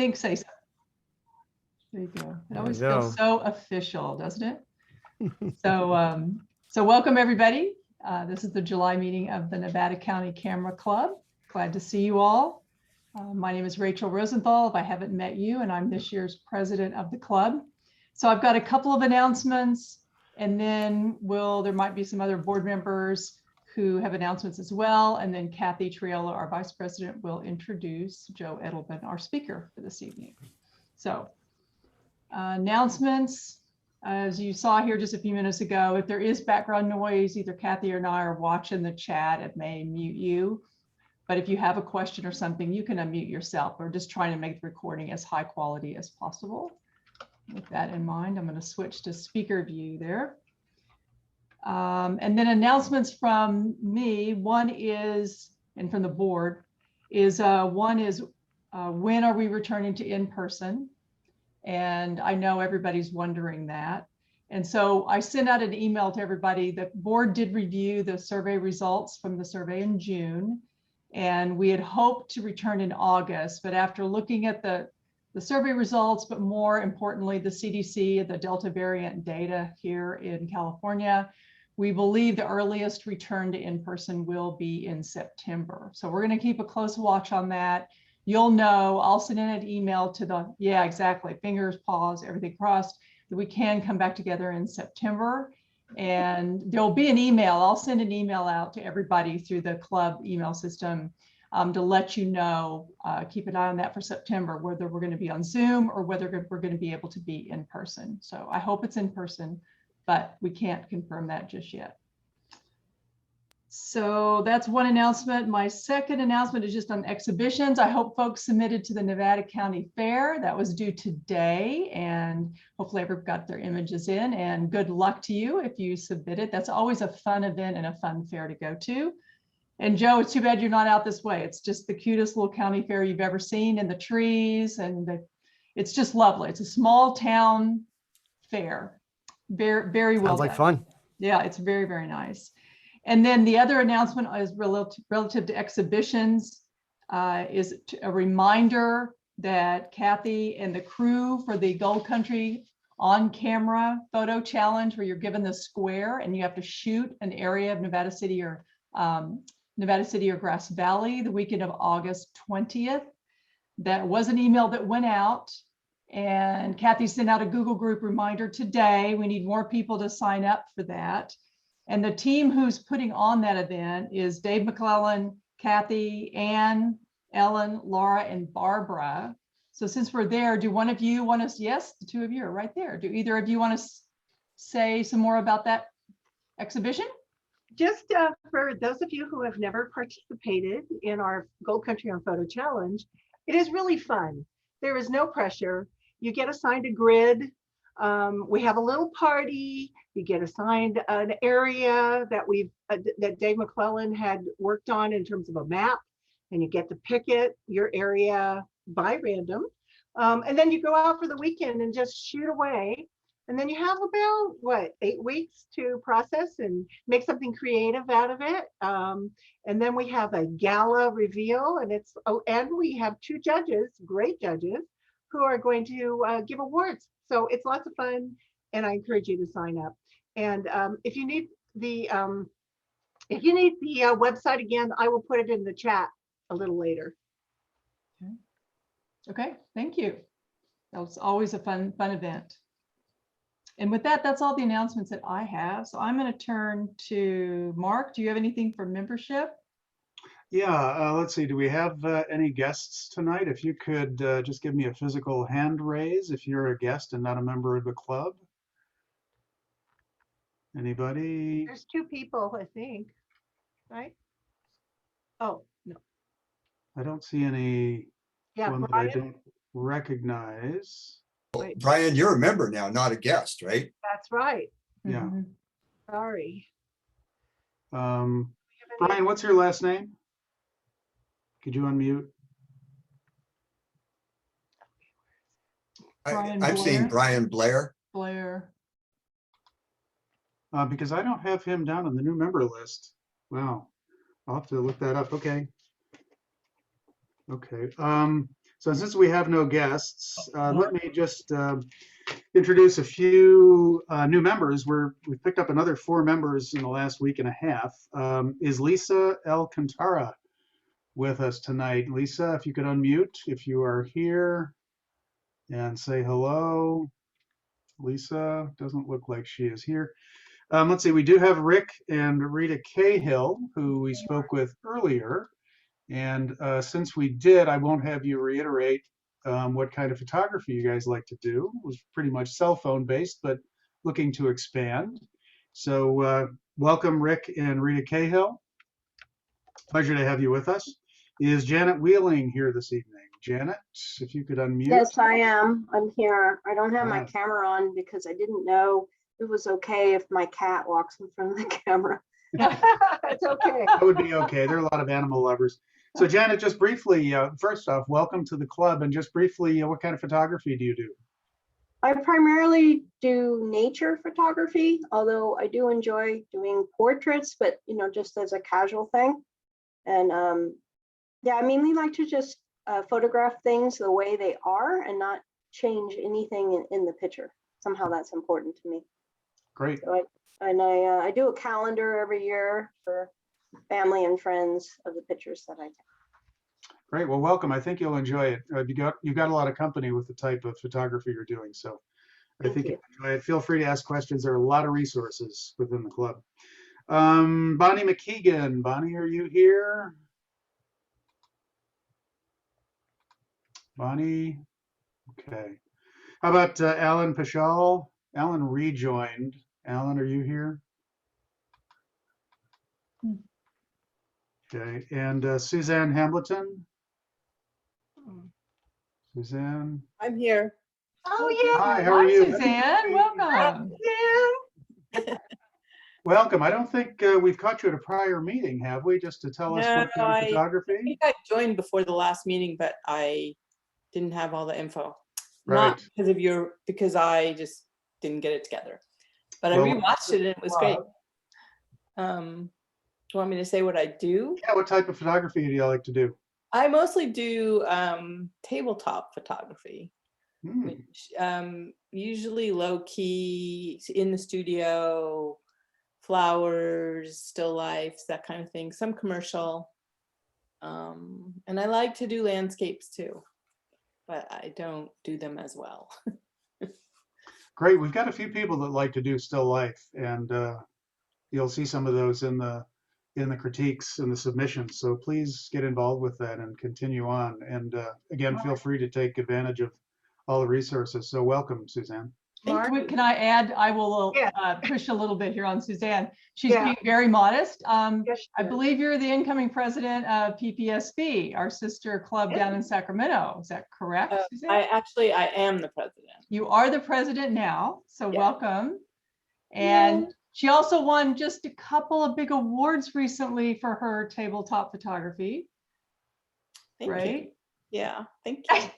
think, say so. There you go. It always There you feels go. so official, doesn't it? So welcome everybody. This is the July meeting of the Nevada County Camera Club. Glad to see you all. My name is Rachel Rosenthal, if I haven't met you, and I'm this year's president of the club. So I've got a couple of announcements, and then there might be some other board members who have announcements as well. And then Kathy Triolo, our vice president, will introduce Joe Edelman, our speaker for this evening. So announcements, as you saw here just a few minutes ago, if there is background noise, either Kathy or I are watching the chat. It may mute you. But if you have a question or something, you can unmute yourself. We're just trying to make the recording as high quality as possible. With that in mind, I'm going to switch to speaker view there. And then announcements from me. One is, and from the board, is one is when are we returning to in-person? And I know everybody's wondering that. And so I sent out an email to everybody. The board did review the survey results from the survey in June. And we had hoped to return in August, but after looking at the survey results, but more importantly, the CDC, the Delta variant data here in California, we believe the earliest return to in-person will be in September. So we're going to keep a close watch on that. You'll know, I'll send in an email to the, yeah, exactly, fingers, paws, everything crossed, that we can come back together in September. And there'll be an email. I'll send an email out to everybody through the club email system to let you know, keep an eye on that for September, whether we're going to be on Zoom or whether we're going to be able to be in person. So I hope it's in person, but we can't confirm that just yet. So that's one announcement. My second announcement is just on exhibitions. I hope folks submitted to the Nevada County Fair. That was due today, and hopefully everyone got their images in, and good luck to you if you submitted. That's always a fun event and a fun fair to go to. And Joe, it's too bad you're not out this way. It's just the cutest little county fair you've ever seen, in the trees, and it's just lovely. It's a small town fair. Very, very well Sounds like done. fun. Yeah, it's very, very nice. And then the other announcement is relative to exhibitions, is a reminder that Kathy and the crew for the Gold Country on camera photo challenge, where you're given the square and you have to shoot an area of Nevada City or Grass Valley the weekend of August 20th. That was an email that went out, and Kathy sent out a Google group reminder today. We need more people to sign up for that. And the team who's putting on that event is Dave McClellan, Kathy, Ann, Ellen, Laura, and Barbara. So since we're there, do one of you want to, yes, the two of you are right there. Do either of you want to say some more about that exhibition? Just for those of you who have never participated in our Gold Country on Photo Challenge, it is really fun. There is no pressure. You get assigned a grid. We have a little party. You get assigned an area that Dave McClellan had worked on in terms of a map, and you get to pick your area by random. And then you go out for the weekend and just shoot away. And then you have about, 8 weeks to process and make something creative out of it. And then we have a gala reveal, and we have 2 judges, great judges, who are going to give awards. So it's lots of fun, and I encourage you to sign up. And if you need the website again, I will put it in the chat a little later. Okay, thank you. That was always a fun event. And with that, that's all the announcements that I have. So I'm going to turn to Mark. Do you have anything for membership? Yeah, let's see. Do we have any guests tonight? If you could just give me a physical hand raise if you're a guest and not a member of the club. Anybody? There's 2 people, I think, right? Oh, no. I don't see any one that I Brian? don't recognize. Wait. Brian, you're a member now, not a guest, right? That's right. Yeah. Sorry. Brian, what's your last name? Could you unmute? I'm seeing Brian Blair. Because I don't have him down on the new member list. Wow. I'll have to look that up. Okay. Okay. So since we have no guests, let me just introduce a few new members. We've picked up another 4 members in the last week and a half. Is Lisa Alcantara with us tonight? Lisa, if you could unmute if you are here and say hello. Lisa doesn't look like she is here. Let's see, we do have Rick and Rita Cahill, who we spoke with earlier. And since we did, I won't have you reiterate what kind of photography you guys like to do. It was pretty much cell phone based, but looking to expand. So welcome, Rick and Rita Cahill. Pleasure to have you with us. Is Janet Wheeling here this evening? Janet, if you could unmute. Yes, I am. I'm here. I don't have my Yes. camera on because I didn't know it was okay if my cat walks in front of the camera. It's okay. That would be okay. There are a lot of animal lovers. So Janet, just briefly, first off, welcome to the club, and just briefly, what kind of photography do you do? I primarily do nature photography, although I do enjoy doing portraits, but just as a casual thing. And yeah, I mainly like to just photograph things the way they are and not change anything in the picture. Somehow that's important to me. Great. So I do a calendar every year for family and friends of the pictures that I take. Great. Well, welcome. I think you'll enjoy it. You've got a lot of company with the type of photography you're doing, so I Thank think you. you'll enjoy it. Feel free to ask questions. There are a lot of resources within the club. Bonnie McKeegan. Bonnie, are you here? Bonnie. Okay. How about Alan Pashal? Alan rejoined. Alan, are you here? Okay. And Suzanne Hambleton? Suzanne? I'm here. Oh, yeah. Hi, how are Hi, you? Suzanne. Welcome. Yeah. Welcome. I don't think we've caught you at a prior meeting, have we? Just to tell us No, what kind of I photography? think I joined before the last meeting, but I didn't have all the info. Right. Not because I just didn't get it together. But Well, I rewatched it and it was great. Do you want me to say what I do? Yeah, what type of photography do you like to do? I mostly do tabletop photography, Hmm, which usually low key in the studio, flowers, still lifes, that kind of thing, some commercial. And I like to do landscapes too, but I don't do them as well. Great. We've got a few people that like to do still life, and you'll see some of those in the critiques and the submissions. So please get involved with that and continue on. And again, feel free to take advantage of all the resources. So welcome, Suzanne. Thank Can I add, I will Yeah. push a little bit here on Suzanne. She's Yeah. being very modest. Yes, she I is. believe you're the incoming president of PPSB, our sister club down in Sacramento. Is that correct, Suzanne? I am the president. You are the president now, so Yeah. welcome. And she also won just a couple of big awards recently for her tabletop photography, Thank you. right? Yeah, thank you.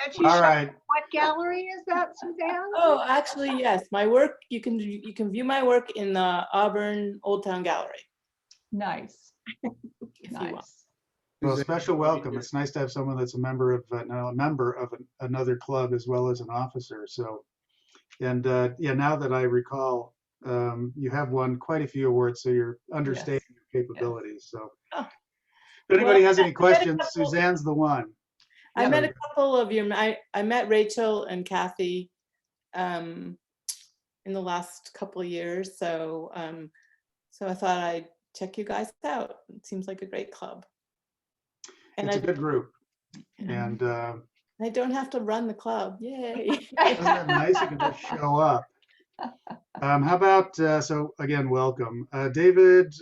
And she All showed- right. What gallery is that, Suzanne? Oh, actually, yes. My work, you can view my work in the Auburn Old Town Gallery Nice, if you want. nice. Well, special welcome. It's nice to have someone that's a member of another club as well as an officer. So, and yeah, now that I recall, you have won quite a few awards, so you're understating your capabilities. So, Oh. if anybody Well, has any I met a questions, couple- Suzanne's the one. I met Yeah. a couple of your, I met Rachel and Kathy in the last couple of years. So, so I thought I'd check you guys out. It seems like a great club. And It's a good group, Yeah. and I don't have to run the club. Yay. isn't that nice? You can just show up. How about, so again, welcome. David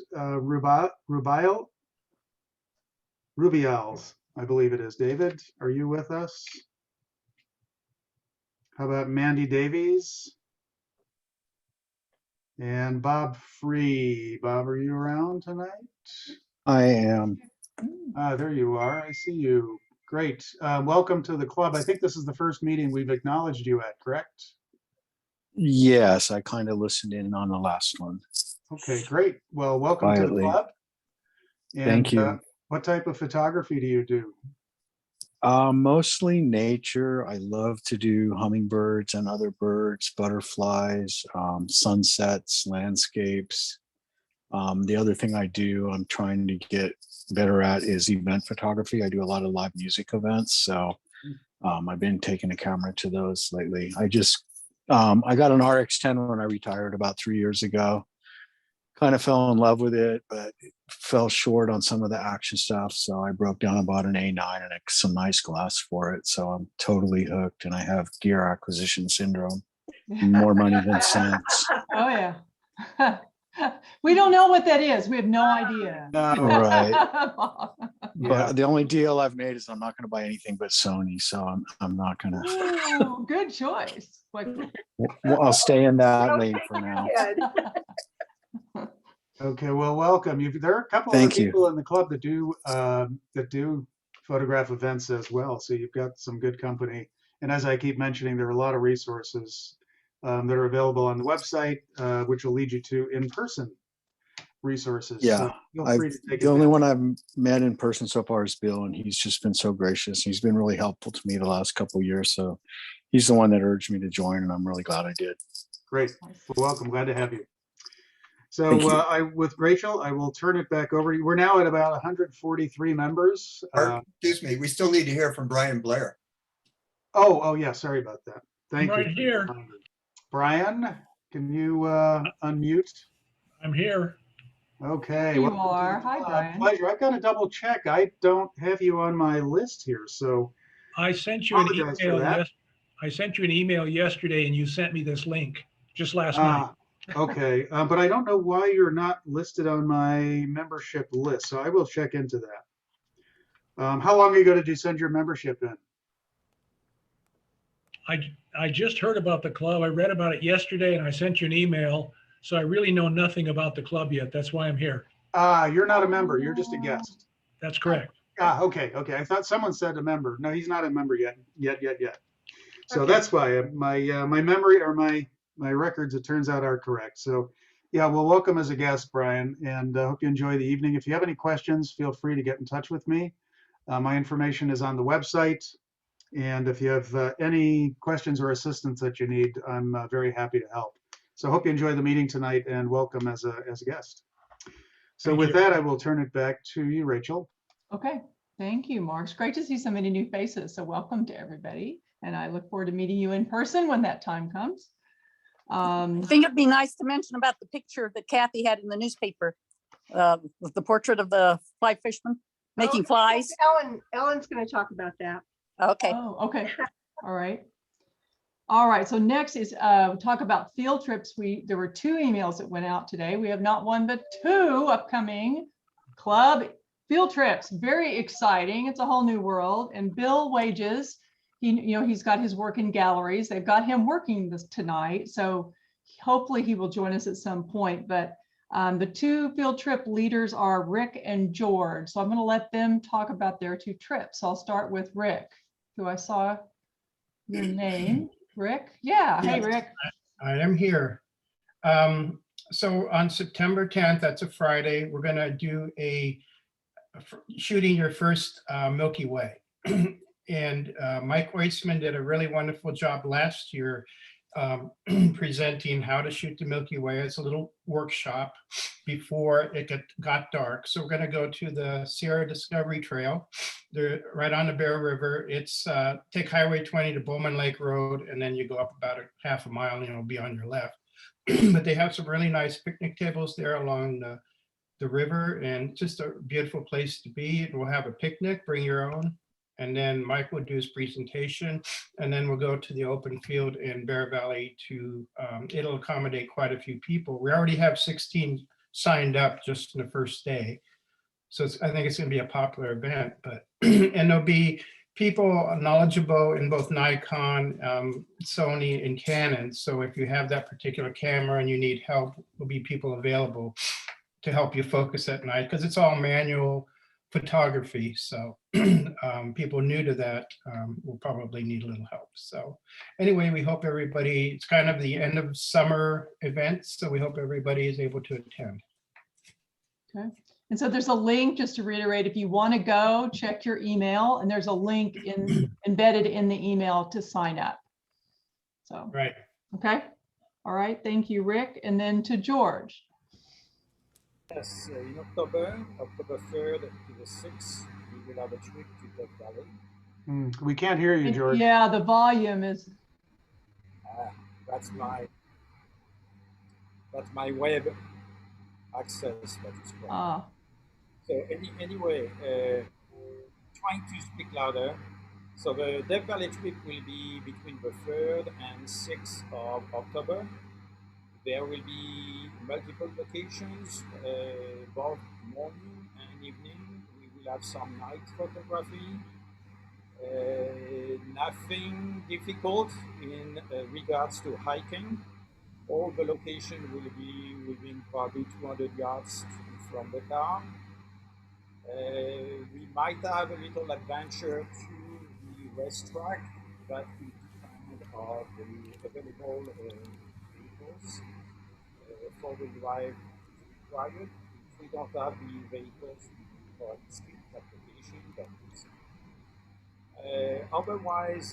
Rubials, I believe it is. David, are you with us? How about Mandy Davies? And Bob Free. Bob, are you around tonight? I am. There you are. I see you. Great. Welcome to the club. I think this is the first meeting we've acknowledged you at, correct? Yes, I kind of listened in on the last one. Okay, great. Well, welcome to the Quietly. club. And, Thank you. what type of photography do you do? Mostly nature. I love to do hummingbirds and other birds, butterflies, sunsets, landscapes. The other thing I do, I'm trying to get better at is event photography. I do a lot of live music events. So I've been taking a camera to those lately. I got an RX-10 when I retired about 3 years ago. Kind of fell in love with it, but it fell short on some of the action stuff. So I broke down and bought an A9 and some nice glass for it. So I'm totally hooked, and I have gear acquisition syndrome. More money than sense. Oh, yeah. We don't know what that is. We have no idea. No, Right. Yeah. But the only deal I've made is I'm not going to buy anything but Sony. So I'm not going to. Ooh, good choice. Like, I'll stay in that lane for now. Good. Okay, well, welcome. There are a couple Thank of you. people in the club that do photograph events as well. So you've got some good company. And as I keep mentioning, there are a lot of resources that are available on the website, which will lead you to in-person resources. Yeah, So feel free to take the only advantage. one I've met in person so far is Bill, and he's just been so gracious. He's been really helpful to me the last couple of years. So he's the one that urged me to join, and I'm really glad I did. Great. Well, welcome. Glad to have you. Thank you. So with Rachel, I will turn it back over to you. We're now at about 143 members. Excuse me, we still need to hear from Brian Blair. Oh, yeah. Sorry about that. Thank you. Right here. Brian, can you unmute? I'm here. Okay. You welcome to the are. Hi, club. Brian. Pleasure. I've got to double check. I don't have you on my list here, so I sent you an apologize for email. that. I sent you an email yesterday, and you sent me this link just last night. Okay. But I don't know why you're not listed on my membership list, so I will check into that. How long ago did you send your membership in? I just heard about the club. I read about it yesterday, and I sent you an email. So I really know nothing about the club yet. That's why I'm here. You're not a member. You're just a guest. That's correct. Okay. I thought someone said a member. No, he's not a member yet. So Okay. that's why my memory or my records, it turns out, are correct. So yeah, well, welcome as a guest, Brian, and hope you enjoy the evening. If you have any questions, feel free to get in touch with me. My information is on the website, and if you have any questions or assistance that you need, I'm very happy to help. So hope you enjoy the meeting tonight, and welcome as a guest. So Thank with you. that, I will turn it back to you, Rachel. okay. Thank you, Mark. It's great to see so many new faces. So welcome to everybody. And I look forward to meeting you in person when that time comes. I think it'd be nice to mention about the picture that Kathy had in the newspaper with the portrait of the fly fisherman making flies. Ellen's going to talk about that. Okay. Oh, okay. All right. All right. So next is talk about field trips. There were 2 emails that went out today. We have not 1, but 2 upcoming club field trips. Very exciting. It's a whole new world. And Bill Wages, he's got his work in galleries. They've got him working this tonight. So hopefully he will join us at some point. But the 2 field trip leaders are Rick and George. So I'm going to let them talk about their 2 trips. I'll start with Rick, who I saw your name. Rick? Yeah. Hey, Yes. Rick. I am here. So on September 10th, that's a Friday, we're going to do shooting your first Milky Way. And Mike Weitzman did a really wonderful job last year presenting how to shoot the Milky Way as a little workshop before it got dark. So we're going to go to the Sierra Discovery Trail. They're right on the Bear River. It's take Highway 20 to Bowman Lake Road, and then you go up about a half a mile and it'll be on your left. But they have some really nice picnic tables there along the river, and just a beautiful place to be. We'll have a picnic, bring your own. And then Mike will do his presentation, and then we'll go to the open field in Bear Valley it'll accommodate quite a few people. We already have 16 signed up just in the first day. So I think it's going to be a popular event, and there'll be people knowledgeable in both Nikon, Sony, and Canon. So if you have that particular camera and you need help, there'll be people available to help you focus at night, because it's all manual photography. So people new to that will probably need a little help. So anyway, we hope it's kind of the end of summer event, so we hope everybody is able to attend. Okay. And so there's a link, just to reiterate, if you want to go, check your email, and there's a link embedded in the email to sign up. So, Right. okay. All right. Thank you, Rick. And then to George. Yes, in October 3rd to the 6th, we will have a trip to Death Valley. We can't hear you, George. Yeah, the volume is. That's my web access that is problem. So anyway, trying to speak louder. So the Death Valley trip will be between the 3rd and 6th of October. There will be multiple locations, both morning and evening. We will have some night photography. Nothing difficult in regards to hiking. All the location will be within probably 200 yards from the car. We might have a little adventure to the racetrack, that will depend on the available vehicles. Four-wheel drive is required. If we don't have the vehicles for skip application, that is. Otherwise,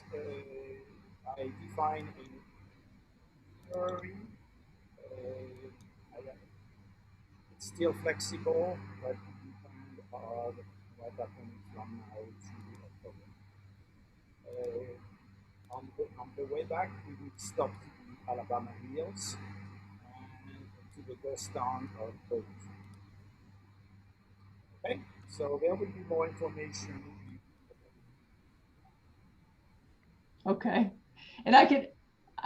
I define a theory. It's still flexible, but it depends on what happens from now to October. On the way back, we would stop to the Alabama Hills and to the ghost town of Boat. Okay, so there will be more information. Okay, and I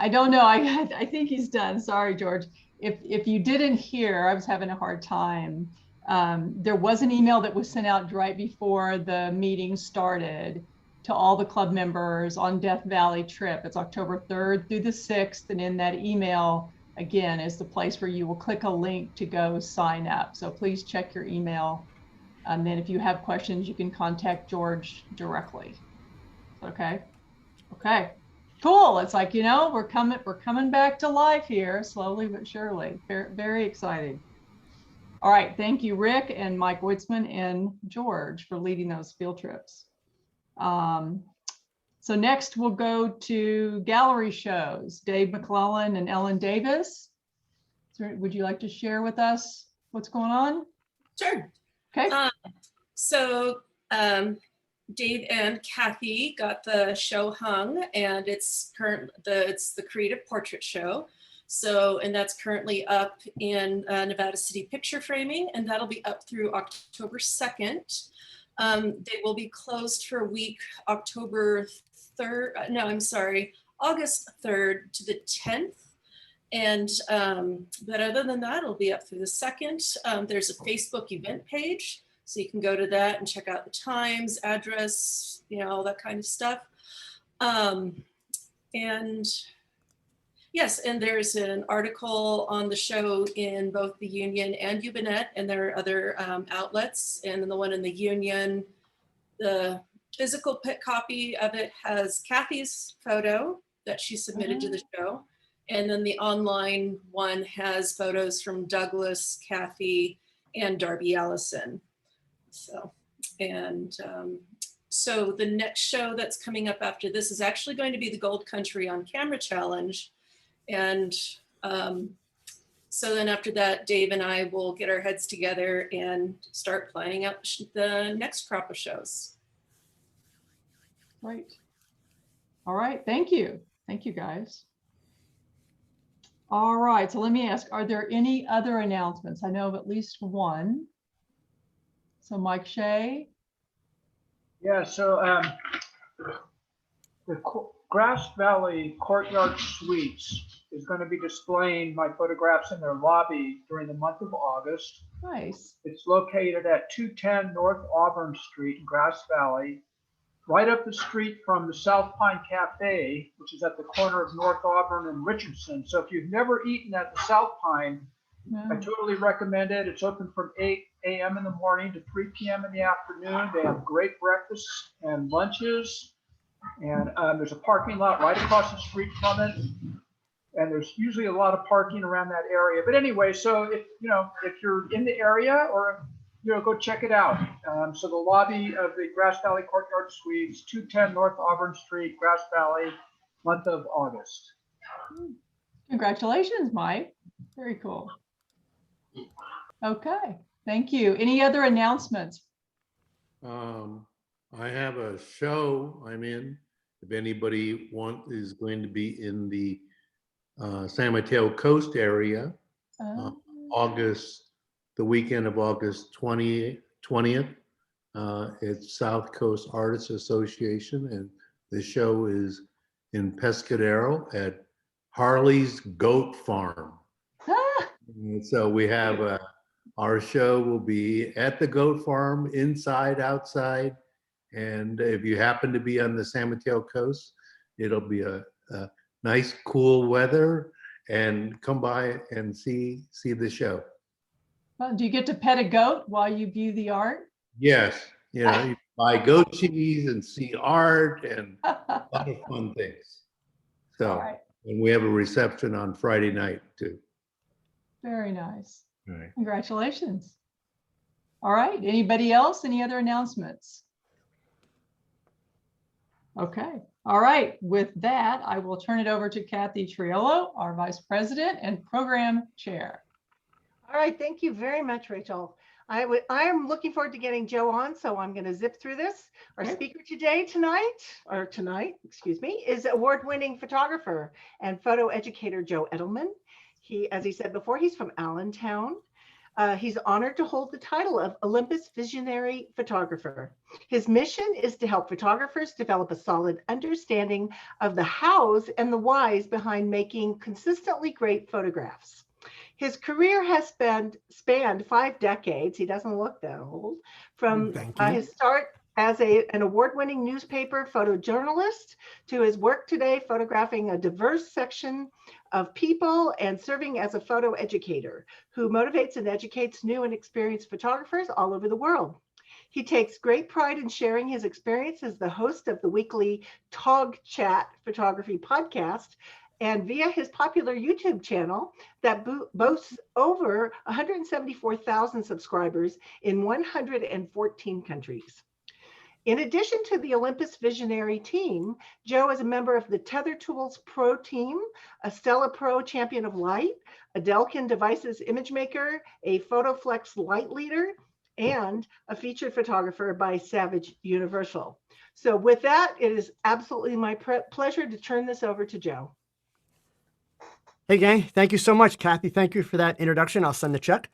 don't know, I think he's done. Sorry, George. If you didn't hear, I was having a hard time. There was an email that was sent out right before the meeting started to all the club members on Death Valley trip. It's October 3rd through the 6th. And in that email, again, is the place where you will click a link to go sign up. So please check your email. And then if you have questions, you can contact George directly. Okay. Okay. Cool. It's like, you know, we're coming back to life here, slowly but surely. Very, very exciting. All right. Thank you, Rick and Mike Weitzman and George, for leading those field trips. So next we'll go to gallery shows. Dave McClellan and Ellen Davis. So would you like to share with us what's going on? Sure. Okay. Dave and Kathy got the show hung, and it's the Creative Portrait Show. So, and that's currently up in Nevada City Picture Framing, and that'll be up through October 2nd. They will be closed for a week, August 3rd to the 10th. And, but other than that, it'll be up through the 2nd. There's a Facebook event page, so you can go to that and check out the times, address, you know, all that kind of stuff. And yes, and there's an article on the show in both the Union and Ubinet, and there are other outlets. And then the one in the Union, the physical copy of it has Kathy's photo that she submitted to the show. And then the online one has photos from Douglas, Kathy, and Darby Allison. So, and so the next show that's coming up after this is actually going to be the Gold Country on Camera Challenge. And so then after that, Dave and I will get our heads together and start planning out the next crop of shows. Right. All right. Thank you. Thank you, guys. All right. So let me ask, are there any other announcements? I know of at least one. So Mike Shea. Yeah, so the Grass Valley Courtyard Suites is going to be displaying my photographs in their lobby during the month of August. Nice. It's located at 210 North Auburn Street in Grass Valley, right up the street from the South Pine Cafe, which is at the corner of North Auburn and Richardson. So if you've never eaten at the South Pine, I totally recommend it. It's open from 8 a.m. in the morning to 3 p.m. in the afternoon. They have great breakfasts and lunches. And there's a parking lot right across the street from it. And there's usually a lot of parking around that area. But anyway, so if you're in the area or go check it out. So the lobby of the Grass Valley Courtyard Suites, 210 North Auburn Street, Grass Valley, month of August. Congratulations, Mike. Very cool. Okay, thank you. Any other announcements? I have a show I'm in. If anybody is going to be in the San Mateo Coast area, the weekend of August 20th. It's South Coast Artists Association, and the show is in Pescadero at Harley's Goat Farm. And so we have our show will be at the goat farm, inside, outside. And if you happen to be on the San Mateo coast, it'll be a nice, cool weather, and come by and see the show. Well, do you get to pet a goat while you view the art? Yes, you buy goat cheese and see art and a lot of fun things. So, right. And we have a reception on Friday night too. Very nice. All right. Congratulations. All right. Anybody else? Any other announcements? Okay. All right. With that, I will turn it over to Kathy Triolo, our Vice President and Program Chair. All right. Thank you very much, Rachel. I am looking forward to getting Joe on, so I'm going to zip through this. Our speaker tonight, is award-winning photographer and photo educator Joe Edelman. As he said before, he's from Allentown. He's honored to hold the title of Olympus Visionary Photographer. His mission is to help photographers develop a solid understanding of the hows and the whys behind making consistently great photographs. His career has spanned 5 decades. He doesn't look that old. From his start as an award-winning newspaper photojournalist to his work today photographing a diverse section of people and serving as a photo educator who motivates and educates new and experienced photographers all over the world. He takes great pride in sharing his experience as the host of the weekly Tog Chat photography podcast, and via his popular YouTube channel that boasts over 174,000 subscribers in 114 countries. In addition to the Olympus Visionary team, Joe is a member of the Tether Tools Pro team, a Stella Pro Champion of Light, a Delkin Devices Image Maker, a PhotoFlex Light Leader, and a featured photographer by Savage Universal. So with that, it is absolutely my pleasure to turn this over to Joe. Hey gang, thank you so much, Kathy. Thank you for that introduction. I'll send the check.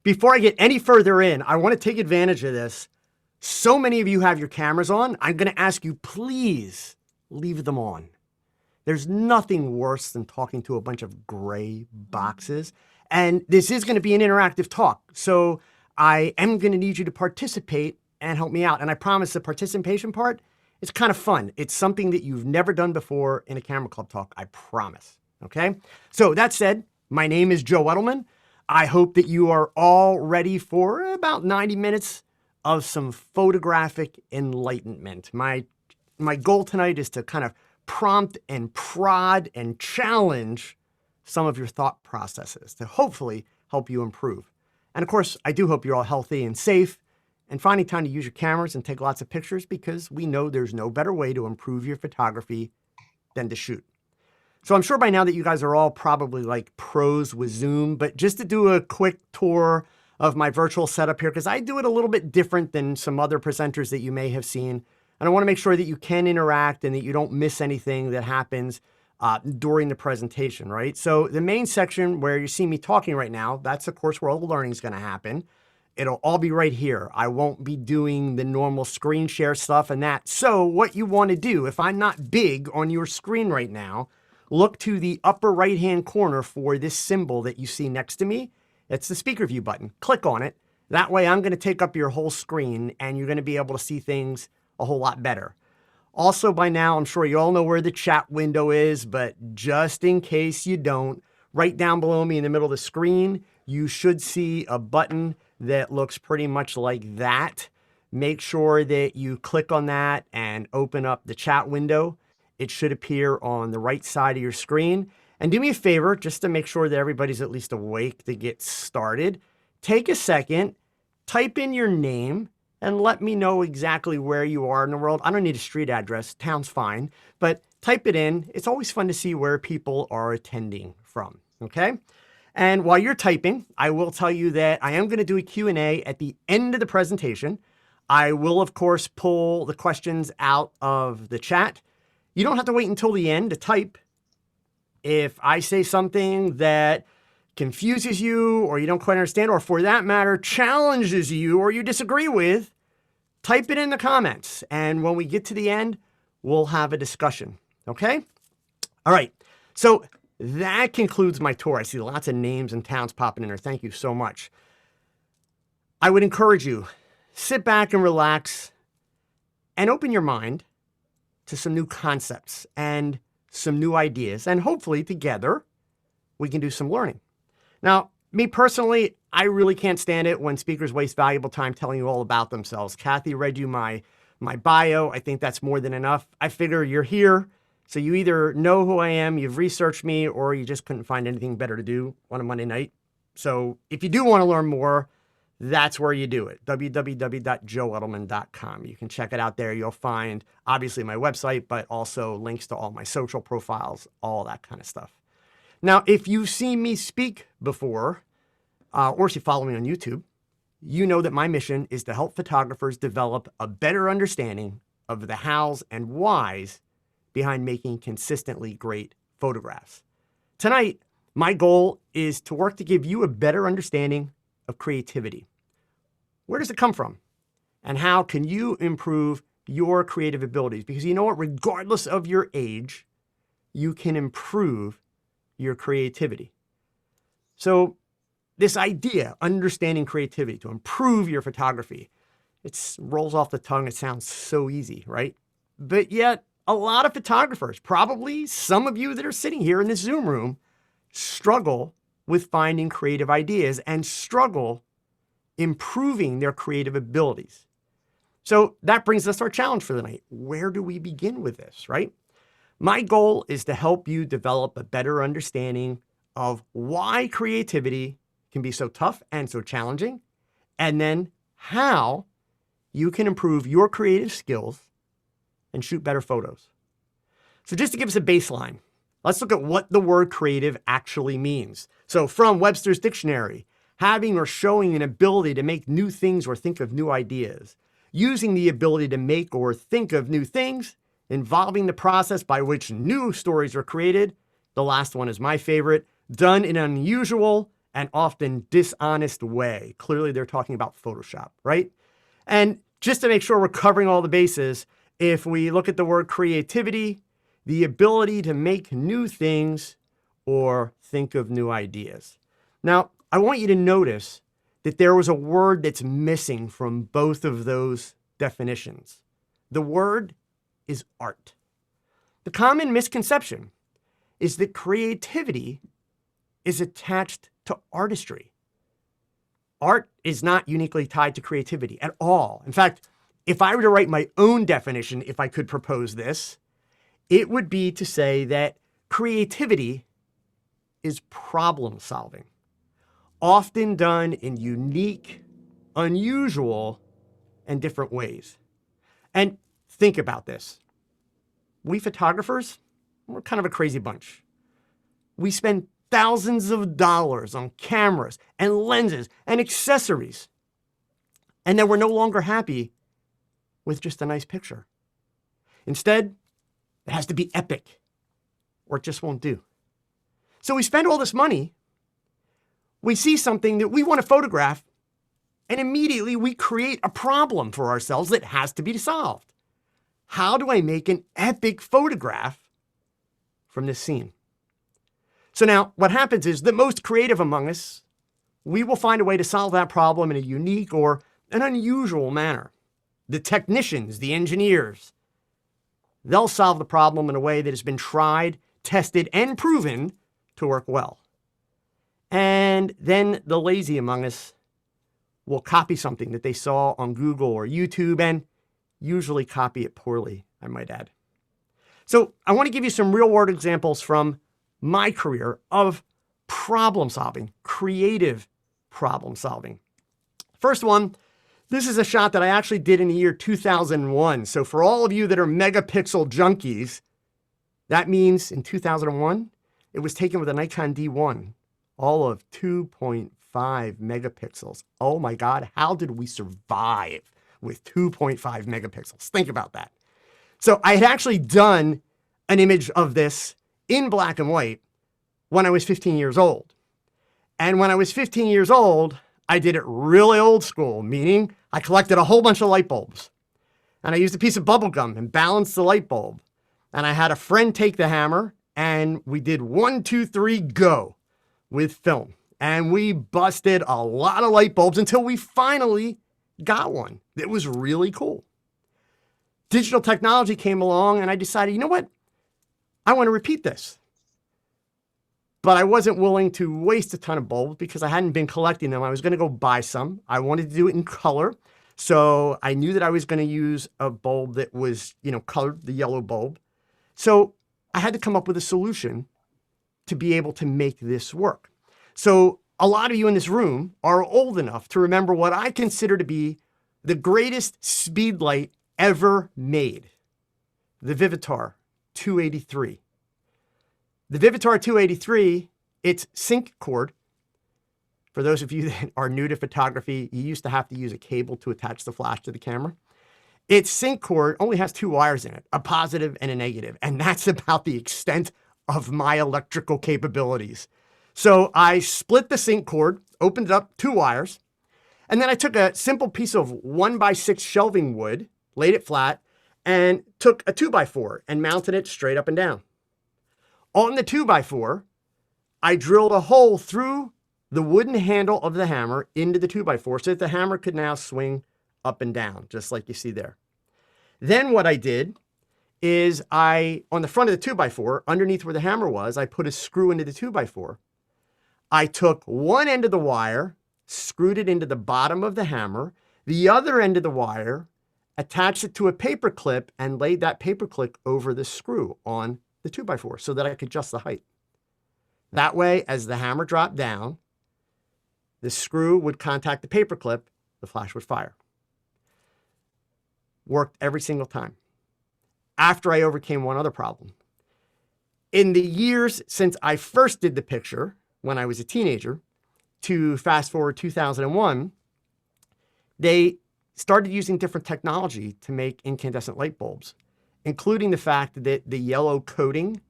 Before I get any further in, I want to take advantage of this. So many of you have your cameras on. I'm going to ask you, please leave them on. There's nothing worse than talking to a bunch of gray boxes. And this is going to be an interactive talk. So I am going to need you to participate and help me out. And I promise the participation part, it's kind of fun. It's something that you've never done before in a camera club talk, I promise. Okay? So that said, my name is Joe Edelman. I hope that you are all ready for about 90 minutes of some photographic enlightenment. My goal tonight is to kind of prompt and prod and challenge some of your thought processes to hopefully help you improve. And of course, I do hope you're all healthy and safe and finding time to use your cameras and take lots of pictures, because we know there's no better way to improve your photography than to shoot. So I'm sure by now that you guys are all probably like pros with Zoom, but just to do a quick tour of my virtual setup here, because I do it a little bit different than some other presenters that you may have seen. And I want to make sure that you can interact and that you don't miss anything that happens during the presentation, right? So the main section where you see me talking right now, that's of course where all the learning is going to happen. It'll all be right here. I won't be doing the normal screen share stuff and that. So what you want to do, if I'm not big on your screen right now, look to the upper right-hand corner for this symbol that you see next to me. It's the speaker view button. Click on it. That way I'm going to take up your whole screen and you're going to be able to see things a whole lot better. Also by now, I'm sure you all know where the chat window is, but just in case you don't, right down below me in the middle of the screen, you should see a button that looks pretty much like that. Make sure that you click on that and open up the chat window. It should appear on the right side of your screen. And do me a favor, just to make sure that everybody's at least awake to get started, take a second, type in your name, and let me know exactly where you are in the world. I don't need a street address, town's fine, but type it in. It's always fun to see where people are attending from, okay? And while you're typing, I will tell you that I am going to do a Q&A at the end of the presentation. I will, of course, pull the questions out of the chat. You don't have to wait until the end to type. If I say something that confuses you or you don't quite understand, or for that matter, challenges you or you disagree with, type it in the comments. And when we get to the end, we'll have a discussion. Okay? All right. So that concludes my tour. I see lots of names and towns popping in there. Thank you so much. I would encourage you, sit back and relax and open your mind to some new concepts and some new ideas. And hopefully together, we can do some learning. Now, me personally, I really can't stand it when speakers waste valuable time telling you all about themselves. Kathy read you my bio. I think that's more than enough. I figure you're here, so you either know who I am, you've researched me, or you just couldn't find anything better to do on a Monday night. So if you do want to learn more, that's where you do it, www.joeedelman.com. You can check it out there. You'll find, obviously, my website, but also links to all my social profiles, all that kind of stuff. Now, if you've seen me speak before, or if you follow me on YouTube, you know that my mission is to help photographers develop a better understanding of the hows and whys behind making consistently great photographs. Tonight, my goal is to work to give you a better understanding of creativity. Where does it come from? And how can you improve your creative abilities? Because you know what, regardless of your age, you can improve your creativity. So this idea, understanding creativity to improve your photography, it rolls off the tongue. It sounds so easy, right? But yet a lot of photographers, probably some of you that are sitting here in this Zoom room, struggle with finding creative ideas and struggle improving their creative abilities. So that brings us to our challenge for the night. Where do we begin with this, right? My goal is to help you develop a better understanding of why creativity can be so tough and so challenging, and then how you can improve your creative skills and shoot better photos. So just to give us a baseline, let's look at what the word creative actually means. So from Webster's Dictionary, having or showing an ability to make new things or think of new ideas, using the ability to make or think of new things, involving the process by which new stories are created. The last one is my favorite, done in an unusual and often dishonest way. Clearly they're talking about Photoshop, right? And just to make sure we're covering all the bases, if we look at the word creativity, the ability to make new things or think of new ideas. Now, I want you to notice that there was a word that's missing from both of those definitions. The word is art. The common misconception is that creativity is attached to artistry. Art is not uniquely tied to creativity at all. In fact, if I were to write my own definition, if I could propose this, it would be to say that creativity is problem solving, often done in unique, unusual, and different ways. And think about this. We photographers, we're kind of a crazy bunch. We spend thousands of dollars on cameras and lenses and accessories, and then we're no longer happy with just a nice picture. Instead, it has to be epic, or it just won't do. So we spend all this money, we see something that we want to photograph, and immediately we create a problem for ourselves that has to be solved. How do I make an epic photograph from this scene? So now what happens is the most creative among us, we will find a way to solve that problem in a unique or an unusual manner. The technicians, the engineers, they'll solve the problem in a way that has been tried, tested, and proven to work well. And then the lazy among us will copy something that they saw on Google or YouTube and usually copy it poorly, I might add. So I want to give you some real world examples from my career of problem solving, creative problem solving. First one, this is a shot that I actually did in the year 2001. So for all of you that are megapixel junkies, that means in 2001, it was taken with a Nikon D1, all of 2.5 megapixels. Oh my God, how did we survive with 2.5 megapixels? Think about that. So I had actually done an image of this in black and white when I was 15 years old. And when I was 15 years old, I did it really old school, meaning I collected a whole bunch of light bulbs. And I used a piece of bubble gum and balanced the light bulb. And I had a friend take the hammer and we did 1, 2, 3, go with film. And we busted a lot of light bulbs until we finally got one. It was really cool. Digital technology came along and I decided, you know what? I want to repeat this. But I wasn't willing to waste a ton of bulbs because I hadn't been collecting them. I was going to go buy some. I wanted to do it in color. So I knew that I was going to use a bulb that was, colored, the yellow bulb. So I had to come up with a solution to be able to make this work. So a lot of you in this room are old enough to remember what I consider to be the greatest speed light ever made, the Vivitar 283. The Vivitar 283, it's sync cord. For those of you that are new to photography, you used to have to use a cable to attach the flash to the camera. Its sync cord only has 2 wires in it, a positive and a negative, and that's about the extent of my electrical capabilities. So I split the sync cord, opened it up, 2 wires, and then I took a simple piece of 1x6 shelving wood, laid it flat, and took a 2x4 and mounted it straight up and down. On the 2x4, I drilled a hole through the wooden handle of the hammer into the 2x4 so that the hammer could now swing up and down, just like you see there. Then what I did is on the front of the 2x4, underneath where the hammer was, I put a screw into the 2x4. I took one end of the wire, screwed it into the bottom of the hammer, the other end of the wire, attached it to a paper clip, and laid that paper clip over the screw on the 2x4 so that I could adjust the height. That way, as the hammer dropped down, the screw would contact the paper clip, the flash would fire. Worked every single time. After I overcame one other problem. In the years since I first did the picture, when I was a teenager, to fast forward 2001, they started using different technology to make incandescent light bulbs, including the fact that the yellow coating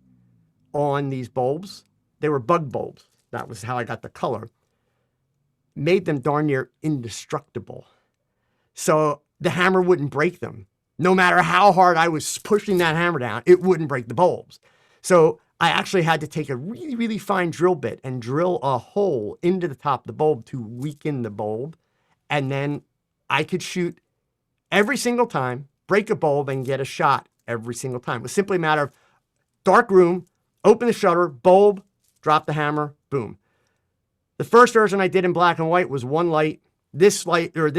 on these bulbs, they were bug bulbs. That was how I got the color. Made them darn near indestructible. So the hammer wouldn't break them. No matter how hard I was pushing that hammer down, it wouldn't break the bulbs. So I actually had to take a really, really fine drill bit and drill a hole into the top of the bulb to weaken the bulb. And then I could shoot every single time, break a bulb, and get a shot every single time. It was simply a matter of dark room, open the shutter, bulb, drop the hammer, boom. The first version I did in black and white was 1 light. This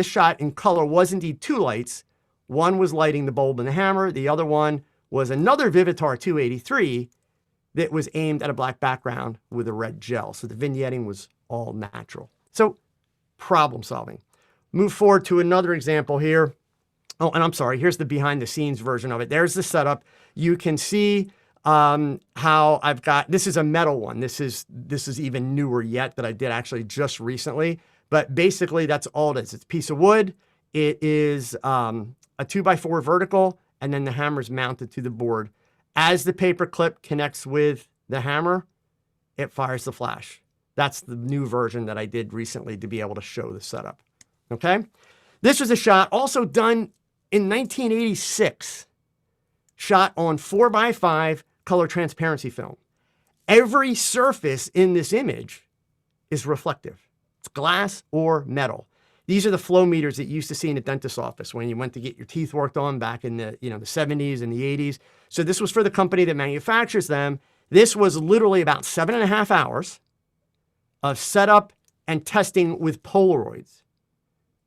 shot in color was indeed 2 lights. One was lighting the bulb and the hammer. The other one was another Vivitar 283 that was aimed at a black background with a red gel. So the vignetting was all natural. So problem solving. Move forward to another example here. Oh, and I'm sorry, here's the behind the scenes version of it. There's the setup. You can see how I've got, this is a metal one. This is even newer yet that I did actually just recently. But basically that's all it is. It's a piece of wood. It is a 2x4 vertical, and then the hammer's mounted to the board. As the paper clip connects with the hammer, it fires the flash. That's the new version that I did recently to be able to show the setup. Okay. This was a shot also done in 1986, shot on 4x5 color transparency film. Every surface in this image is reflective. It's glass or metal. These are the flow meters that you used to see in a dentist's office when you went to get your teeth worked on back in the 70s and the 80s. So this was for the company that manufactures them. This was literally about 7.5 hours of setup and testing with Polaroids.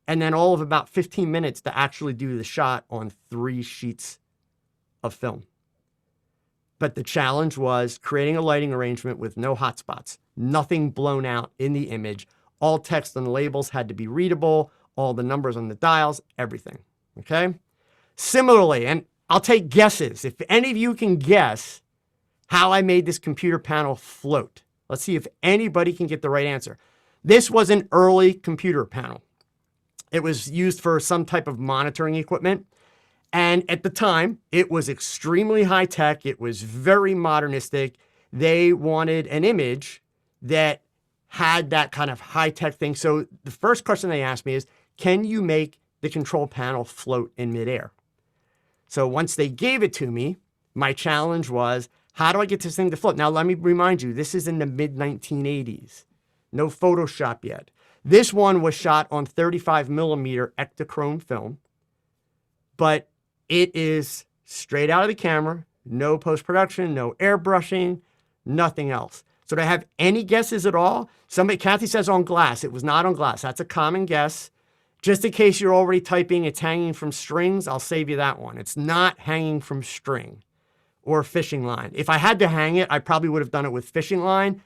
And then all of about 15 minutes to actually do the shot on 3 sheets of film. But the challenge was creating a lighting arrangement with no hotspots, nothing blown out in the image, All text and labels had to be readable, all the numbers on the dials, everything, okay? Similarly, and I'll take guesses. If any of you can guess how I made this computer panel float, let's see if anybody can get the right answer. This was an early computer panel. It was used for some type of monitoring equipment. And at the time, it was extremely high tech. It was very modernistic. They wanted an image that had that kind of high tech thing. So the first question they asked me is, can you make the control panel float in midair? So once they gave it to me, my challenge was, how do I get this thing to float? Now, let me remind you, this is in the mid 1980s. No Photoshop yet. This one was shot on 35 millimeter Ektachrome film, but it is straight out of the camera, no post-production, no airbrushing, nothing else. So do I have any guesses at all? Kathy says on glass. It was not on glass. That's a common guess. Just in case you're already typing it's hanging from strings, I'll save you that one. It's not hanging from string or fishing line. If I had to hang it, I probably would have done it with fishing line.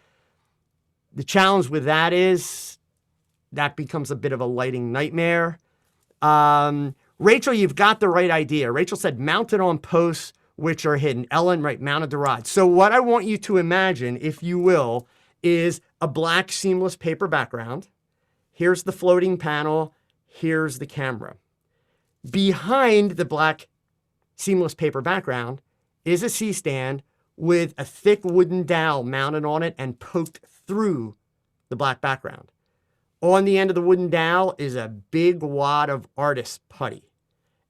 The challenge with that is that becomes a bit of a lighting nightmare. Rachel, you've got the right idea. Rachel said mounted on posts which are hidden. Ellen, right, mounted the rod. So what I want you to imagine, if you will, is a black seamless paper background. Here's the floating panel. Here's the camera. Behind the black seamless paper background is a C-stand with a thick wooden dowel mounted on it and poked through the black background. On the end of the wooden dowel is a big wad of artist putty.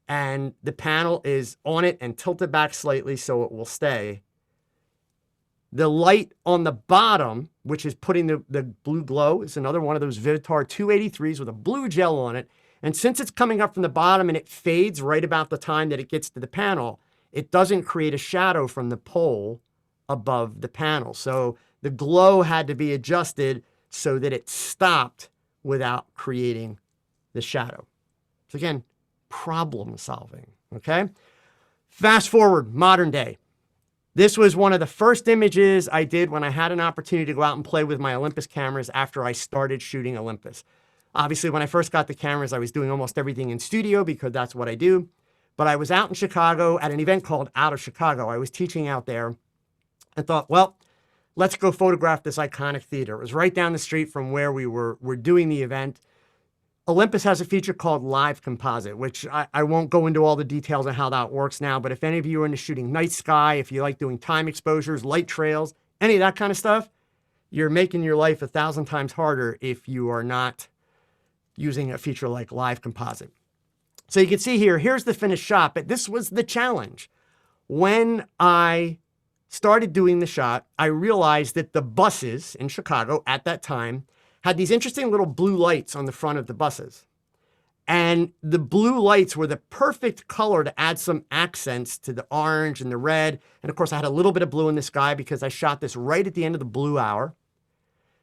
And the panel is on it and tilted back slightly so it will stay. The light on the bottom, which is putting the blue glow, is another one of those Vivitar 283s with a blue gel on it. And since it's coming up from the bottom and it fades right about the time that it gets to the panel, it doesn't create a shadow from the pole above the panel. So the glow had to be adjusted so that it stopped without creating the shadow. So again, problem solving, okay? Fast forward, modern day. This was one of the first images I did when I had an opportunity to go out and play with my Olympus cameras after I started shooting Olympus. Obviously, when I first got the cameras, I was doing almost everything in studio because that's what I do. But I was out in Chicago at an event called Out of Chicago. I was teaching out there and thought, well, let's go photograph this iconic theater. It was right down the street from where we were doing the event. Olympus has a feature called Live Composite, which I won't go into all the details on how that works now, but if any of you are into shooting night sky, if you like doing time exposures, light trails, any of that kind of stuff, you're making your life 1,000 times harder if you are not using a feature like Live Composite. So you can see here, here's the finished shot, but this was the challenge. When I started doing the shot, I realized that the buses in Chicago at that time had these interesting little blue lights on the front of the buses. And the blue lights were the perfect color to add some accents to the orange and the red. And of course, I had a little bit of blue in the sky because I shot this right at the end of the blue hour.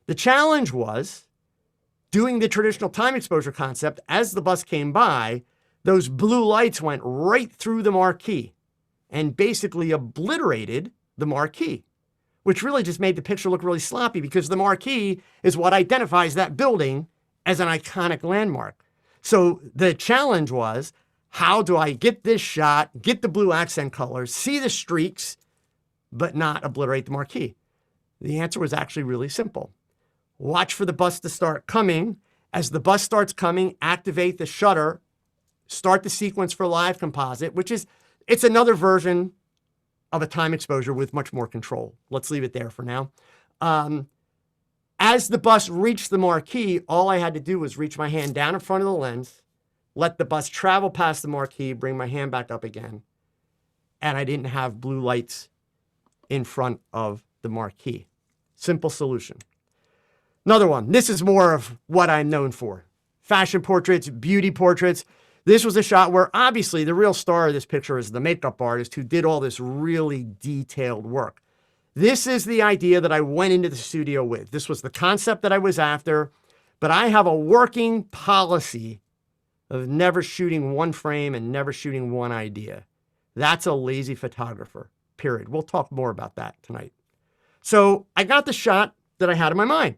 The challenge was doing the traditional time exposure concept. As the bus came by, those blue lights went right through the marquee and basically obliterated the marquee, which really just made the picture look really sloppy because the marquee is what identifies that building as an iconic landmark. So the challenge was, how do I get this shot, get the blue accent colors, see the streaks, but not obliterate the marquee? The answer was actually really simple. Watch for the bus to start coming. As the bus starts coming, activate the shutter, start the sequence for Live Composite, which is, it's another version of a time exposure with much more control. Let's leave it there for now. As the bus reached the marquee, all I had to do was reach my hand down in front of the lens, let the bus travel past the marquee, bring my hand back up again, and I didn't have blue lights in front of the marquee. Simple solution. Another one. This is more of what I'm known for. Fashion portraits, beauty portraits. This was a shot where obviously the real star of this picture is the makeup artist who did all this really detailed work. This is the idea that I went into the studio with. This was the concept that I was after, but I have a working policy of never shooting one frame and never shooting one idea. That's a lazy photographer, period. We'll talk more about that tonight. So I got the shot that I had in my mind.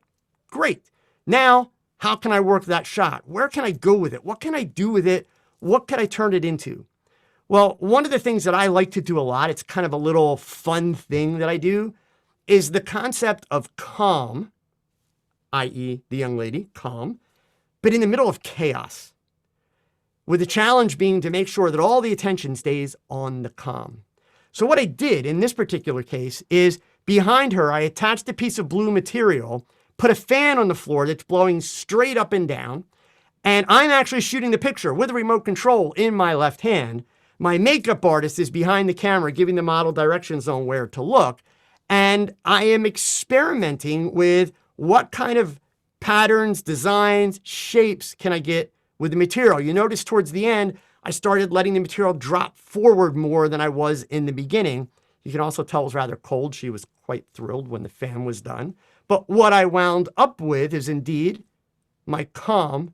Great. Now How can I work that shot? Where can I go with it? What can I do with it? What can I turn it into? Well, one of the things that I like to do a lot, it's kind of a little fun thing that I do, is the concept of calm, i.e. the young lady, calm, but in the middle of chaos, with the challenge being to make sure that all the attention stays on the calm. So what I did in this particular case is behind her, I attached a piece of blue material, put a fan on the floor that's blowing straight up and down, and I'm actually shooting the picture with a remote control in my left hand. My makeup artist is behind the camera giving the model directions on where to look, and I am experimenting with what kind of patterns, designs, shapes can I get with the material. You notice towards the end, I started letting the material drop forward more than I was in the beginning. You can also tell it was rather cold. She was quite thrilled when the fan was done. But what I wound up with is indeed my calm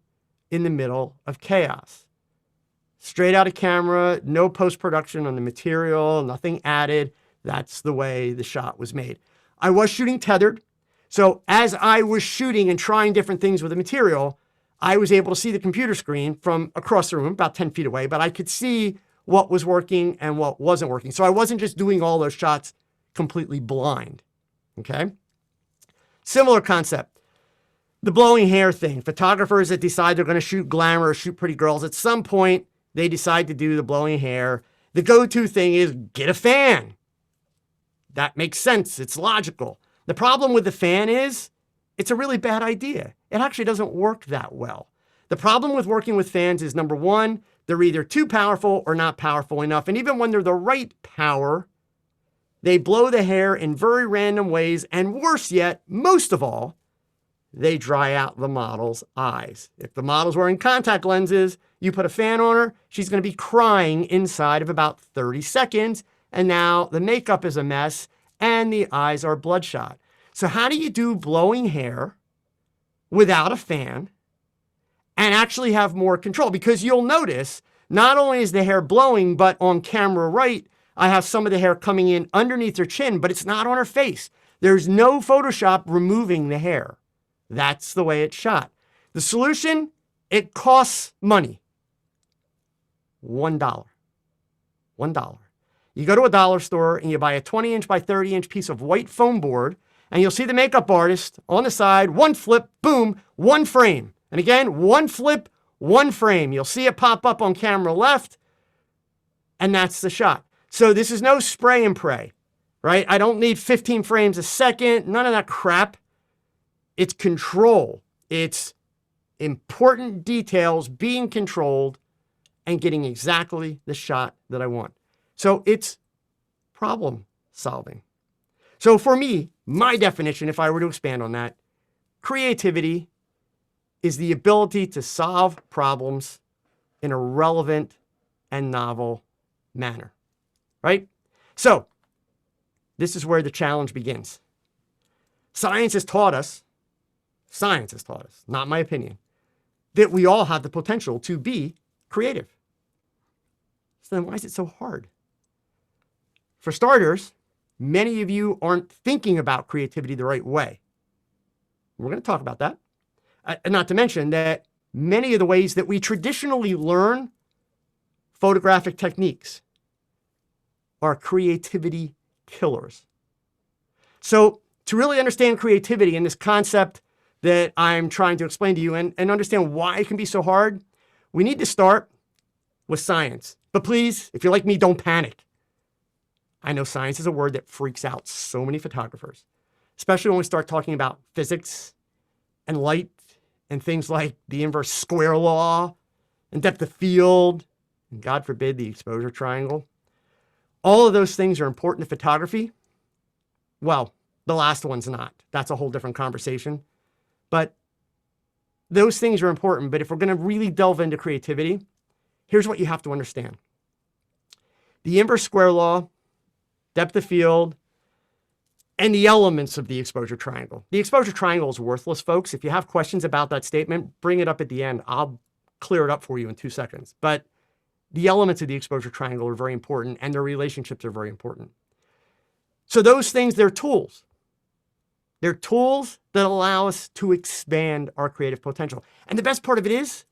in the middle of chaos. Straight out of camera, no post-production on the material, nothing added. That's the way the shot was made. I was shooting tethered. So as I was shooting and trying different things with the material, I was able to see the computer screen from across the room, about 10 feet away, but I could see what was working and what wasn't working. So I wasn't just doing all those shots completely blind, okay? Similar concept. The blowing hair thing. Photographers that decide they're going to shoot glamour or shoot pretty girls, at some point, they decide to do the blowing hair. The go-to thing is get a fan. That makes sense. It's logical. The problem with the fan is it's a really bad idea. It actually doesn't work that well. The problem with working with fans is, number one, they're either too powerful or not powerful enough. And even when they're the right power, they blow the hair in very random ways. And worse yet, most of all, they dry out the model's eyes. If the model's wearing contact lenses, you put a fan on her, she's going to be crying inside of about 30 seconds. And now the makeup is a mess and the eyes are bloodshot. So how do you do blowing hair without a fan and actually have more control? Because you'll notice not only is the hair blowing, but on camera right, I have some of the hair coming in underneath her chin, but it's not on her face. There's no Photoshop removing the hair. That's the way it's shot. The solution, it costs money. $1. $1. You go to a dollar store and you buy a 20-inch by 30-inch piece of white foam board, and you'll see the makeup artist on the side, one flip, boom, one frame. And again, one flip, one frame. You'll see it pop up on camera left, and that's the shot. So this is no spray and pray, right? I don't need 15 frames a second, none of that crap. It's control. It's important details being controlled and getting exactly the shot that I want. So it's problem solving. So for me, my definition, if I were to expand on that, creativity is the ability to solve problems in a relevant and novel manner, right? So this is where the challenge begins. Science has taught us, not my opinion, that we all have the potential to be creative. So then why is it so hard? For starters, many of you aren't thinking about creativity the right way. We're going to talk about that. Not to mention that many of the ways that we traditionally learn photographic techniques are creativity killers. So to really understand creativity and this concept that I'm trying to explain to you and understand why it can be so hard, we need to start with science. But please, if you're like me, don't panic. I know science is a word that freaks out so many photographers, especially when we start talking about physics and light and things like the inverse square law and depth of field, and God forbid, the exposure triangle. All of those things are important to photography. Well, the last one's not. That's a whole different conversation. But those things are important. But if we're going to really delve into creativity, here's what you have to understand. The inverse square law, depth of field, and the elements of the exposure triangle. The exposure triangle is worthless, folks. If you have questions about that statement, bring it up at the end. I'll clear it up for you in 2 seconds. But the elements of the exposure triangle are very important, and their relationships are very important. So those things, they're tools. They're tools that allow us to expand our creative potential. And the best part of it is,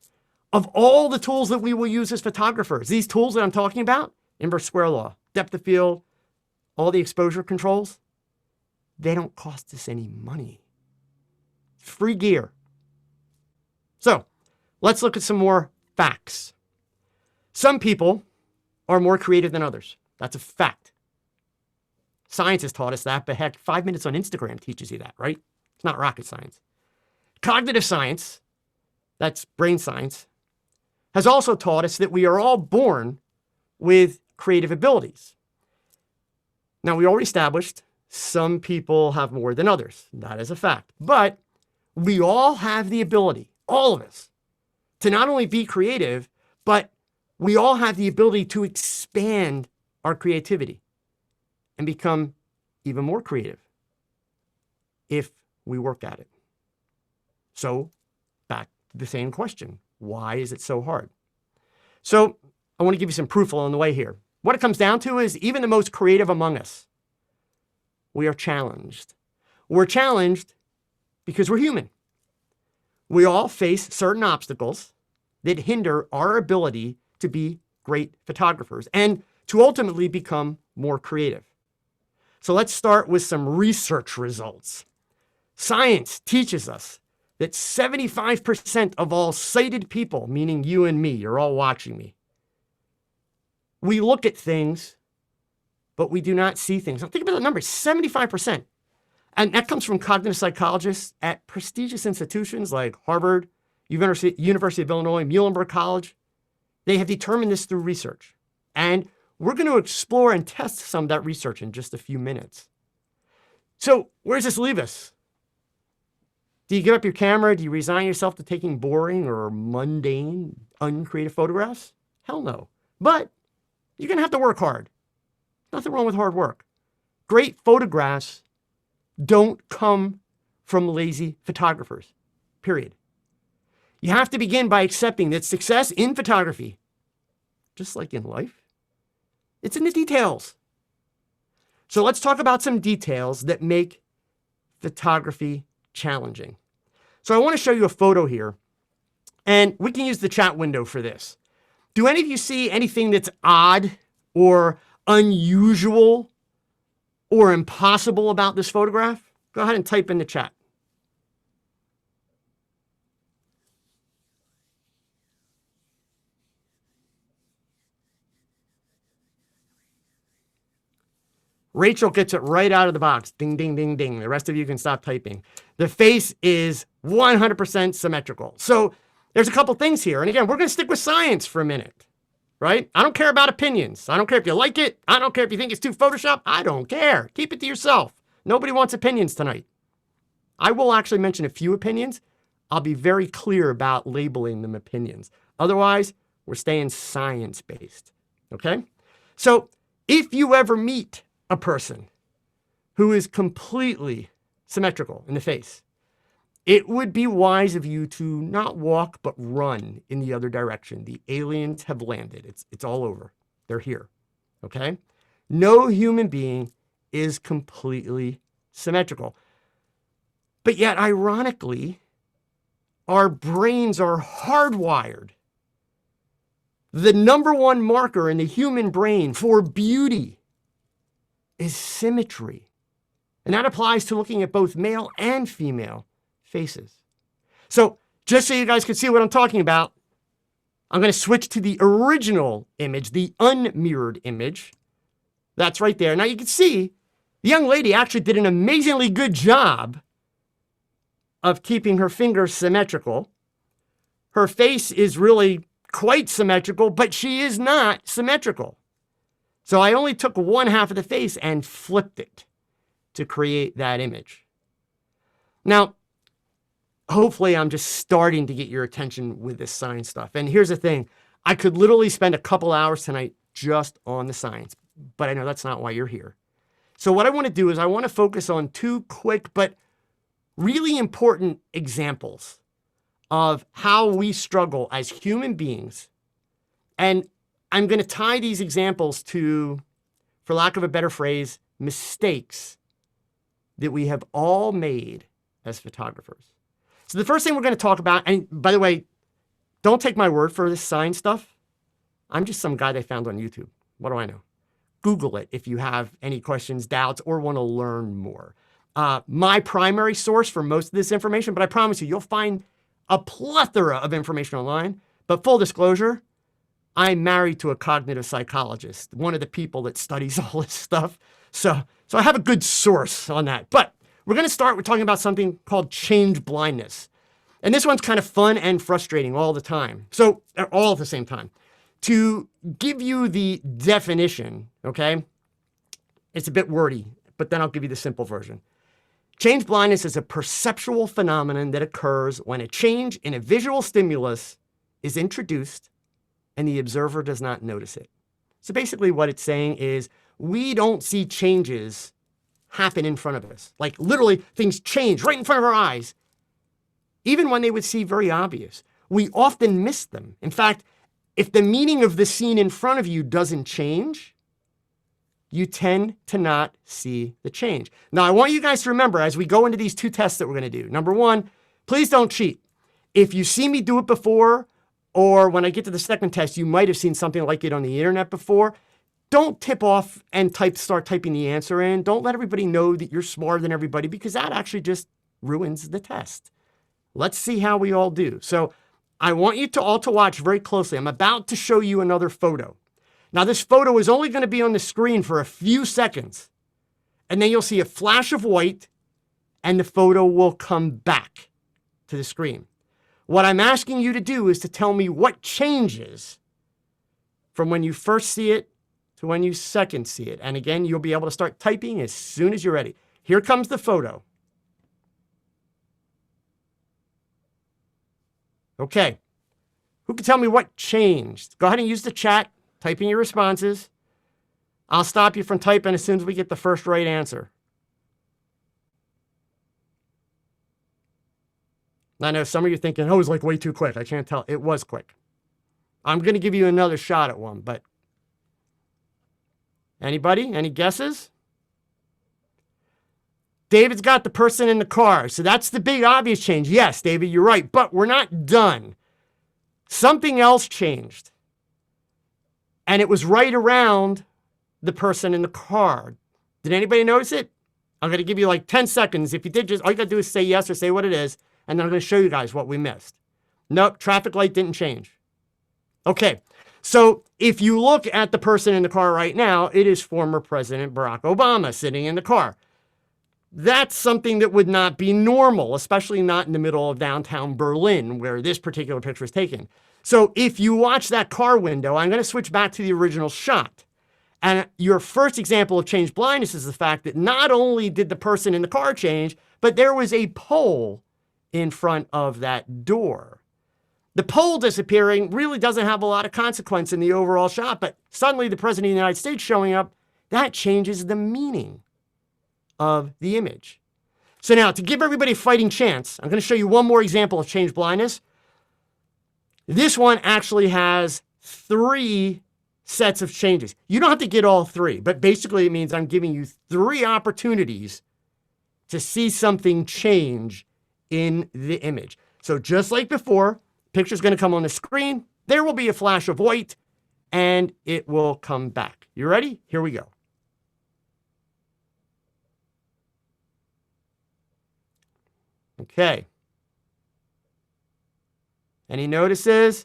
of all the tools that we will use as photographers, these tools that I'm talking about, inverse square law, depth of field, all the exposure controls, they don't cost us any money. Free gear. So let's look at some more facts. Some people are more creative than others. That's a fact. Science has taught us that, but heck, 5 minutes on Instagram teaches you that, right? It's not rocket science. Cognitive science, that's brain science, has also taught us that we are all born with creative abilities. Now, we already established some people have more than others. That is a fact. But we all have the ability, all of us, to not only be creative, but we all have the ability to expand our creativity and become even more creative if we work at it. So, back to the same question. Why is it so hard? So, I want to give you some proof along the way here. What it comes down to is even the most creative among us, we are challenged. We're challenged because we're human. We all face certain obstacles that hinder our ability to be great photographers and to ultimately become more creative. So let's start with some research results. Science teaches us that 75% of all sighted people, meaning you and me, you're all watching me, we look at things, but we do not see things. Now think about the number, 75%. And that comes from cognitive psychologists at prestigious institutions like Harvard, University of Illinois, Muhlenberg College. They have determined this through research. And we're going to explore and test some of that research in just a few minutes. So where does this leave us? Do you give up your camera? Do you resign yourself to taking boring or mundane, uncreative photographs? Hell no. But you're going to have to work hard. Nothing wrong with hard work. Great photographs don't come from lazy photographers, period. You have to begin by accepting that success in photography, just like in life, it's in the details. So let's talk about some details that make photography challenging. So I want to show you a photo here, and we can use the chat window for this. Do any of you see anything that's odd or unusual or impossible about this photograph? Go ahead and type in the chat. Rachel gets it right out of the box. Ding, ding, ding, ding. The rest of you can stop typing. The face is 100% symmetrical. So there's a couple things here. And again, we're going to stick with science for a minute, right? I don't care about opinions. I don't care if you like it. I don't care if you think it's too Photoshop. I don't care. Keep it to yourself. Nobody wants opinions tonight. I will actually mention a few opinions. I'll be very clear about labeling them opinions. Otherwise, we're staying science-based, okay? So if you ever meet a person who is completely symmetrical in the face, it would be wise of you to not walk, but run in the other direction. The aliens have landed. It's all over. They're here, okay? No human being is completely symmetrical. But yet, ironically, our brains are hardwired. The number one marker in the human brain for beauty is symmetry. And that applies to looking at both male and female faces. So just so you guys can see what I'm talking about, I'm going to switch to the original image, the unmirrored image. That's right there. Now you can see the young lady actually did an amazingly good job of keeping her fingers symmetrical. Her face is really quite symmetrical, but she is not symmetrical. So I only took one half of the face and flipped it to create that image. Now, hopefully I'm just starting to get your attention with this science stuff. And here's the thing. I could literally spend a couple hours tonight just on the science, but I know that's not why you're here. So what I want to do is I want to focus on two quick but really important examples of how we struggle as human beings. And I'm going to tie these examples to, for lack of a better phrase, mistakes that we have all made as photographers. So the first thing we're going to talk about, and by the way, don't take my word for this sign stuff. I'm just some guy they found on YouTube. What do I know? Google it if you have any questions, doubts, or want to learn more. My primary source for most of this information, but I promise you, you'll find a plethora of information online. But full disclosure, I'm married to a cognitive psychologist, one of the people that studies all this stuff. So I have a good source on that. But we're going to start with talking about something called change blindness. And this one's kind of fun and frustrating all the time. So all at the same time. To give you the definition, okay, it's a bit wordy, but then I'll give you the simple version. Change blindness is a perceptual phenomenon that occurs when a change in a visual stimulus is introduced and the observer does not notice it. So basically what it's saying is we don't see changes happen in front of us. Like literally things change right in front of our eyes, even when they would seem very obvious. We often miss them. In fact, if the meaning of the scene in front of you doesn't change, you tend to not see the change. Now, I want you guys to remember as we go into these two tests that we're going to do. Number one, please don't cheat. If you see me do it before, or when I get to the second test, you might have seen something like it on the internet before, don't tip off and start typing the answer in. Don't let everybody know that you're smarter than everybody, because that actually just ruins the test. Let's see how we all do. So I want you to all to watch very closely. I'm about to show you another photo. Now, this photo is only going to be on the screen for a few seconds, and then you'll see a flash of white, and the photo will come back to the screen. What I'm asking you to do is to tell me what changes from when you first see it to when you second see it. And again, you'll be able to start typing as soon as you're ready. Here comes the photo. Okay, who can tell me what changed? Go ahead and use the chat, type in your responses. I'll stop you from typing as soon as we get the first right answer. I know some of you are thinking, oh, it was like way too quick. I can't tell. It was quick. I'm going to give you another shot at one, but anybody? Any guesses? David's got the person in the car. So that's the big obvious change. Yes, David, you're right. But we're not done. Something else changed. And it was right around the person in the car. Did anybody notice it? I'm going to give you like 10 seconds. If you did, just all you got to do is say yes or say what it is. And then I'm going to show you guys what we missed. Nope, traffic light didn't change. Okay, so if you look at the person in the car right now, it is former President Barack Obama sitting in the car. That's something that would not be normal, especially not in the middle of downtown Berlin, where this particular picture is taken. So if you watch that car window, I'm going to switch back to the original shot. And your first example of change blindness is the fact that not only did the person in the car change, but there was a pole in front of that door. The pole disappearing really doesn't have a lot of consequence in the overall shot, but suddenly the President of the United States showing up, that changes the meaning of the image. So now, to give everybody a fighting chance, I'm going to show you one more example of change blindness. This one actually has 3 sets of changes. You don't have to get all 3, but basically it means I'm giving you 3 opportunities to see something change in the image. So just like before, picture's going to come on the screen, there will be a flash of white, and it will come back. You ready? Here we go. Okay. Any notices?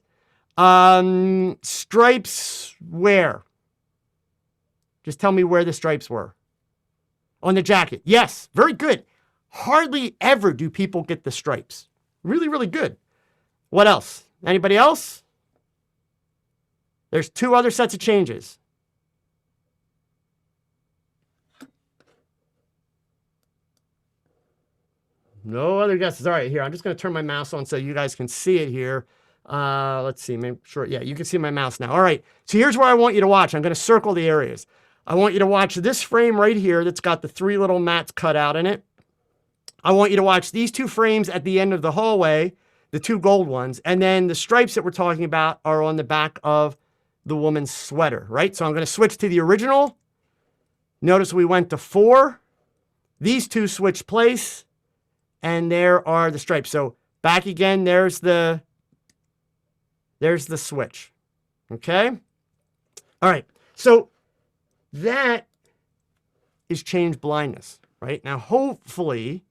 Stripes where? Just tell me where the stripes were. On the jacket. Yes, very good. Hardly ever do people get the stripes. Really, really good. What else? Anybody else? There's 2 other sets of changes. No other guesses. All right, here. I'm just going to turn my mouse on so you guys can see it here. Let's see. Make sure. Yeah, you can see my mouse now. All right. So here's where I want you to watch. I'm going to circle the areas. I want you to watch this frame right here that's got the 3 little mats cut out in it. I want you to watch these 2 frames at the end of the hallway, the 2 gold ones. And then the stripes that we're talking about are on the back of the woman's sweater, right? So I'm going to switch to the original. Notice we went to 4, these two switch place, and there are the stripes. So back again, there's the switch. Okay. All right. So that is change blindness, right? Now, hopefully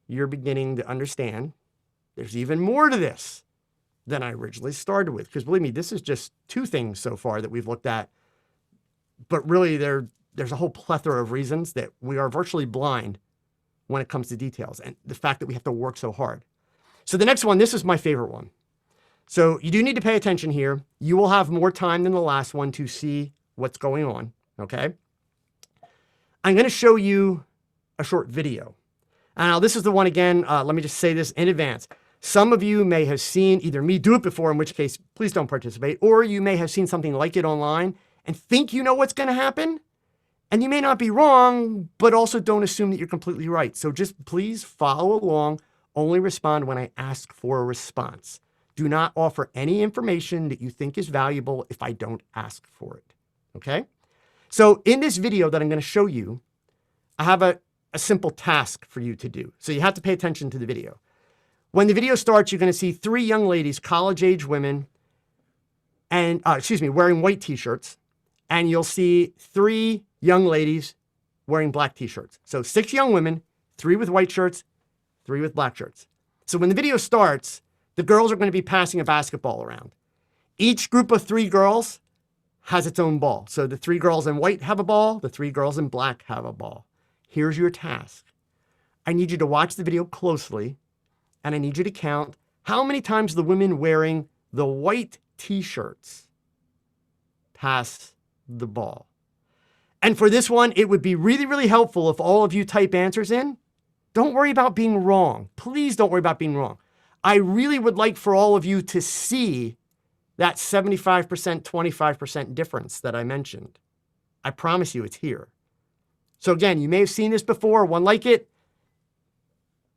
you're beginning to understand there's even more to this than I originally started with. Because believe me, this is just two things so far that we've looked at. But really, there's a whole plethora of reasons that we are virtually blind when it comes to details and the fact that we have to work so hard. So the next one, this is my favorite one. So you do need to pay attention here. You will have more time than the last one to see what's going on, okay? I'm going to show you a short video. Now, this is the one again, let me just say this in advance. Some of you may have seen either me do it before, in which case, please don't participate, or you may have seen something like it online and think you know what's going to happen. And you may not be wrong, but also don't assume that you're completely right. So just please follow along. Only respond when I ask for a response. Do not offer any information that you think is valuable if I don't ask for it. Okay? So in this video that I'm going to show you, I have a simple task for you to do. So you have to pay attention to the video. When the video starts, you're going to see three young ladies, college-age women, and wearing white t-shirts. And you'll see three young ladies wearing black t-shirts. So 6 young women, 3 with white shirts, 3 with black shirts. So when the video starts, the girls are going to be passing a basketball around. Each group of 3 girls has its own ball. So the 3 girls in white have a ball, the 3 girls in black have a ball. Here's your task. I need you to watch the video closely, and I need you to count how many times the women wearing the white t-shirts pass the ball. And for this one, it would be really, really helpful if all of you type answers in. Don't worry about being wrong. Please don't worry about being wrong. I really would like for all of you to see that 75%, 25% difference that I mentioned. I promise you it's here. So again, you may have seen this before, one like it.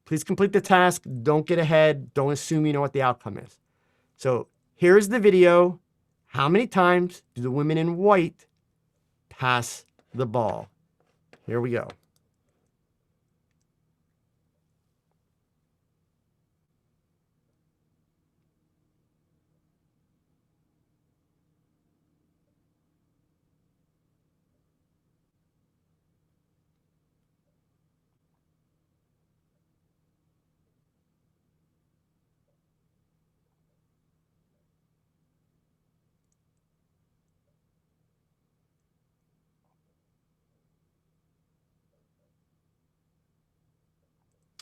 Please complete the task. Don't get ahead. Don't assume you know what the outcome is. So here's the video. How many times do the women in white pass the ball? Here we go.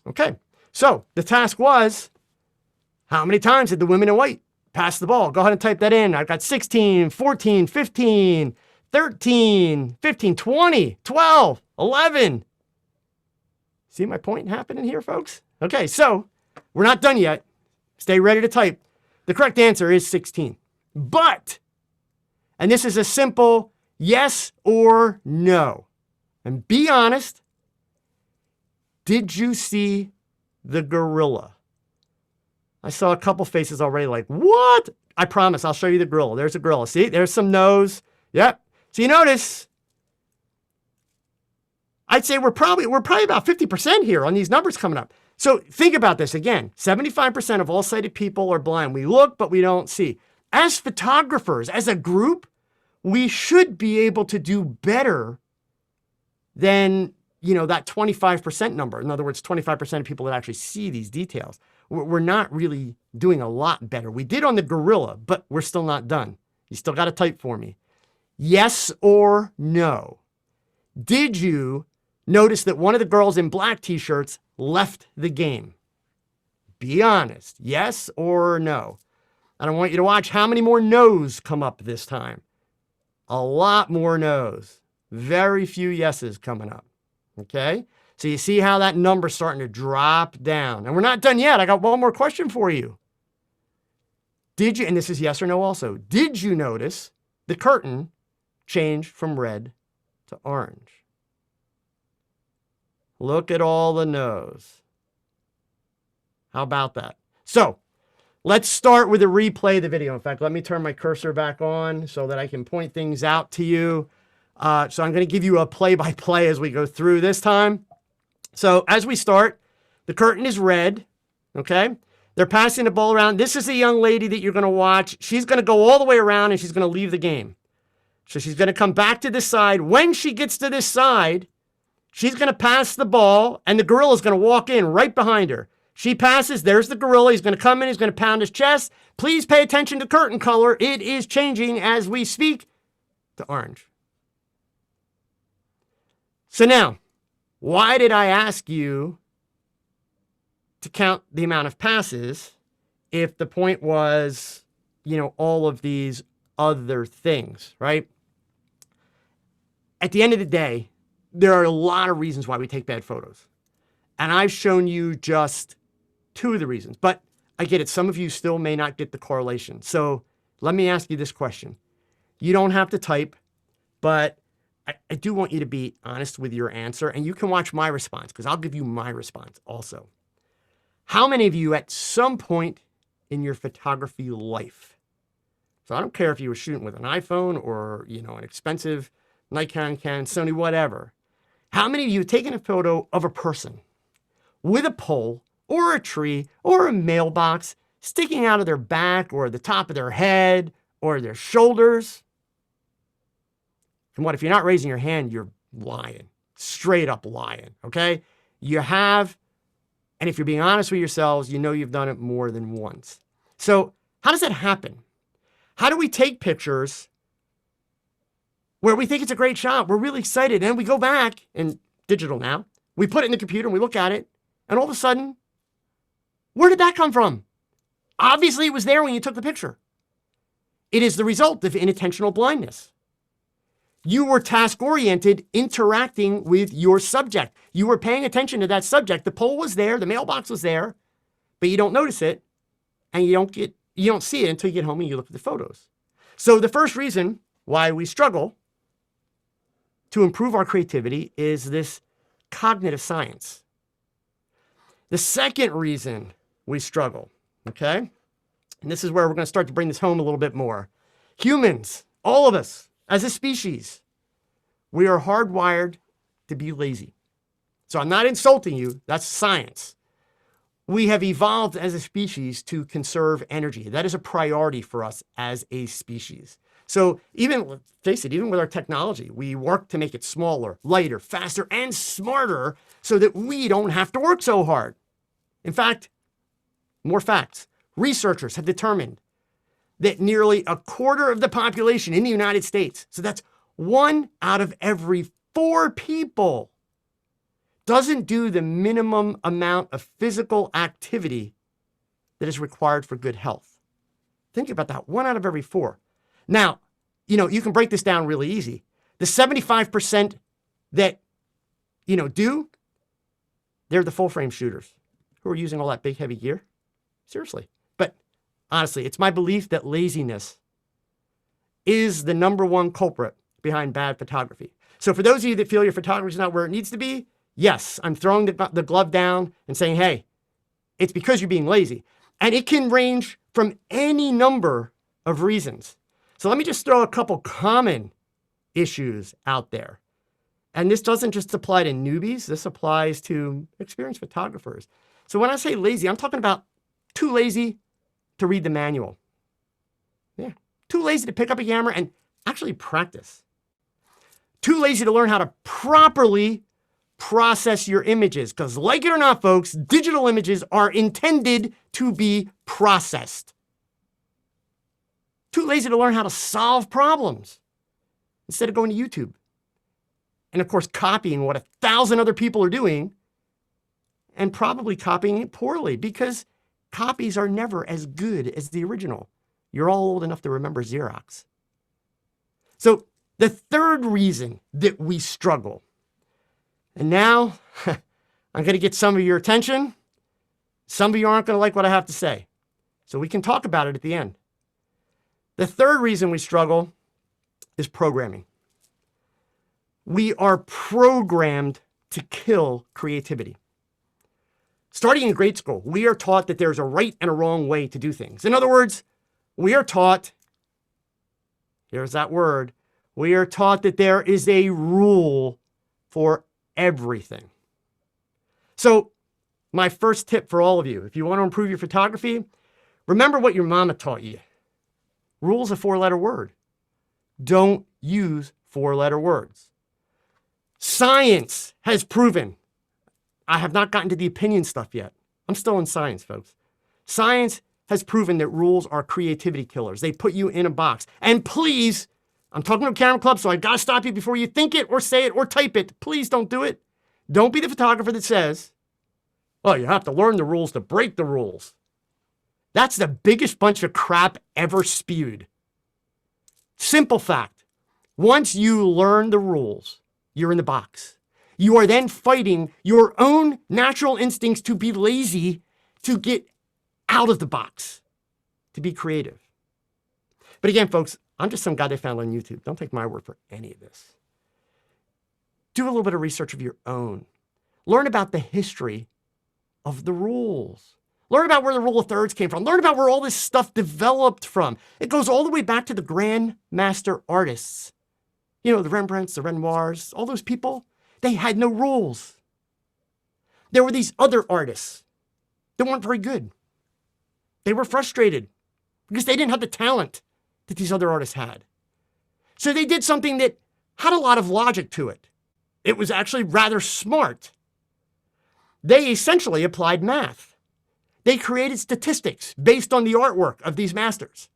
Okay, so the task was, how many times did the women in white pass the ball? Go ahead and type that in. I've got 16, 14, 15, 13, 15, 20, 12, 11. See my point happening here, folks? Okay, so we're not done yet. Stay ready to type. The correct answer is 16. But, and this is a simple yes or no. And be honest. Did you see the gorilla? I saw a couple faces already like, what? I promise, I'll show you the gorilla. There's a gorilla. See, there's some nose. Yep. So you notice, I'd say we're probably about 50% here on these numbers coming up. So think about this again. 75% of all sighted people are blind. We look, but we don't see. As photographers, as a group, we should be able to do better than that 25% number. In other words, 25% of people that actually see these details. We're not really doing a lot better. We did on the gorilla, but we're still not done. You still got to type for me. Yes or no. Did you notice that one of the girls in black t-shirts left the game? Be honest. Yes or no. And I want you to watch how many more no's come up this time. A lot more no's. Very few yeses coming up. Okay, so you see how that number's starting to drop down. And we're not done yet. I got one more question for you. Did you, and this is yes or no also, did you notice the curtain change from red to orange? Look at all the no's. How about that? So let's start with a replay of the video. In fact, let me turn my cursor back on so that I can point things out to you. So I'm going to give you a play-by-play as we go through this time. So as we start, the curtain is red, okay? They're passing the ball around. This is the young lady that you're going to watch. She's going to go all the way around and she's going to leave the game. So she's going to come back to this side. When she gets to this side, she's going to pass the ball and the gorilla is going to walk in right behind her. She passes. There's the gorilla. He's going to come in. He's going to pound his chest. Please pay attention to curtain color. It is changing as we speak to orange. So now, why did I ask you to count the amount of passes if the point was, all of these other things, right? At the end of the day, there are a lot of reasons why we take bad photos. And I've shown you just 2 of the reasons, but I get it. Some of you still may not get the correlation. So let me ask you this question. You don't have to type, but I do want you to be honest with your answer, and you can watch my response because I'll give you my response also. How many of you at some point in your photography life, so I don't care if you were shooting with an iPhone or, an expensive Nikon, Canon, Sony, whatever. How many of you have taken a photo of a person with a pole or a tree or a mailbox sticking out of their back or the top of their head or their shoulders? And what, if you're not raising your hand, you're lying, straight up lying, okay? You have, and if you're being honest with yourselves, you know you've done it more than once. So how does that happen? How do we take pictures where we think it's a great shot, we're really excited, and we go back, and digital now, we put it in the computer and we look at it, and all of a sudden, where did that come from? Obviously, it was there when you took the picture. It is the result of inattentional blindness. You were task-oriented, interacting with your subject. You were paying attention to that subject. The pole was there, the mailbox was there, but you don't notice it, and you don't see it until you get home and you look at the photos. So the first reason why we struggle to improve our creativity is this cognitive science. The second reason we struggle, okay? And this is where we're going to start to bring this home a little bit more. Humans, all of us, as a species, we are hardwired to be lazy. So I'm not insulting you, that's science. We have evolved as a species to conserve energy. That is a priority for us as a species. So even, face it, even with our technology, we work to make it smaller, lighter, faster, and smarter so that we don't have to work so hard. In fact, more facts. Researchers have determined that nearly a quarter of the population in the United States, so that's 1 out of every 4 people, doesn't do the minimum amount of physical activity that is required for good health. Think about that, 1 out of every 4. Now, you can break this down really easy. The 75% that, do, they're the full frame shooters who are using all that big, heavy gear. Seriously. But honestly, it's my belief that laziness is the #1 culprit behind bad photography. So for those of you that feel your photography is not where it needs to be, yes, I'm throwing the glove down and saying, hey, it's because you're being lazy. And it can range from any number of reasons. So let me just throw a couple common issues out there. And this doesn't just apply to newbies. This applies to experienced photographers. So when I say lazy, I'm talking about too lazy to read the manual. Yeah, too lazy to pick up a camera and actually practice. Too lazy to learn how to properly process your images. Because like it or not, folks, digital images are intended to be processed. Too lazy to learn how to solve problems instead of going to YouTube. And of course, copying what 1,000 other people are doing and probably copying it poorly because copies are never as good as the original. You're all old enough to remember Xerox. So the third reason that we struggle, and now I'm going to get some of your attention. Some of you aren't going to like what I have to say. So we can talk about it at the end. The third reason we struggle is programming. We are programmed to kill creativity. Starting in grade school, we are taught that there's a right and a wrong way to do things. In other words, we are taught, here's that word, we are taught that there is a rule for everything. So my first tip for all of you, if you want to improve your photography, remember what your mama taught you. Rule's a 4-letter word. Don't use 4-letter words. Science has proven, I have not gotten to the opinion stuff yet. I'm still in science, folks. Science has proven that rules are creativity killers. They put you in a box. And please, I'm talking to a camera club, so I got to stop you before you think it or say it or type it. Please don't do it. Don't be the photographer that says, oh, you have to learn the rules to break the rules. That's the biggest bunch of crap ever spewed. Simple fact. Once you learn the rules, you're in the box. You are then fighting your own natural instincts to be lazy, to get out of the box, to be creative. But again, folks, I'm just some guy they found on YouTube. Don't take my word for any of this. Do a little bit of research of your own. Learn about the history of the rules. Learn about where the rule of thirds came from. Learn about where all this stuff developed from. It goes all the way back to the grandmaster artists. You know, the Rembrandts, the Renoirs, all those people, they had no rules. There were these other artists that weren't very good. They were frustrated because they didn't have the talent that these other artists had. So they did something that had a lot of logic to it. It was actually rather smart. They essentially applied math. They created statistics based on the artwork of these masters.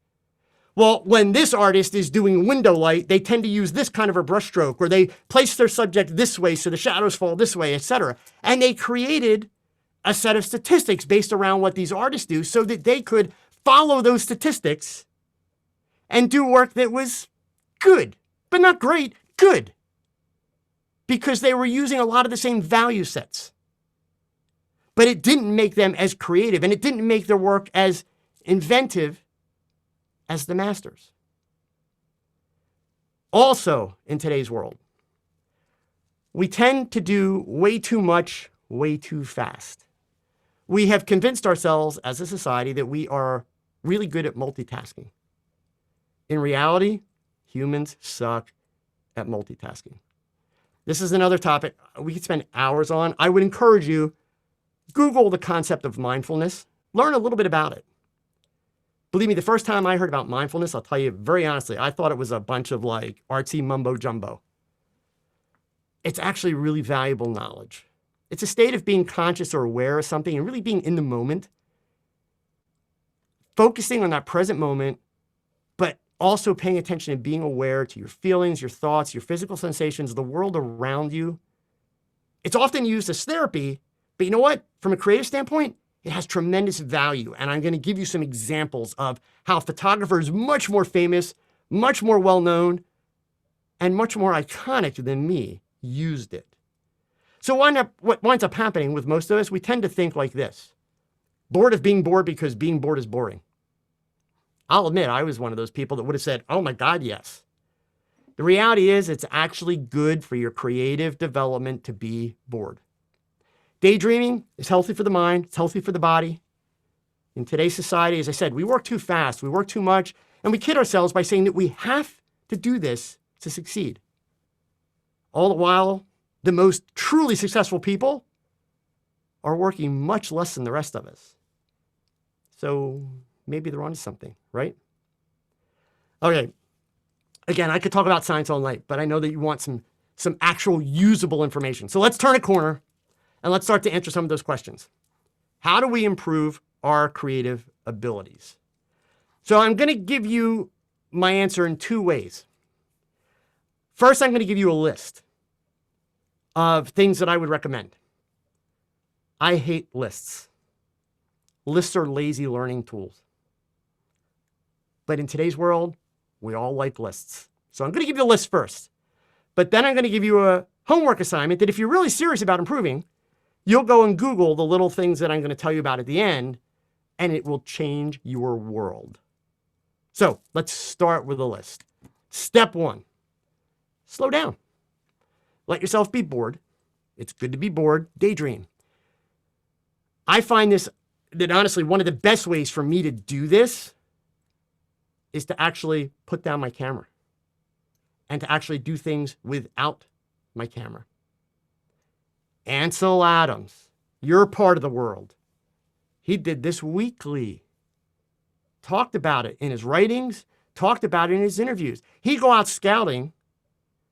Well, when this artist is doing window light, they tend to use this kind of a brushstroke, or they place their subject this way so the shadows fall this way, etc. And they created a set of statistics based around what these artists do so that they could follow those statistics and do work that was good, but not great, good. Because they were using a lot of the same value sets. But it didn't make them as creative, and it didn't make their work as inventive as the masters. Also, in today's world, we tend to do way too much, way too fast. We have convinced ourselves as a society that we are really good at multitasking. In reality, humans suck at multitasking. This is another topic we could spend hours on. I would encourage you, Google the concept of mindfulness. Learn a little bit about it. Believe me, the first time I heard about mindfulness, I'll tell you very honestly, I thought it was a bunch of like artsy mumbo jumbo. It's actually really valuable knowledge. It's a state of being conscious or aware of something and really being in the moment, focusing on that present moment, but also paying attention and being aware to your feelings, your thoughts, your physical sensations, the world around you. It's often used as therapy, but you know what? From a creative standpoint, it has tremendous value. And I'm going to give you some examples of how photographers much more famous, much more well-known, and much more iconic than me used it. So what winds up happening with most of us, we tend to think like this. Bored of being bored because being bored is boring. I'll admit, I was one of those people that would have said, oh my God, yes. The reality is it's actually good for your creative development to be bored. Daydreaming is healthy for the mind. It's healthy for the body. In today's society, as I said, we work too fast, we work too much, and we kid ourselves by saying that we have to do this to succeed. All the while, the most truly successful people are working much less than the rest of us. So maybe they're onto something, right? Okay. Again, I could talk about science all night, but I know that you want some actual usable information. So let's turn a corner and let's start to answer some of those questions. How do we improve our creative abilities? So I'm going to give you my answer in two ways. First, I'm going to give you a list of things that I would recommend. I hate lists. Lists are lazy learning tools. But in today's world, we all like lists. So I'm going to give you a list first. But then I'm going to give you a homework assignment that if you're really serious about improving, you'll go and Google the little things that I'm going to tell you about at the end, and it will change your world. So let's start with a list. Step 1, slow down. Let yourself be bored. It's good to be bored. Daydream. I find that honestly, one of the best ways for me to do this is to actually put down my camera and to actually do things without my camera. Ansel Adams, your part of the world. He did this weekly. Talked about it in his writings, talked about it in his interviews. He'd go out scouting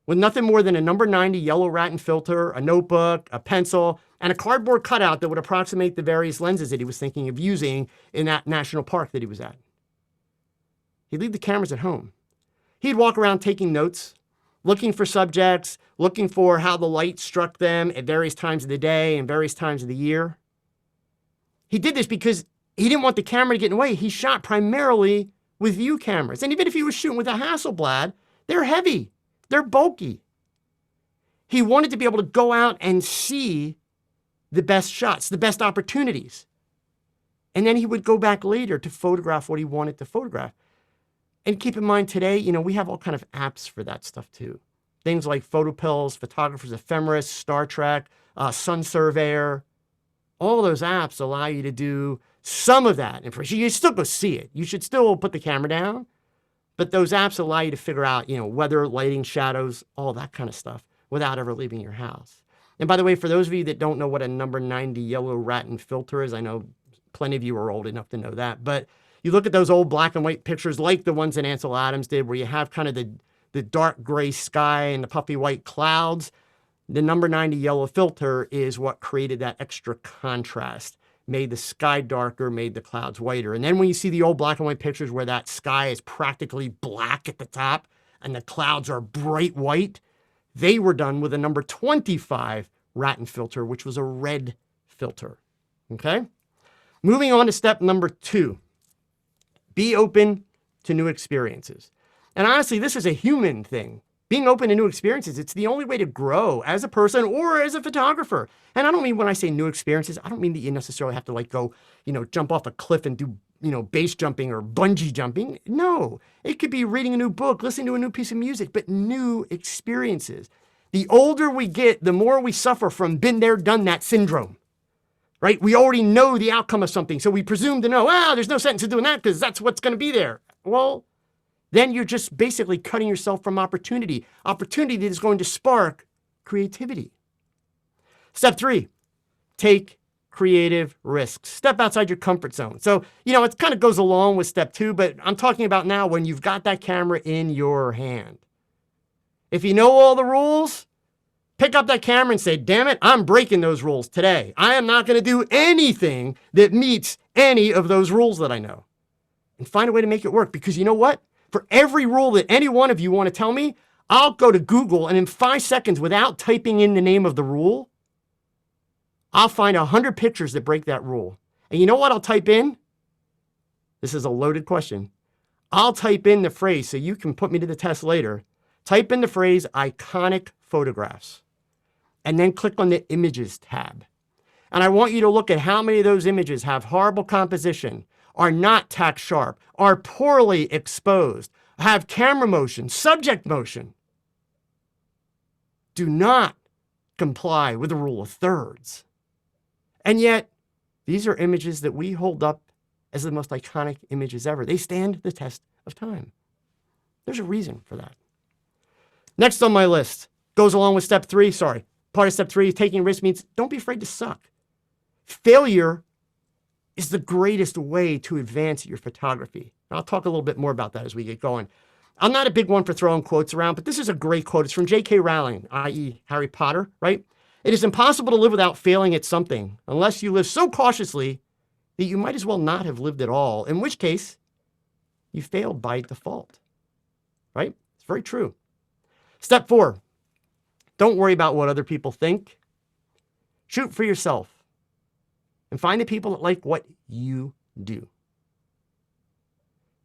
with nothing more than a number 90 yellow Ratten filter, a notebook, a pencil, and a cardboard cutout that would approximate the various lenses that he was thinking of using in that national park that he was at. He'd leave the cameras at home. He'd walk around taking notes, looking for subjects, looking for how the light struck them at various times of the day and various times of the year. He did this because he didn't want the camera to get in the way. He shot primarily with view cameras. And even if he was shooting with a Hasselblad, they're heavy, they're bulky. He wanted to be able to go out and see the best shots, the best opportunities. And then he would go back later to photograph what he wanted to photograph. And keep in mind today, you know, we have all kind of apps for that stuff too. Things like PhotoPills, Photographer's Ephemeris, Star Trek, Sun Surveyor. All those apps allow you to do some of that information. You still go see it. You should still put the camera down. But those apps allow you to figure out, you know, weather, lighting, shadows, all that kind of stuff without ever leaving your house. And by the way, for those of you that don't know what a number 90 yellow Ratten filter is, I know plenty of you are old enough to know that, but you look at those old black and white pictures like the ones that Ansel Adams did, where you have kind of the dark gray sky and the puffy white clouds. The number 90 yellow filter is what created that extra contrast, made the sky darker, made the clouds whiter. And then when you see the old black and white pictures where that sky is practically black at the top and the clouds are bright white, they were done with a number 25 Ratten filter, which was a red filter. Okay? Moving on to step number 2. Be open to new experiences. And honestly, this is a human thing. Being open to new experiences, it's the only way to grow as a person or as a photographer. And I don't mean when I say new experiences, I don't mean that you necessarily have to like go, you know, jump off a cliff and do, you know, base jumping or bungee jumping. No, it could be reading a new book, listening to a new piece of music, but new experiences. The older we get, the more we suffer from been there, done that syndrome. Right? We already know the outcome of something. So we presume to know, there's no sense in doing that because that's what's going to be there. Well, then you're just basically cutting yourself from opportunity. Opportunity that is going to spark creativity. Step 3, take creative risks. Step outside your comfort zone. So, you know, it kind of goes along with step 2, but I'm talking about now when you've got that camera in your hand. If you know all the rules, pick up that camera and say, damn it, I'm breaking those rules today. I am not going to do anything that meets any of those rules that I know. And find a way to make it work. Because you know what? For every rule that any one of you want to tell me, I'll go to Google and in 5 seconds, without typing in the name of the rule, I'll find 100 pictures that break that rule. And you know what I'll type in? This is a loaded question. I'll type in the phrase, so you can put me to the test later. Type in the phrase iconic photographs. And then click on the Images tab. And I want you to look at how many of those images have horrible composition, are not tack sharp, are poorly exposed, have camera motion, subject motion. Do not comply with the rule of thirds. And yet, these are images that we hold up as the most iconic images ever. They stand the test of time. There's a reason for that. Next on my list, goes along with step 3, part of step 3, taking risks means don't be afraid to suck. Failure is the greatest way to advance your photography. And I'll talk a little bit more about that as we get going. I'm not a big one for throwing quotes around, but this is a great quote. It's from J.K. Rowling, i.e. Harry Potter, right? It is impossible to live without failing at something unless you live so cautiously that you might as well not have lived at all, in which case you failed by default, right? It's very true. Step 4, don't worry about what other people think. Shoot for yourself and find the people that like what you do.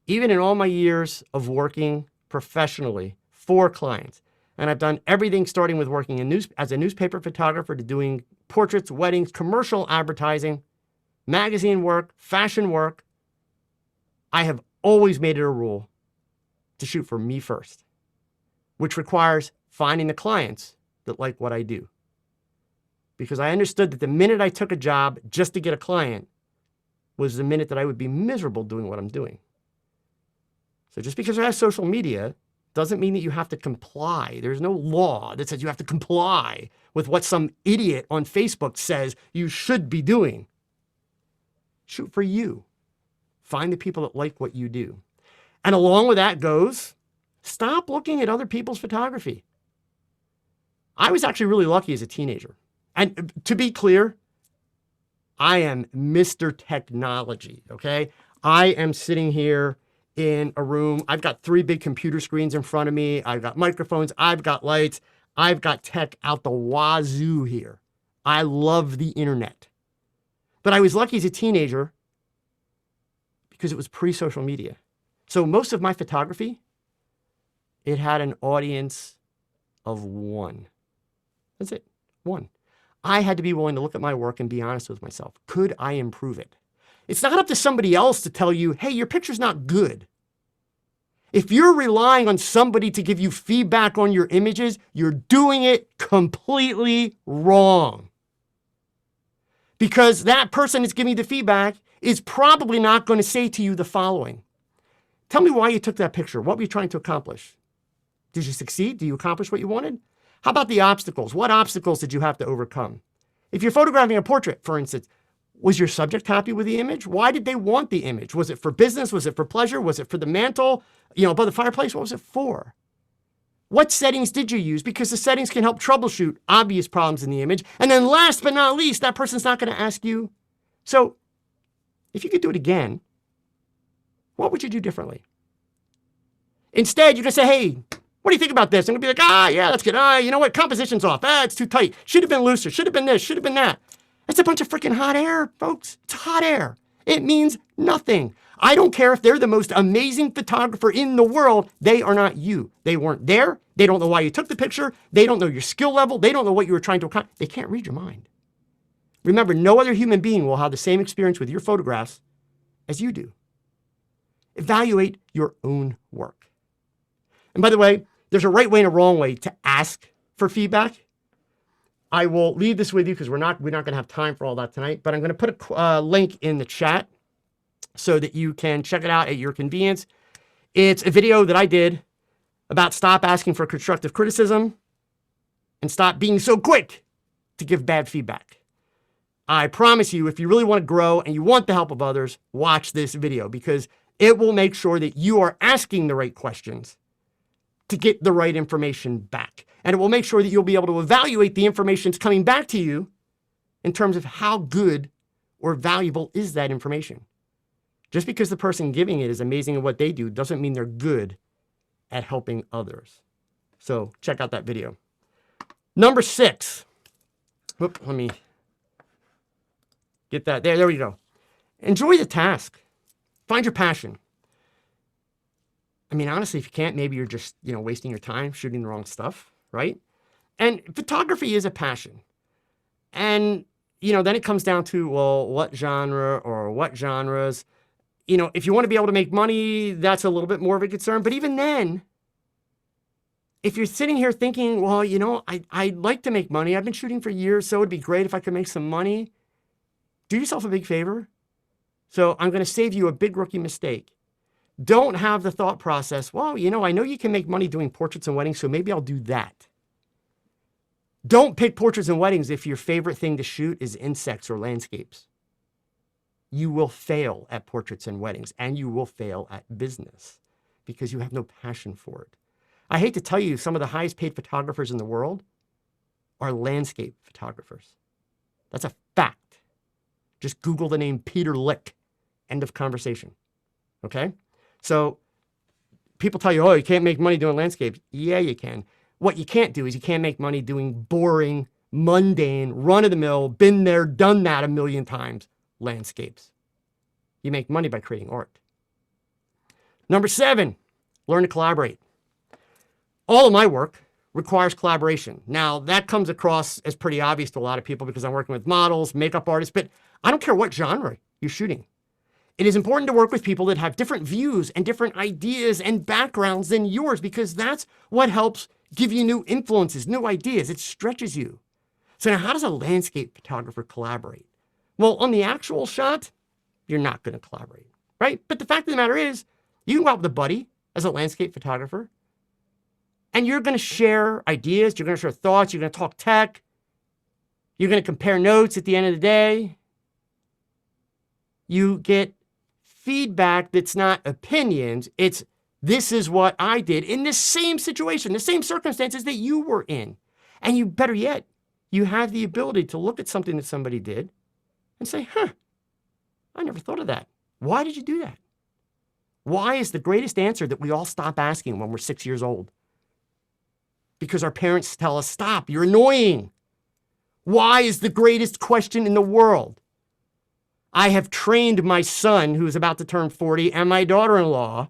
Even in all my years of working professionally for clients, and I've done everything starting with working as a newspaper photographer to doing portraits, weddings, commercial advertising, magazine work, fashion work, I have always made it a rule to shoot for me first, which requires finding the clients that like what I do. Because I understood that the minute I took a job just to get a client was the minute that I would be miserable doing what I'm doing. So just because I have social media doesn't mean that you have to comply. There's no law that says you have to comply with what some idiot on Facebook says you should be doing. Shoot for you. Find the people that like what you do. And along with that goes, stop looking at other people's photography. I was actually really lucky as a teenager. And to be clear, I am Mr. Technology, okay? I am sitting here in a room. I've got 3 big computer screens in front of me. I've got microphones. I've got lights. I've got tech out the wazoo here. I love the internet. But I was lucky as a teenager because it was pre-social media. So most of my photography, it had an audience of 1. That's it, 1. I had to be willing to look at my work and be honest with myself. Could I improve it? It's not up to somebody else to tell you, hey, your picture's not good. If you're relying on somebody to give you feedback on your images, you're doing it completely wrong. Because that person that's giving you the feedback is probably not going to say to you the following. Tell me why you took that picture. What were you trying to accomplish? Did you succeed? Did you accomplish what you wanted? How about the obstacles? What obstacles did you have to overcome? If you're photographing a portrait, for instance, was your subject happy with the image? Why did they want the image? Was it for business? Was it for pleasure? Was it for the mantle? Above the fireplace? What was it for? What settings did you use? Because the settings can help troubleshoot obvious problems in the image. And then last but not least, that person's not going to ask you. So if you could do it again, what would you do differently? Instead, you're going to say, hey, what do you think about this? I'm going to be like, yeah, that's good. You know what? Composition's off. It's too tight. Should have been looser. Should have been this. Should have been that. It's a bunch of freaking hot air, folks. It's hot air. It means nothing. I don't care if they're the most amazing photographer in the world. They are not you. They weren't there. They don't know why you took the picture. They don't know your skill level. They don't know what you were trying to accomplish. They can't read your mind. Remember, no other human being will have the same experience with your photographs as you do. Evaluate your own work. And by the way, there's a right way and a wrong way to ask for feedback. I will leave this with you because we're not going to have time for all that tonight, but I'm going to put a link in the chat so that you can check it out at your convenience. It's a video that I did about stop asking for constructive criticism and stop being so quick to give bad feedback. I promise you, if you really want to grow and you want the help of others, watch this video because it will make sure that you are asking the right questions to get the right information back. And it will make sure that you'll be able to evaluate the information that's coming back to you in terms of how good or valuable is that information. Just because the person giving it is amazing at what they do doesn't mean they're good at helping others. So check out that video. Number 6. Whoop, let me get that. There we go. Enjoy the task. Find your passion. I mean, honestly, if you can't, maybe you're just, wasting your time shooting the wrong stuff, right? And photography is a passion. And, then it comes down to, well, what genre or what genres? If you want to be able to make money, that's a little bit more of a concern. But even then, if you're sitting here thinking, well, I'd like to make money. I've been shooting for years, so it'd be great if I could make some money. Do yourself a big favor. So I'm going to save you a big rookie mistake. Don't have the thought process, well, I know you can make money doing portraits and weddings, so maybe I'll do that. Don't pick portraits and weddings if your favorite thing to shoot is insects or landscapes. You will fail at portraits and weddings, and you will fail at business because you have no passion for it. I hate to tell you, some of the highest paid photographers in the world are landscape photographers. That's a fact. Just Google the name Peter Lick. End of conversation. Okay? So people tell you, oh, you can't make money doing landscapes. Yeah, you can. What you can't do is you can't make money doing boring, mundane, run-of-the-mill, been there, done that a million times landscapes. You make money by creating art. Number 7, learn to collaborate. All of my work requires collaboration. Now, that comes across as pretty obvious to a lot of people because I'm working with models, makeup artists, but I don't care what genre you're shooting. It is important to work with people that have different views and different ideas and backgrounds than yours because that's what helps give you new influences, new ideas. It stretches you. So now how does a landscape photographer collaborate? Well, on the actual shot, you're not going to collaborate, right? But the fact of the matter is, you can go out with a buddy as a landscape photographer. And you're going to share ideas. You're going to share thoughts. You're going to talk tech. You're going to compare notes at the end of the day. You get feedback that's not opinions. It's, this is what I did in this same situation, the same circumstances that you were in. And you, better yet, you have the ability to look at something that somebody did and say, huh, I never thought of that. Why did you do that? Why is the greatest answer that we all stop asking when we're 6 years old? Because our parents tell us, stop, you're annoying. Why is the greatest question in the world? I have trained my son, who's about to turn 40, and my daughter-in-law,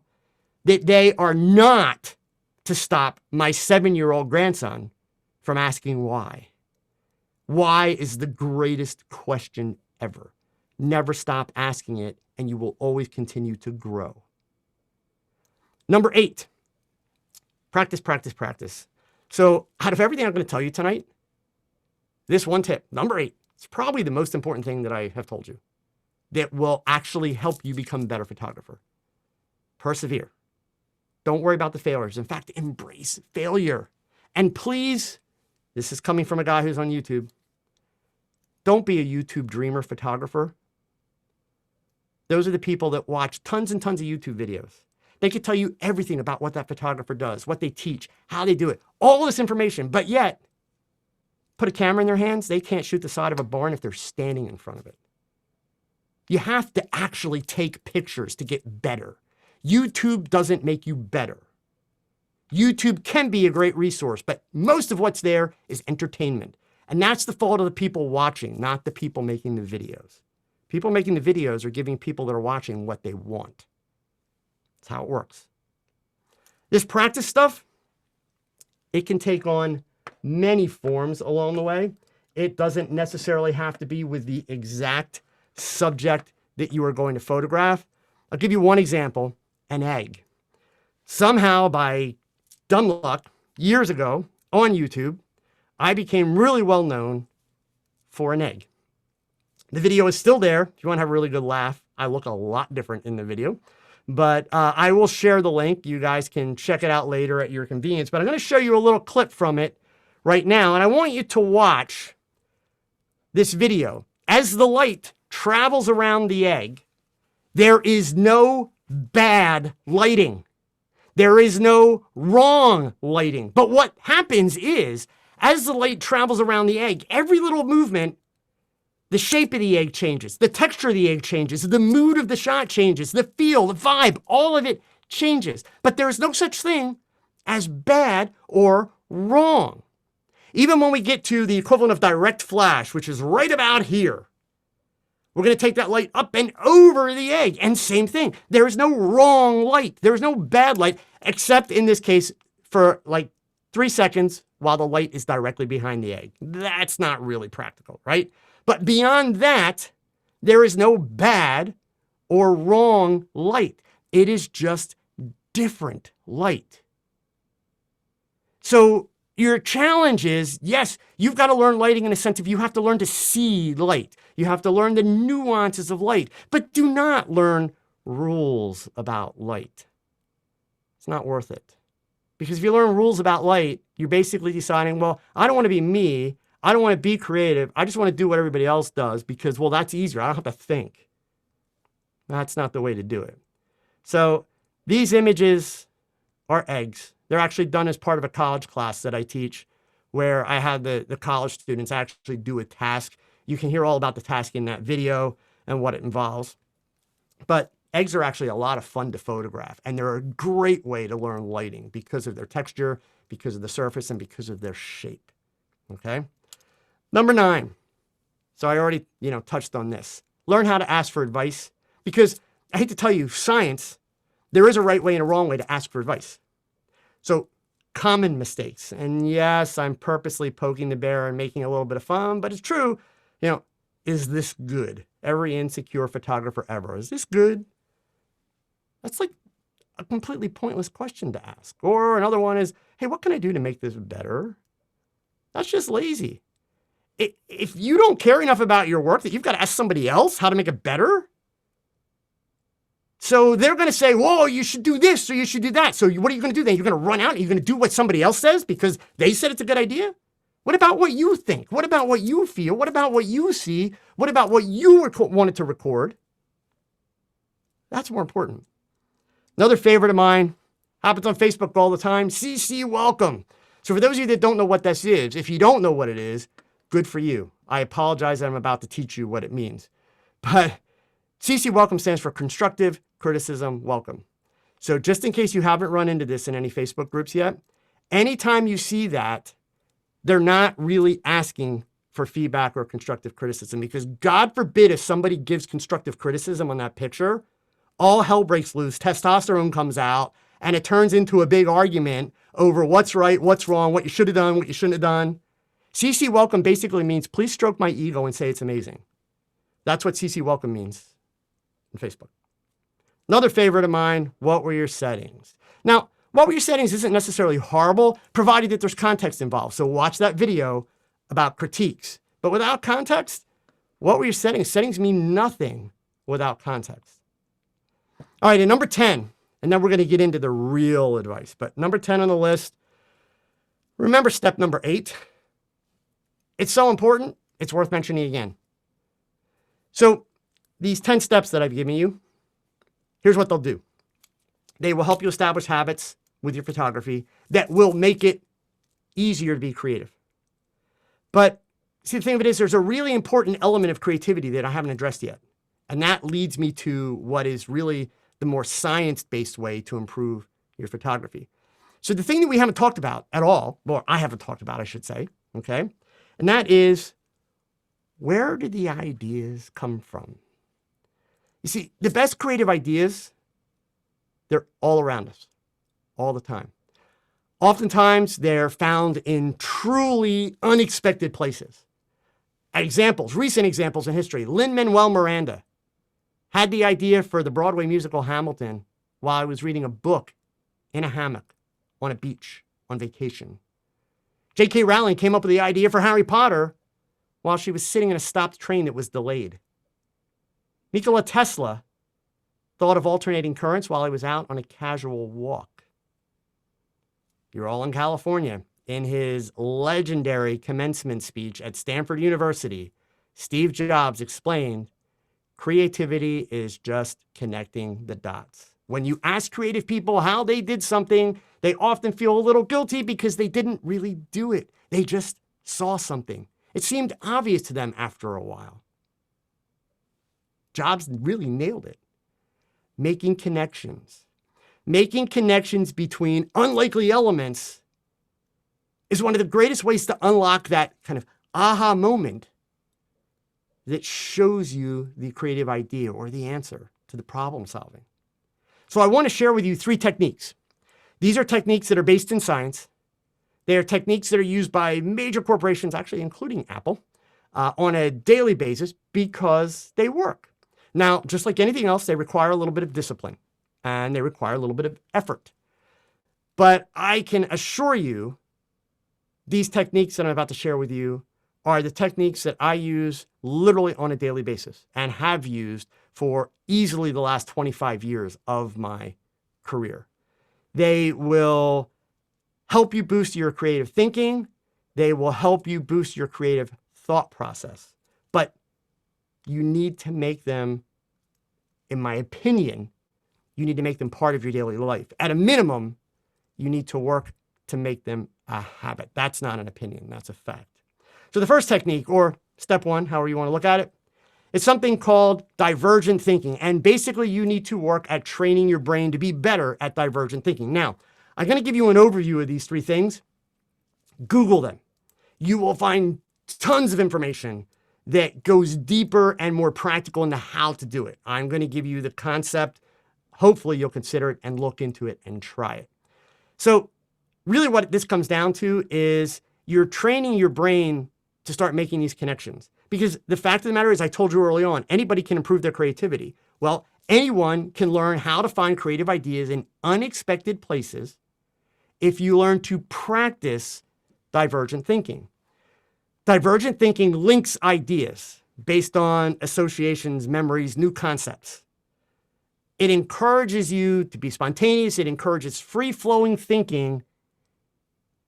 that they are not to stop my 7-year-old grandson from asking why. Why is the greatest question ever. Never stop asking it, and you will always continue to grow. Number 8, practice, practice, practice. So out of everything I'm going to tell you tonight, this one tip, number 8, it's probably the most important thing that I have told you that will actually help you become a better photographer. Persevere. Don't worry about the failures. In fact, embrace failure. And please, this is coming from a guy who's on YouTube, don't be a YouTube dreamer photographer. Those are the people that watch tons and tons of YouTube videos. They could tell you everything about what that photographer does, what they teach, how they do it, all this information, but yet, put a camera in their hands, they can't shoot the side of a barn if they're standing in front of it. You have to actually take pictures to get better. YouTube doesn't make you better. YouTube can be a great resource, but most of what's there is entertainment. And that's the fault of the people watching, not the people making the videos. People making the videos are giving people that are watching what they want. That's how it works. This practice stuff, it can take on many forms along the way. It doesn't necessarily have to be with the exact subject that you are going to photograph. I'll give you one example, an egg. Somehow, by dumb luck, years ago on YouTube, I became really well known for an egg. The video is still there. If you want to have a really good laugh, I look a lot different in the video. But I will share the link. You guys can check it out later at your convenience. But I'm going to show you a little clip from it right now. And I want you to watch this video. As the light travels around the egg, there is no bad lighting. There is no wrong lighting. But what happens is, as the light travels around the egg, every little movement, the shape of the egg changes, the texture of the egg changes, the mood of the shot changes, the feel, the vibe, all of it changes. But there's no such thing as bad or wrong. Even when we get to the equivalent of direct flash, which is right about here, we're going to take that light up and over the egg. And same thing. There is no wrong light. There is no bad light, except in this case for like 3 seconds while the light is directly behind the egg. That's not really practical, right? But beyond that, there is no bad or wrong light. It is just different light. So your challenge is, yes, you've got to learn lighting in the sense of you have to learn to see light. You have to learn the nuances of light, but do not learn rules about light. It's not worth it. Because if you learn rules about light, you're basically deciding, well, I don't want to be me. I don't want to be creative. I just want to do what everybody else does because, well, that's easier. I don't have to think. That's not the way to do it. So these images are eggs. They're actually done as part of a college class that I teach where I have the college students actually do a task. You can hear all about the task in that video and what it involves. But eggs are actually a lot of fun to photograph, and they're a great way to learn lighting because of their texture, because of the surface, and because of their shape. Okay? Number 9. So I already, touched on this. Learn how to ask for advice because I hate to tell you, science, there is a right way and a wrong way to ask for advice. So common mistakes. And yes, I'm purposely poking the bear and making a little bit of fun, but it's true. Is this good? Every insecure photographer ever. Is this good? That's like a completely pointless question to ask. Or another one is, hey, what can I do to make this better? That's just lazy. If you don't care enough about your work that you've got to ask somebody else how to make it better, So they're going to say, whoa, you should do this or you should do that. So what are you going to do then? You're going to run out and you're going to do what somebody else says because they said it's a good idea? What about what you think? What about what you feel? What about what you see? What about what you wanted to record? That's more important. Another favorite of mine happens on Facebook all the time, CC Welcome. So for those of you that don't know what this is, if you don't know what it is, good for you. I apologize that I'm about to teach you what it means. But CC Welcome stands for Constructive Criticism Welcome. So just in case you haven't run into this in any Facebook groups yet, anytime you see that, they're not really asking for feedback or constructive criticism because God forbid if somebody gives constructive criticism on that picture, all hell breaks loose, testosterone comes out, and it turns into a big argument over what's right, what's wrong, what you should have done, what you shouldn't have done. CC Welcome basically means please stroke my ego and say it's amazing. That's what CC Welcome means on Facebook. Another favorite of mine, what were your settings? Now, what were your settings isn't necessarily horrible, provided that there's context involved. So watch that video about critiques. But without context, what were your settings? Settings mean nothing without context. All right, and number 10, and then we're going to get into the real advice. But number 10 on the list, remember step number 8. It's so important, it's worth mentioning again. So these 10 steps that I've given you, here's what they'll do. They will help you establish habits with your photography that will make it easier to be creative. But see, the thing of it is, there's a really important element of creativity that I haven't addressed yet. And that leads me to what is really the more science-based way to improve your photography. So the thing that we haven't talked about at all, or I haven't talked about, I should say, okay? And that is, where do the ideas come from? You see, the best creative ideas, they're all around us, all the time. Oftentimes, they're found in truly unexpected places. Examples, recent examples in history. Lin-Manuel Miranda had the idea for the Broadway musical Hamilton while I was reading a book in a hammock on a beach on vacation. J.K. Rowling came up with the idea for Harry Potter while she was sitting in a stopped train that was delayed. Nikola Tesla thought of alternating currents while he was out on a casual walk. You're all in California. In his legendary commencement speech at Stanford University, Steve Jobs explained, creativity is just connecting the dots. When you ask creative people how they did something, they often feel a little guilty because they didn't really do it. They just saw something. It seemed obvious to them after a while. Jobs really nailed it. Making connections. Making connections between unlikely elements is one of the greatest ways to unlock that kind of aha moment that shows you the creative idea or the answer to the problem solving. So I want to share with you 3 techniques. These are techniques that are based in science. They are techniques that are used by major corporations, actually including Apple, on a daily basis because they work. Now, just like anything else, they require a little bit of discipline and they require a little bit of effort. But I can assure you, these techniques that I'm about to share with you are the techniques that I use literally on a daily basis and have used for easily the last 25 years of my career. They will help you boost your creative thinking. They will help you boost your creative thought process. But you need to make them, in my opinion, you need to make them part of your daily life. At a minimum, you need to work to make them a habit. That's not an opinion, that's a fact. So the first technique, or step 1, however you want to look at it, is something called divergent thinking. And basically you need to work at training your brain to be better at divergent thinking. Now, I'm going to give you an overview of these 3 things. Google them. You will find tons of information that goes deeper and more practical into how to do it. I'm going to give you the concept. Hopefully you'll consider it and look into it and try it. So really what this comes down to is you're training your brain to start making these connections. Because the fact of the matter is, I told you early on, anybody can improve their creativity. Well, anyone can learn how to find creative ideas in unexpected places if you learn to practice divergent thinking. Divergent thinking links ideas based on associations, memories, new concepts. It encourages you to be spontaneous. It encourages free-flowing thinking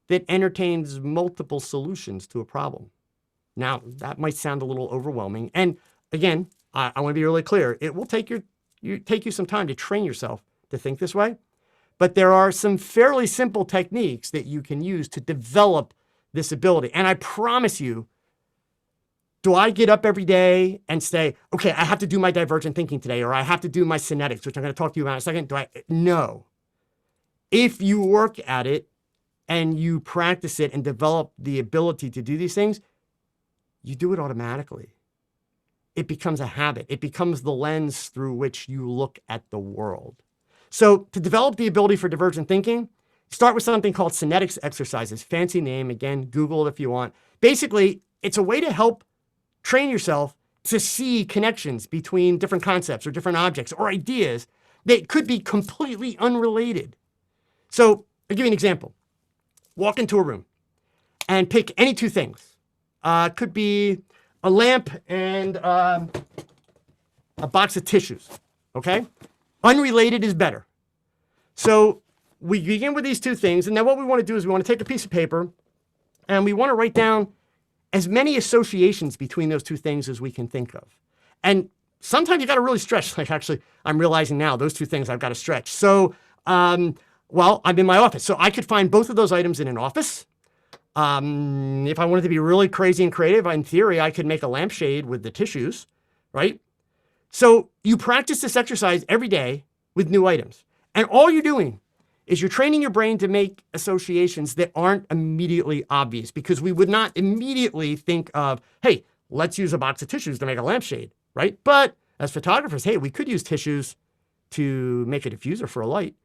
that entertains multiple solutions to a problem. Now, that might sound a little overwhelming. And again, I want to be really clear. It will take you some time to train yourself to think this way. But there are some fairly simple techniques that you can use to develop this ability. And I promise you, do I get up every day and say, okay, I have to do my divergent thinking today, or I have to do my synetics, which I'm going to talk to you about in a second? No. If you work at it and you practice it and develop the ability to do these things, you do it automatically. It becomes a habit. It becomes the lens through which you look at the world. So to develop the ability for divergent thinking, start with something called synetics exercises. Fancy name, again, Google it if you want. Basically, it's a way to help train yourself to see connections between different concepts or different objects or ideas that could be completely unrelated. So I'll give you an example. Walk into a room and pick any two things. Could be a lamp and a box of tissues, okay? Unrelated is better. So we begin with these two things, and then what we want to do is we want to take a piece of paper and we want to write down as many associations between those two things as we can think of. And sometimes you got to really stretch. Like actually, I'm realizing now those two things I've got to stretch. So, well, I'm in my office. So I could find both of those items in an office. If I wanted to be really crazy and creative, in theory, I could make a lampshade with the tissues, right? So you practice this exercise every day with new items. And all you're doing is you're training your brain to make associations that aren't immediately obvious, because we would not immediately think of, hey, let's use a box of tissues to make a lampshade, right? But as photographers, hey, we could use tissues to make a diffuser for a light.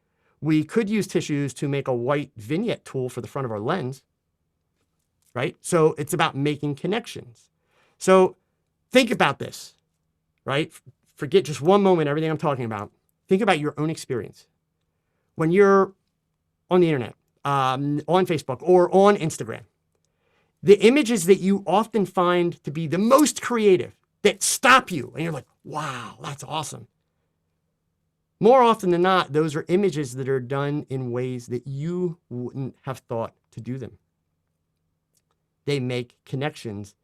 We could use tissues to make a white vignette tool for the front of our lens, right? So it's about making connections. So think about this, right? Forget just one moment, everything I'm talking about. Think about your own experience. When you're on the internet, on Facebook, or on Instagram, the images that you often find to be the most creative, that stop you, and you're like, wow, that's awesome. More often than not, those are images that are done in ways that you wouldn't have thought to do them. They make connections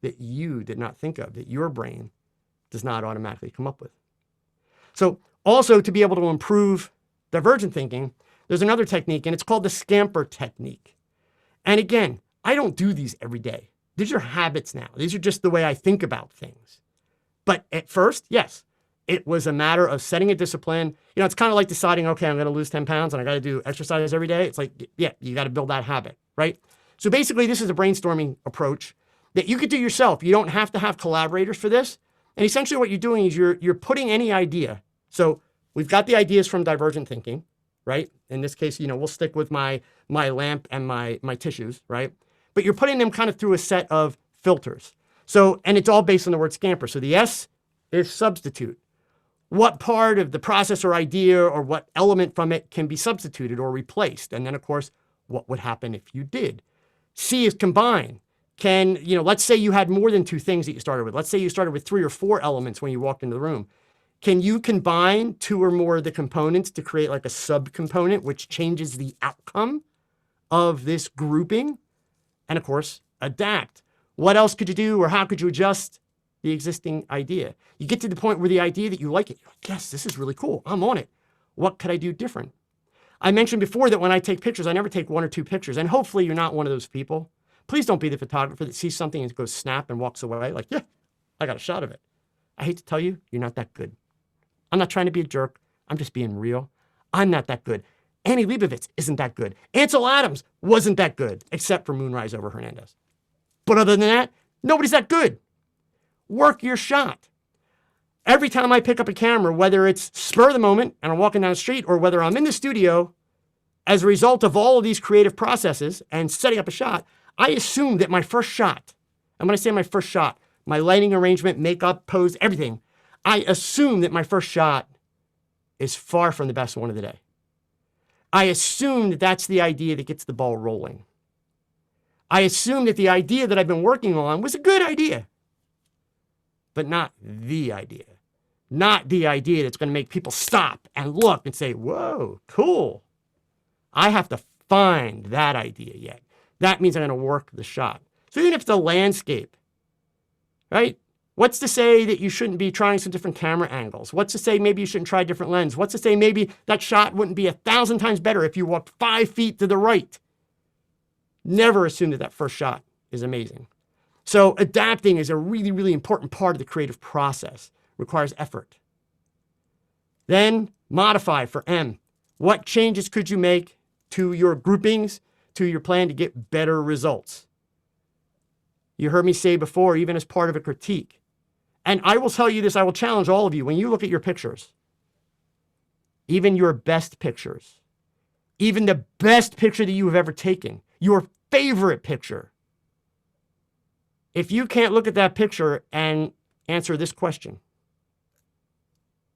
that you did not think of, that your brain does not automatically come up with. So also, to be able to improve divergent thinking, there's another technique, and it's called the scamper technique. And again, I don't do these every day. These are habits now. These are just the way I think about things. But at first, yes, it was a matter of setting a discipline. You know, it's kind of like deciding, okay, I'm going to lose 10 pounds and I got to do exercise every day. It's like, yeah, you got to build that habit, right? So basically, this is a brainstorming approach that you could do yourself. You don't have to have collaborators for this. And essentially what you're doing is you're putting any idea. So we've got the ideas from divergent thinking, right? In this case, we'll stick with my lamp and my tissues, right? But you're putting them kind of through a set of filters. So, and it's all based on the word scamper. So the S is substitute. What part of the process or idea or what element from it can be substituted or replaced? And then, of course, what would happen if you did? C is combine. Let's say you had more than two things that you started with. Let's say you started with 3 or 4 elements when you walked into the room. Can you combine 2 or more of the components to create like a subcomponent, which changes the outcome of this grouping? And of course, adapt. What else could you do, or how could you adjust the existing idea? You get to the point where the idea that you like it, you're like, yes, this is really cool. I'm on it. What could I do different? I mentioned before that when I take pictures, I never take 1 or 2 pictures. And hopefully you're not one of those people. Please don't be the photographer that sees something and goes snap and walks away like, yeah, I got a shot of it. I hate to tell you, you're not that good. I'm not trying to be a jerk. I'm just being real. I'm not that good. Annie Leibovitz isn't that good. Ansel Adams wasn't that good, except for Moonrise over Hernandez. But other than that, nobody's that good. Work your shot. Every time I pick up a camera, whether it's spur of the moment and I'm walking down the street, or whether I'm in the studio, as a result of all of these creative processes and setting up a shot, I assume that my first shot, and when I say my first shot, my lighting arrangement, makeup, pose, everything, I assume that my first shot is far from the best one of the day. I assume that that's the idea that gets the ball rolling. I assume that the idea that I've been working on was a good idea, but not the idea. not the idea that's going to make people stop and look and say, whoa, cool. I have to find that idea yet. That means I'm going to work the shot. So even if it's a landscape, right? What's to say that you shouldn't be trying some different camera angles? What's to say maybe you shouldn't try a different lens? What's to say maybe that shot wouldn't be 1,000 times better if you walked 5 feet to the right? Never assume that that first shot is amazing. So adapting is a really, really important part of the creative process. Requires effort. Then modify for M. What changes could you make to your groupings, to your plan to get better results? You heard me say before, even as part of a critique. And I will tell you this, I will challenge all of you. When you look at your pictures, even your best pictures, even the best picture that you have ever taken, your favorite picture, if you can't look at that picture and answer this question,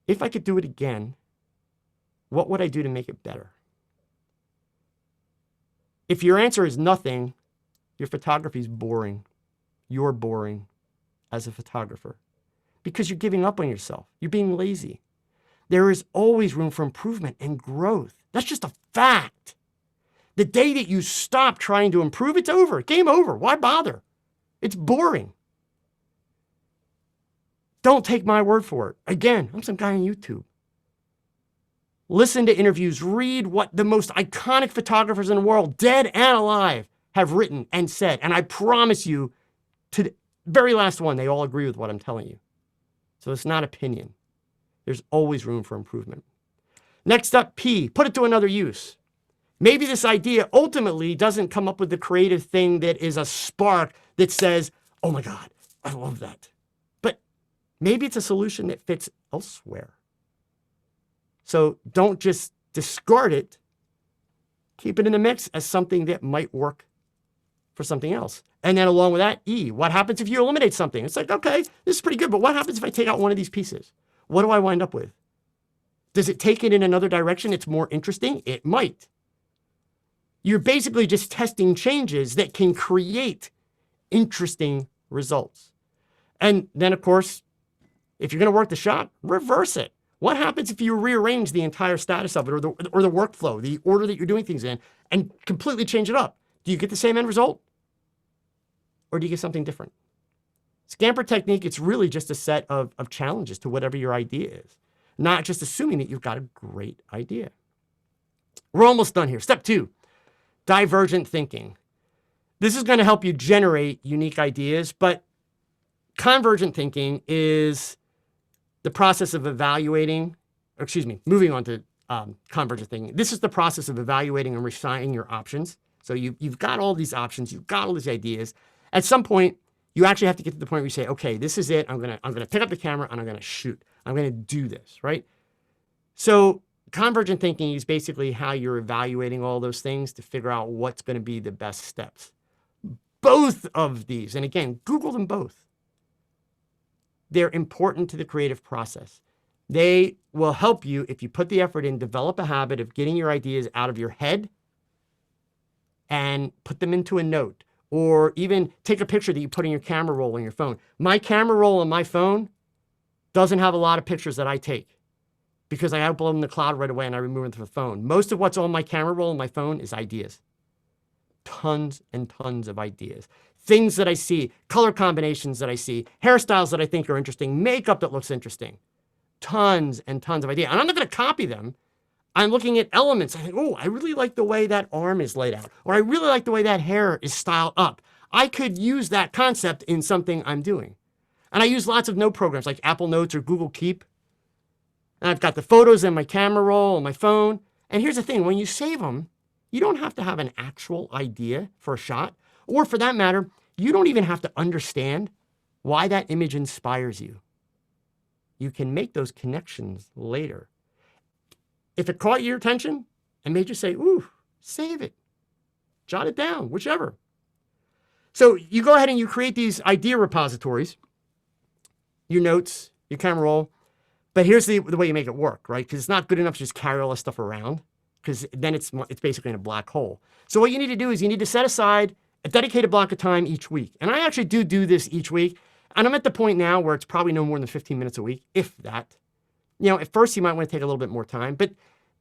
if I could do it again, what would I do to make it better? If your answer is nothing, your photography is boring. You're boring as a photographer because you're giving up on yourself. You're being lazy. There is always room for improvement and growth. That's just a fact. The day that you stop trying to improve, it's over. Game over. Why bother? It's boring. Don't take my word for it. Again, I'm some guy on YouTube. Listen to interviews. Read what the most iconic photographers in the world, dead and alive, have written and said. And I promise you, to the very last one, they all agree with what I'm telling you. So it's not opinion. There's always room for improvement. Next up, P, put it to another use. Maybe this idea ultimately doesn't come up with the creative thing that is a spark that says, oh my God, I love that. But maybe it's a solution that fits elsewhere. So don't just discard it. Keep it in the mix as something that might work for something else. And then along with that, E, what happens if you eliminate something? It's like, okay, this is pretty good, but what happens if I take out one of these pieces? What do I wind up with? Does it take it in another direction? It's more interesting? It might. You're basically just testing changes that can create interesting results. And then, of course, if you're going to work the shot, reverse it. What happens if you rearrange the entire status of it or the workflow, the order that you're doing things in, and completely change it up? Do you get the same end result? Or do you get something different? Scamper technique, it's really just a set of challenges to whatever your idea is, not just assuming that you've got a great idea. We're almost done here. Step 2, divergent thinking. This is going to help you generate unique ideas, but convergent thinking is the process of evaluating, moving on to convergent thinking. This is the process of evaluating and refining your options. So you've got all these options, you've got all these ideas. At some point, you actually have to get to the point where you say, okay, this is it. I'm gonna pick up the camera and I'm gonna shoot. I'm gonna do this, right? So convergent thinking is basically how you're evaluating all those things to figure out what's gonna be the best steps. Both of these, and again, Google them both. They're important to the creative process. They will help you, if you put the effort in, develop a habit of getting your ideas out of your head and put them into a note, or even take a picture that you put in your camera roll on your phone. My camera roll on my phone doesn't have a lot of pictures that I take because I upload them in the cloud right away and I remove them from the phone. Most of what's on my camera roll on my phone is ideas. Tons and tons of ideas. Things that I see, color combinations that I see, hairstyles that I think are interesting, makeup that looks interesting. Tons and tons of ideas. And I'm not going to copy them. I'm looking at elements. I think, oh, I really like the way that arm is laid out, or I really like the way that hair is styled up. I could use that concept in something I'm doing. And I use lots of note programs like Apple Notes or Google Keep. And I've got the photos in my camera roll on my phone. And here's the thing, when you save them, you don't have to have an actual idea for a shot, or for that matter, you don't even have to understand why that image inspires you. You can make those connections later. If it caught your attention and made you say, ooh, save it, jot it down, whichever. So you go ahead and you create these idea repositories, your notes, your camera roll. But here's the way you make it work, right? Because it's not good enough to just carry all this stuff around, because then it's basically in a black hole. So what you need to do is you need to set aside a dedicated block of time each week. And I actually do this each week. And I'm at the point now where it's probably no more than 15 minutes a week, if that. At first you might want to take a little bit more time, but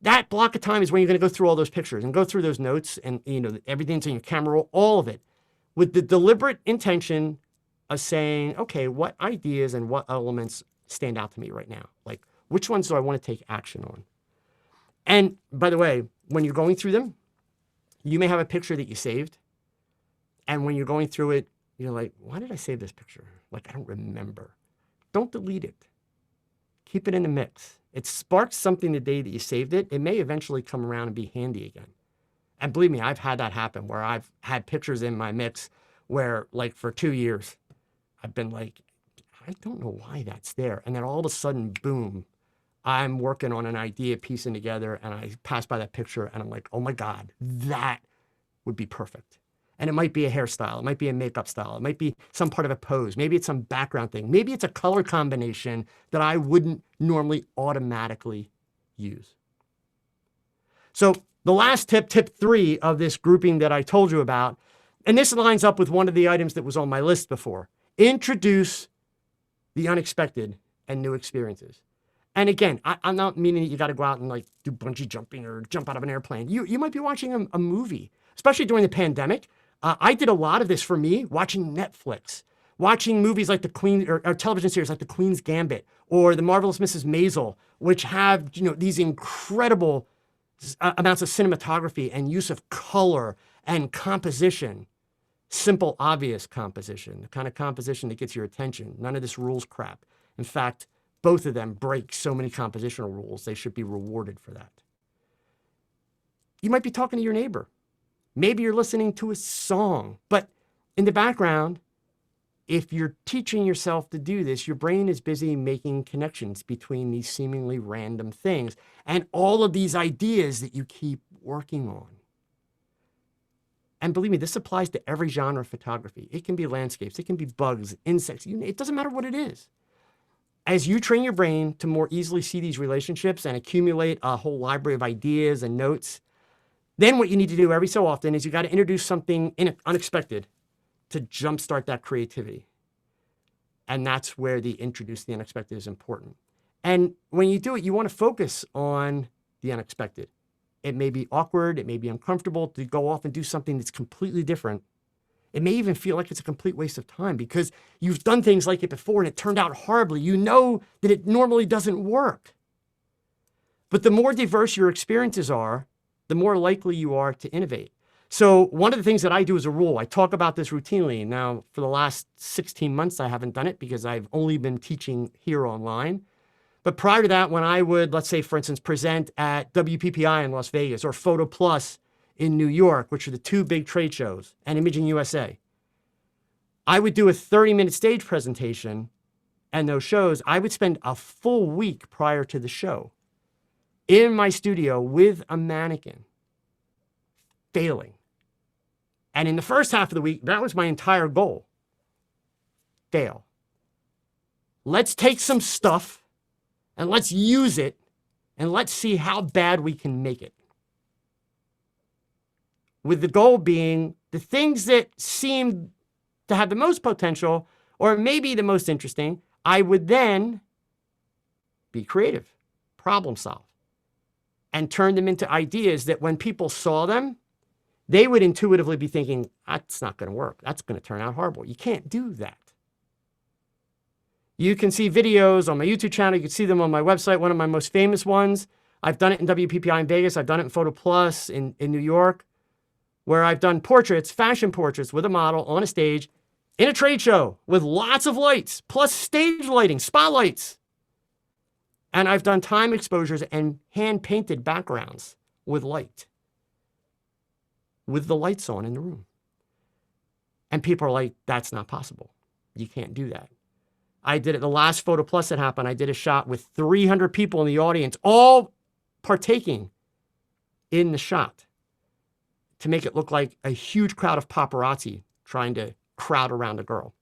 that block of time is when you're going to go through all those pictures and go through those notes and, everything's in your camera roll, all of it, with the deliberate intention of saying, okay, what ideas and what elements stand out to me right now? Like, which ones do I want to take action on? And by the way, when you're going through them, you may have a picture that you saved. And when you're going through it, you're like, why did I save this picture? Like, I don't remember. Don't delete it. Keep it in the mix. It sparks something the day that you saved it. It may eventually come around and be handy again. And believe me, I've had that happen where I've had pictures in my mix where, like, for 2 years, I've been like, I don't know why that's there. And then all of a sudden, boom, I'm working on an idea, piecing together, and I pass by that picture and I'm like, oh my God, that would be perfect. And it might be a hairstyle. It might be a makeup style. It might be some part of a pose. Maybe it's some background thing. Maybe it's a color combination that I wouldn't normally automatically use. So the last tip 3 of this grouping that I told you about, and this lines up with one of the items that was on my list before, introduce the unexpected and new experiences. And again, I'm not meaning that you got to go out and like do bungee jumping or jump out of an airplane. You might be watching a movie, especially during the pandemic. I did a lot of this for me, watching Netflix, watching movies like The Queen, or television series like The Queen's Gambit or The Marvelous Mrs. Maisel, which have these incredible amounts of cinematography and use of color and composition. Simple, obvious composition, the kind of composition that gets your attention. None of this rules crap. In fact, both of them break so many compositional rules. They should be rewarded for that. You might be talking to your neighbor. Maybe you're listening to a song, but in the background, if you're teaching yourself to do this, your brain is busy making connections between these seemingly random things and all of these ideas that you keep working on. And believe me, this applies to every genre of photography. It can be landscapes, it can be bugs, insects, it doesn't matter what it is. As you train your brain to more easily see these relationships and accumulate a whole library of ideas and notes, then what you need to do every so often is you got to introduce something unexpected to jumpstart that creativity. And that's where the introduce the unexpected is important. And when you do it, you want to focus on the unexpected. It may be awkward, it may be uncomfortable to go off and do something that's completely different. It may even feel like it's a complete waste of time because you've done things like it before and it turned out horribly. You know that it normally doesn't work. But the more diverse your experiences are, the more likely you are to innovate. So one of the things that I do as a rule, I talk about this routinely. Now, for the last 16 months, I haven't done it because I've only been teaching here online. But prior to that, when I would, let's say, for instance, present at WPPI in Las Vegas or Photo Plus in New York, which are the 2 big trade shows, and Imaging USA, I would do a 30-minute stage presentation and those shows. I would spend a full week prior to the show in my studio with a mannequin, failing. And in the first half of the week, that was my entire goal. Fail. Let's take some stuff and let's use it and let's see how bad we can make it. With the goal being the things that seem to have the most potential or maybe the most interesting, I would then be creative, problem solve, and turn them into ideas that when people saw them, they would intuitively be thinking, that's not going to work. That's going to turn out horrible. You can't do that. You can see videos on my YouTube channel. You can see them on my website. One of my most famous ones, I've done it in WPPI in Vegas. I've done it in Photo Plus in New York, where I've done portraits, fashion portraits with a model on a stage in a trade show with lots of lights, plus stage lighting, spotlights. And I've done time exposures and hand-painted backgrounds with light, with the lights on in the room. And people are like, that's not possible. You can't do that. I did it the last Photo Plus that happened. I did a shot with 300 people in the audience, all partaking in the shot to make it look like a huge crowd of paparazzi trying to crowd around a girl.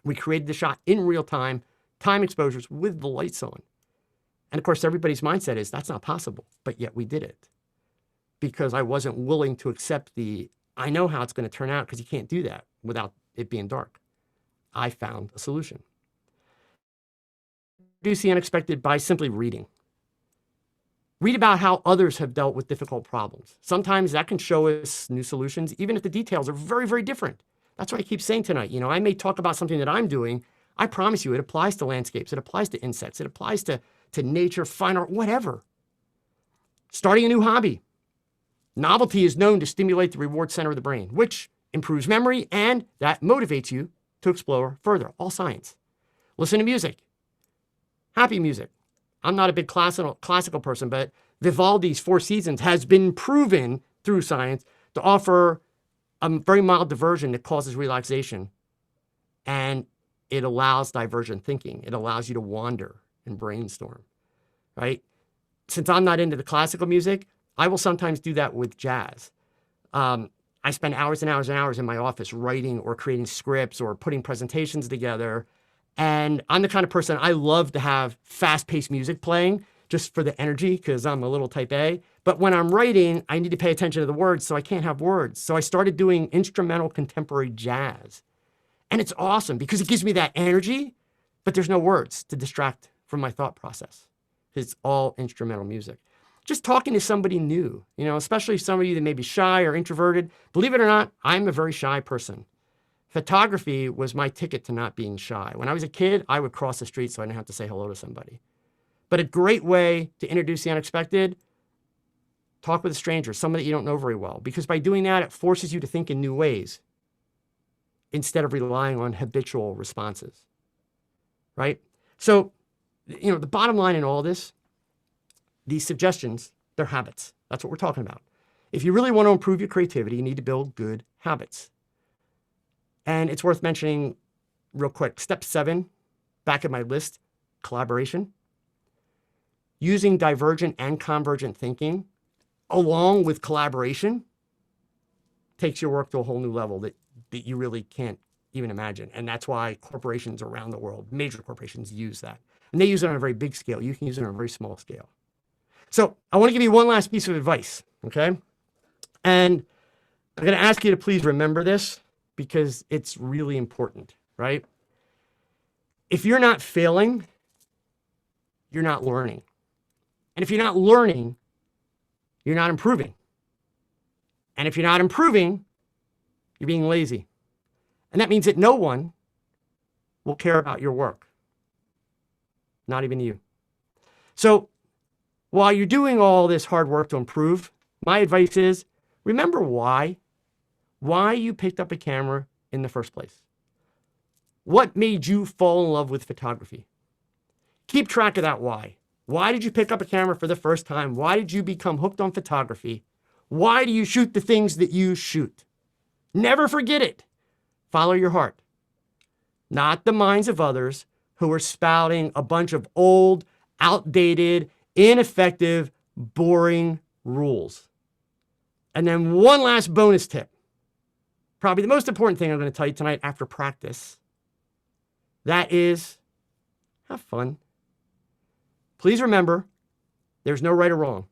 We created the shot in real time, time exposures with the lights on. And of course, everybody's mindset is that's not possible, but yet we did it because I wasn't willing to accept I know how it's going to turn out because you can't do that without it being dark. I found a solution. introduce the unexpected by simply reading. Read about how others have dealt with difficult problems. Sometimes that can show us new solutions, even if the details are very, very different. That's what I keep saying tonight. You know, I may talk about something that I'm doing. I promise you, it applies to landscapes. It applies to insects. It applies to nature, fine art, whatever. Starting a new hobby. Novelty is known to stimulate the reward center of the brain, which improves memory, and that motivates you to explore further. All science. Listen to music. Happy music. I'm not a big classical person, but Vivaldi's Four Seasons has been proven through science to offer a very mild diversion that causes relaxation. And it allows divergent thinking. It allows you to wander and brainstorm, right? Since I'm not into the classical music, I will sometimes do that with jazz. I spend hours and hours and hours in my office writing or creating scripts or putting presentations together. And I'm the kind of person, I love to have fast-paced music playing just for the energy because I'm a little type A. But when I'm writing, I need to pay attention to the words, so I can't have words. So I started doing instrumental contemporary jazz. And it's awesome because it gives me that energy, but there's no words to distract from my thought process. It's all instrumental music. Just talking to somebody new, you know, especially some of you that may be shy or introverted. Believe it or not, I'm a very shy person. Photography was my ticket to not being shy. When I was a kid, I would cross the street so I didn't have to say hello to somebody. But a great way to introduce the unexpected, talk with a stranger, someone that you don't know very well. Because by doing that, it forces you to think in new ways instead of relying on habitual responses, right? So, you know, the bottom line in all this, these suggestions, they're habits. That's what we're talking about. If you really want to improve your creativity, you need to build good habits. And it's worth mentioning real quick, step 7, back at my list, collaboration. Using divergent and convergent thinking along with collaboration takes your work to a whole new level that you really can't even imagine. And that's why corporations around the world, major corporations, use that. And they use it on a very big scale. You can use it on a very small scale. So I want to give you one last piece of advice, okay? And I'm going to ask you to please remember this because it's really important, right? If you're not failing, you're not learning. And if you're not learning, you're not improving. And if you're not improving, you're being lazy. And that means that no one will care about your work. Not even you. So while you're doing all this hard work to improve, my advice is remember why you picked up a camera in the first place. What made you fall in love with photography? Keep track of that why. Why did you pick up a camera for the first time? Why did you become hooked on photography? Why do you shoot the things that you shoot? Never forget it. Follow your heart, not the minds of others who are spouting a bunch of old, outdated, ineffective, boring rules. And then one last bonus tip. Probably the most important thing I'm going to tell you tonight after practice. That is, have fun. Please remember, there's no right or wrong.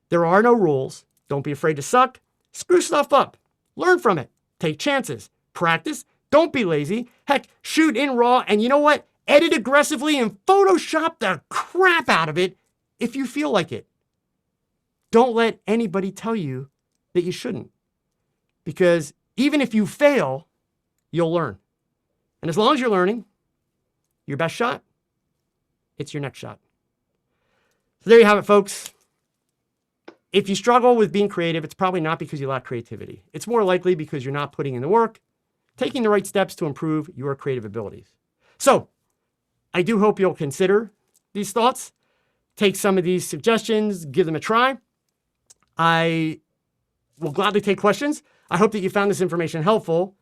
There are no rules. Don't be afraid to suck. Screw stuff up. Learn from it. Take chances. Practice. Don't be lazy. Heck, shoot in RAW. And you know what? Edit aggressively and Photoshop the crap out of it if you feel like it. Don't let anybody tell you that you shouldn't. Because even if you fail, you'll learn. And as long as you're learning, your best shot, it's your next shot. So there you have it, folks. If you struggle with being creative, it's probably not because you lack creativity. It's more likely because you're not putting in the work, taking the right steps to improve your creative abilities. So I do hope you'll consider these thoughts, take some of these suggestions, give them a try. I will gladly take questions. I hope that you found this information helpful.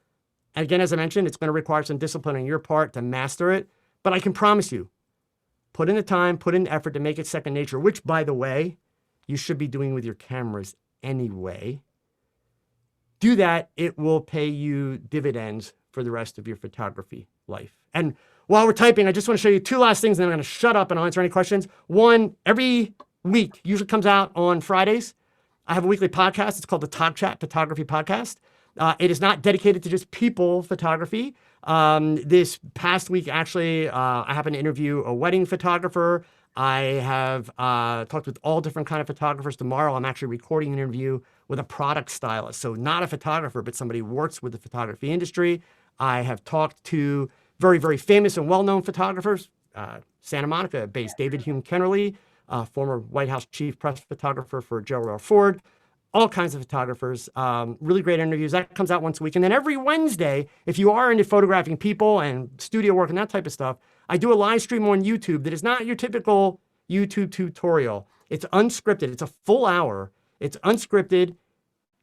And again, as I mentioned, it's going to require some discipline on your part to master it. But I can promise you, put in the time, put in the effort to make it second nature, which, by the way, you should be doing with your cameras anyway. Do that. It will pay you dividends for the rest of your photography life. And while we're typing, I just want to show you two last things, and then I'm going to shut up and I'll answer any questions. One, every week, usually comes out on Fridays. I have a weekly podcast. It's called the Talk Chat Photography Podcast. It is not dedicated to just people photography. This past week, actually, I happened to interview a wedding photographer. I have talked with all different kind of photographers. Tomorrow, I'm actually recording an interview with a product stylist. So not a photographer, but somebody who works with the photography industry. I have talked to very, very famous and well-known photographers. Santa Monica-based David Hume Kennerly, former White House chief press photographer for Gerald R. Ford. All kinds of photographers, really great interviews. That comes out once a week. And then every Wednesday, if you are into photographing people and studio work and that type of stuff, I do a live stream on YouTube that is not your typical YouTube tutorial. It's unscripted. It's a full hour. It's unscripted,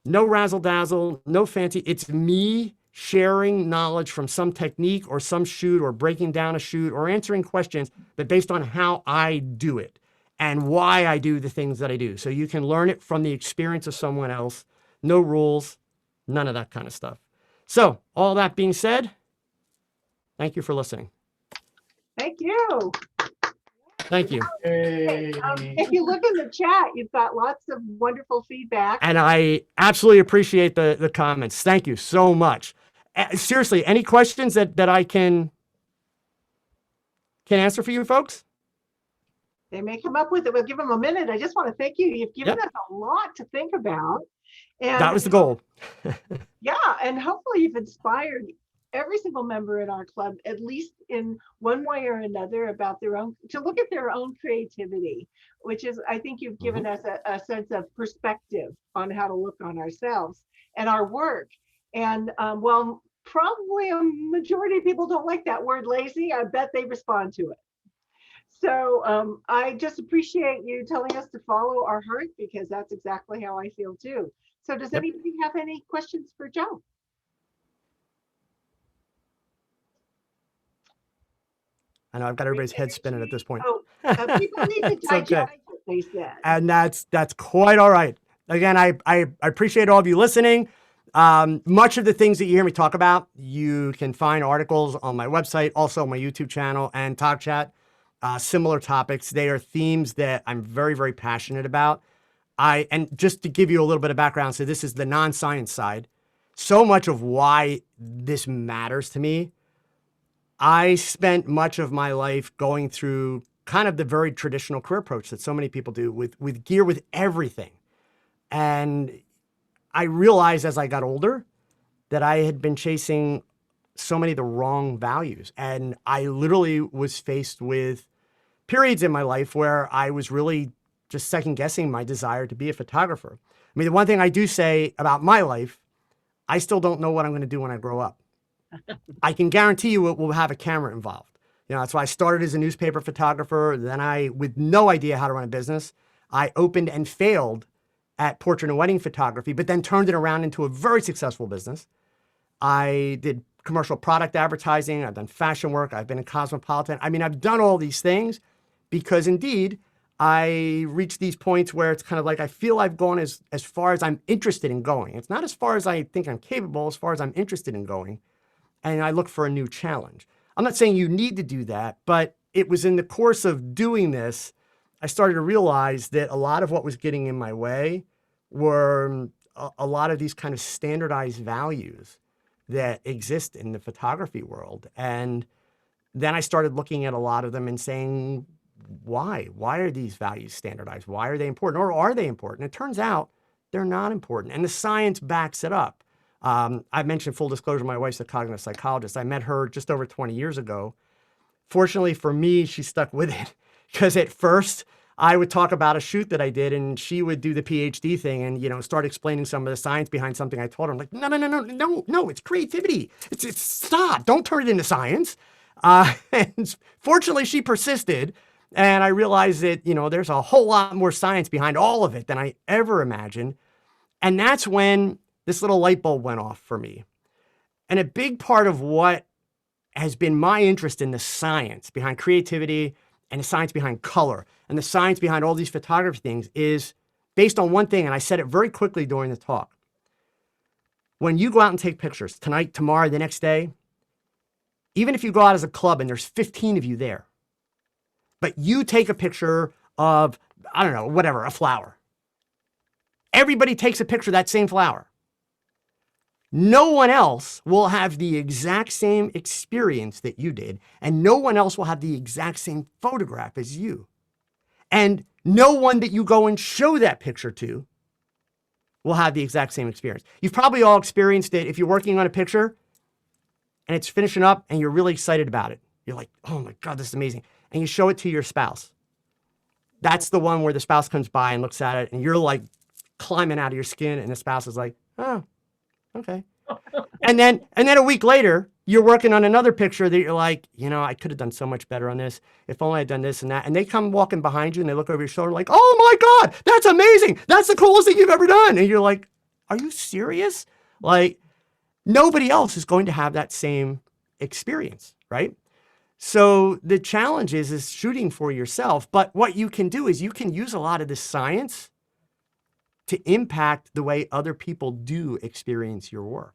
no razzle dazzle, no fancy. It's me sharing knowledge from some technique or some shoot or breaking down a shoot or answering questions, but based on how I do it and why I do the things that I do. So you can learn it from the experience of someone else. No rules, none of that kind of stuff. So all that being said, thank you for listening. Thank you. Thank you. If you look in the chat, you've got lots of wonderful feedback. And I absolutely appreciate the comments. Thank you so much. Seriously, any questions that I can answer for you folks? They may come up with it. We'll give them a minute. I just want to thank you. You've given us a lot to think about. And that was the goal. Yeah, and hopefully you've inspired every single member in our club, at least in one way or another, about their own, to look at their own creativity, which is, I think you've given us a sense of perspective on how to look on ourselves and our work. And well, probably a majority of people don't like that word lazy. I bet they respond to it. So I just appreciate you telling us to follow our heart, because that's exactly how I feel too. So does anybody have any questions for Joe? I know I've got everybody's head spinning at this point. Oh, people need to digest what they said. And that's quite all right. Again, I appreciate all of you listening. Much of the things that you hear me talk about, you can find articles on my website, also on my YouTube channel and Talk Chat. Similar topics. They are themes that I'm very, very passionate about. And just to give you a little bit of background, so this is the non-science side. So much of why this matters to me, I spent much of my life going through kind of the very traditional career approach that so many people do with gear, with everything. And I realized as I got older that I had been chasing so many of the wrong values. And I literally was faced with periods in my life where I was really just second guessing my desire to be a photographer. I mean, the one thing I do say about my life, I still don't know what I'm going to do when I grow up. I can guarantee you it will have a camera involved. You know, that's why I started as a newspaper photographer. Then with no idea how to run a business, I opened and failed at portrait and wedding photography, but then turned it around into a very successful business. I did commercial product advertising. I've done fashion work. I've been in Cosmopolitan. I mean, I've done all these things because indeed I reached these points where it's kind of like, I feel I've gone as far as I'm interested in going. It's not as far as I think I'm capable, as far as I'm interested in going. And I look for a new challenge. I'm not saying you need to do that, but it was in the course of doing this, I started to realize that a lot of what was getting in my way were a lot of these kind of standardized values that exist in the photography world. And then I started looking at a lot of them and saying, why? Why are these values standardized? Why are they important? Or are they important? It turns out they're not important. And the science backs it up. I mentioned, full disclosure, my wife's a cognitive psychologist. I met her just over 20 years ago. Fortunately for me, she stuck with it, because at first I would talk about a shoot that I did and she would do the PhD thing and, you know, start explaining some of the science behind something I told her. I'm like, no, it's creativity. It's stop, don't turn it into science. And fortunately she persisted, and I realized that, you know, there's a whole lot more science behind all of it than I ever imagined. And that's when this little light bulb went off for me. And a big part of what has been my interest in the science behind creativity and the science behind color and the science behind all these photography things is based on one thing. And I said it very quickly during the talk. When you go out and take pictures tonight, tomorrow, the next day, even if you go out as a club and there's 15 of you there, but you take a picture of, I don't know, whatever, a flower. Everybody takes a picture of that same flower. No one else will have the exact same experience that you did, and no one else will have the exact same photograph as you. And no one that you go and show that picture to will have the exact same experience. You've probably all experienced it if you're working on a picture and it's finishing up and you're really excited about it. You're like, oh my God, this is amazing. And you show it to your spouse. That's the one where the spouse comes by and looks at it and you're like climbing out of your skin and the spouse is like, oh, okay. And then a week later, you're working on another picture that you're like, I could have done so much better on this. If only I'd done this and that. And they come walking behind you and they look over your shoulder like, oh my God, that's amazing. That's the coolest thing you've ever done. And you're like, are you serious? Like, nobody else is going to have that same experience, right? So the challenge is shooting for yourself. But what you can do is you can use a lot of this science to impact the way other people do experience your work.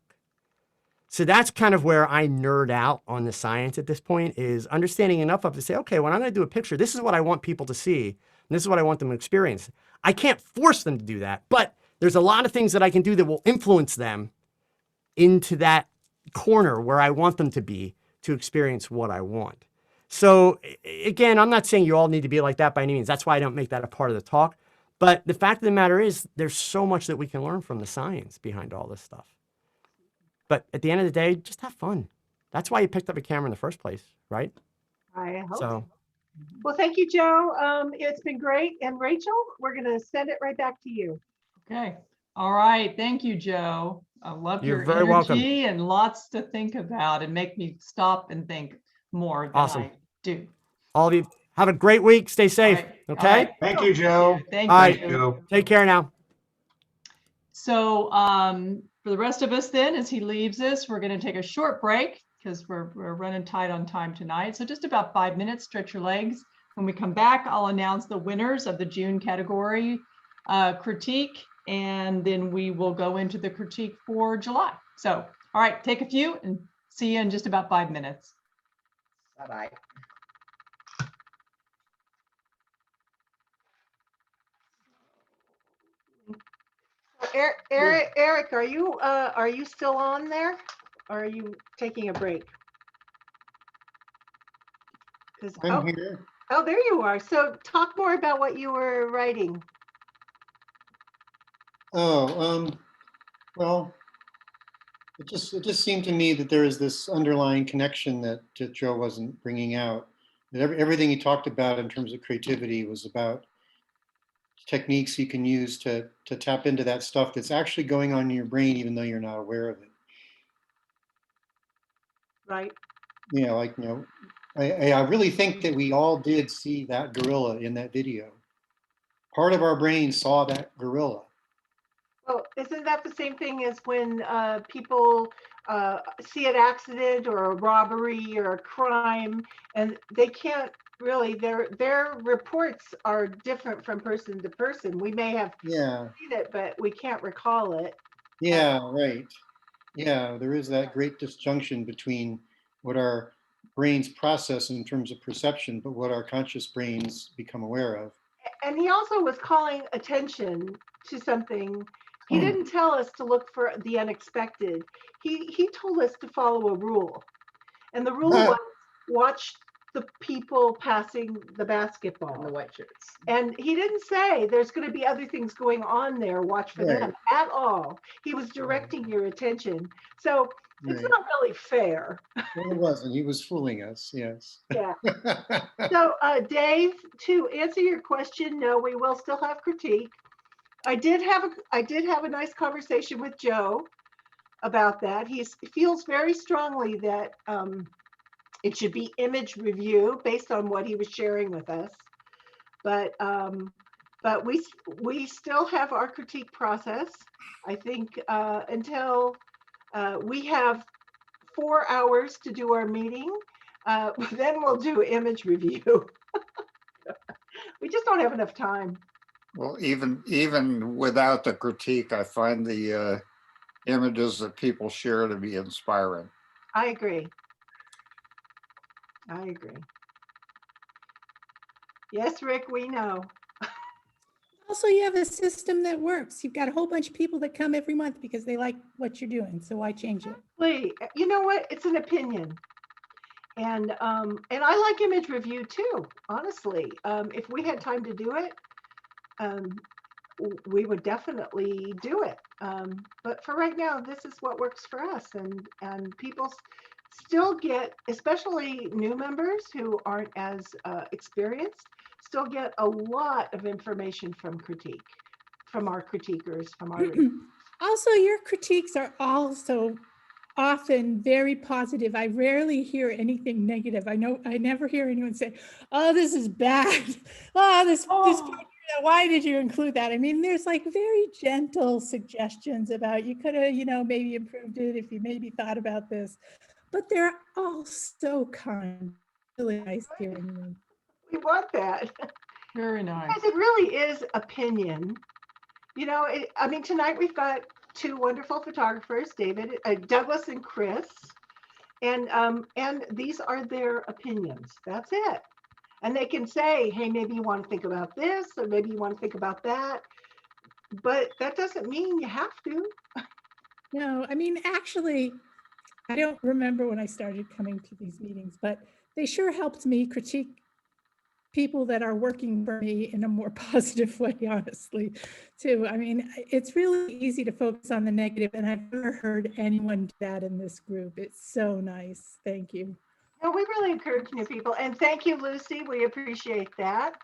So that's kind of where I nerd out on the science at this point, is understanding enough of it to say, okay, when I'm going to do a picture, this is what I want people to see. And this is what I want them to experience. I can't force them to do that, but there's a lot of things that I can do that will influence them into that corner where I want them to be to experience what I want. So again, I'm not saying you all need to be like that by any means. That's why I don't make that a part of the talk. But the fact of the matter is there's so much that we can learn from the science behind all this stuff. But at the end of the day, just have fun. That's why you picked up a camera in the first place, right? I hope So. so. Well, thank you, Joe. It's been great. And Rachel, we're going to send it right back to you. Okay. All right. Thank you, Joe. I love You're your very energy welcome. and lots to think about and make me stop and think more than Awesome. I do. All of you have a great week. Stay safe. All right. Okay. All right. Thank you, Joe. Thank All you. right. Joe. Take care now. So for the rest of us then, as he leaves us, we're going to take a short break because we're running tight on time tonight. So just about 5 minutes, stretch your legs. When we come back, I'll announce the winners of the June category critique, and then we will go into the critique for July. So, all right, take a few and see you in just about 5 minutes. Bye-bye. Eric, are you still on there? Or are you taking a break? I'm here. Oh, there you are. So talk more about what you were writing. Oh, well, it just seemed to me that there is this underlying connection that Joe wasn't bringing out. That everything he talked about in terms of creativity was about techniques you can use to tap into that stuff that's actually going on in your brain, even though you're not aware of it. Right. I really think that we all did see that gorilla in that video. Part of our brain saw that gorilla. Well, isn't that the same thing as when people see an accident or a robbery or a crime, and they can't really, their reports are different from person to person. We may have seen it, but we can't recall it. Yeah, right. Yeah, there is that great disjunction between what our brains process in terms of perception, but what our conscious brains become aware of. And he also was calling attention to something. He didn't tell us to look for the unexpected. He told us to follow a rule. And the rule was watch the people passing the basketball. And the white shirts. And he didn't say there's going to be other things going on there, watch for them at all. He was directing your attention. So it's not really fair. Well, it wasn't. He was fooling us, yes. Yeah. So Dave, to answer your question, no, we will still have critique. I did have a nice conversation with Joe about that. He feels very strongly that it should be image review based on what he was sharing with us. But we still have our critique process. I think until we have 4 hours to do our meeting, then we'll do image review. We just don't have enough time. Well, even without the critique, I find the images that people share to be inspiring. I agree. Yes, Rick, we know. Also, you have a system that works. You've got a whole bunch of people that come every month because they like what you're doing. So why change it? Wait, you know what? It's an opinion. And I like image review too, honestly. If we had time to do it, we would definitely do it. But for right now, this is what works for us. And people still get, especially new members who aren't as experienced, still get a lot of information from our critiquers, from our readers. Also, your critiques are also often very positive. I rarely hear anything negative. I never hear anyone say, "Oh, this is bad." This why did you include that? I mean, there's like very gentle suggestions about you could have, maybe improved it if you maybe thought about this. But they're all so kind. Really nice hearing them. We want that. Very nice. Because it really is opinion. I mean, tonight we've got two wonderful photographers, Douglas and Chris, and these are their opinions. That's it. And they can say, hey, maybe you want to think about this, or maybe you want to think about that. But that doesn't mean you have to. No, I mean, actually, I don't remember when I started coming to these meetings, but they sure helped me critique people that are working for me in a more positive way, honestly, too. I mean, it's really easy to focus on the negative, and I've never heard anyone do that in this group. It's so nice. Thank you. No, we really encourage new people. And thank you, Lucy. We appreciate that.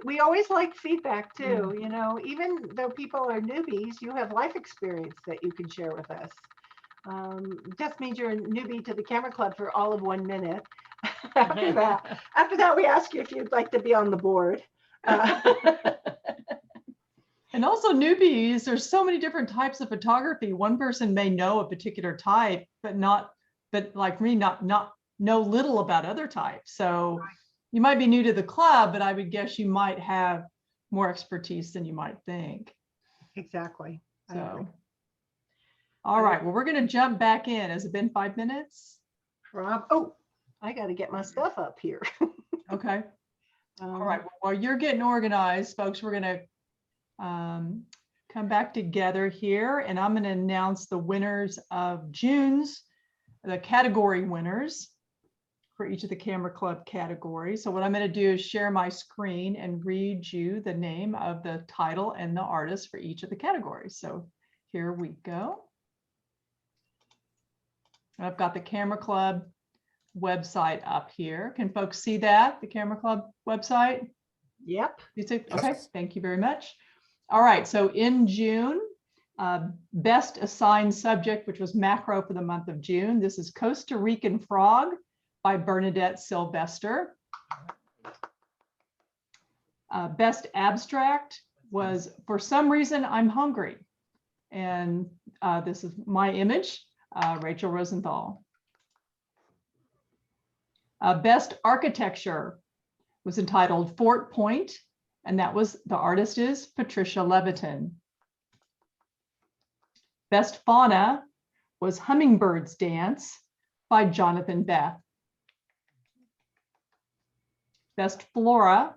We always like feedback too. Even though people are newbies, you have life experience that you can share with us. Just means you're a newbie to the Camera Club for all of 1 minute. After that, we ask you if you'd like to be on the board. And also newbies, there's so many different types of photography. One person may know a particular type, but like me, not know little about other types. So you might be new to the club, but I would guess you might have more expertise than you might think. Exactly. So, all right. Well, we're going to jump back in. Has it been 5 minutes? Oh, I got to get my stuff up here. Okay. All right. Well, while you're getting organized, folks, we're going to come back together here, and I'm going to announce the winners of the category winners for each of the Camera Club categories. So what I'm going to do is share my screen and read you the name of the title and the artist for each of the categories. So here we go. I've got the Camera Club website up here. Can folks see that, the Camera Club website? Yep. Okay, thank you very much. All right, so in June, best assigned subject, which was macro for the month of June. This is Costa Rican Frog by Bernadette Sylvester. Best abstract was For Some Reason I'm Hungry. And this is my image, Rachel Rosenthal. Best architecture was entitled Fort Point, and the artist is Patricia Leviton. Best fauna was Hummingbird's Dance by Jonathan Beth. Best flora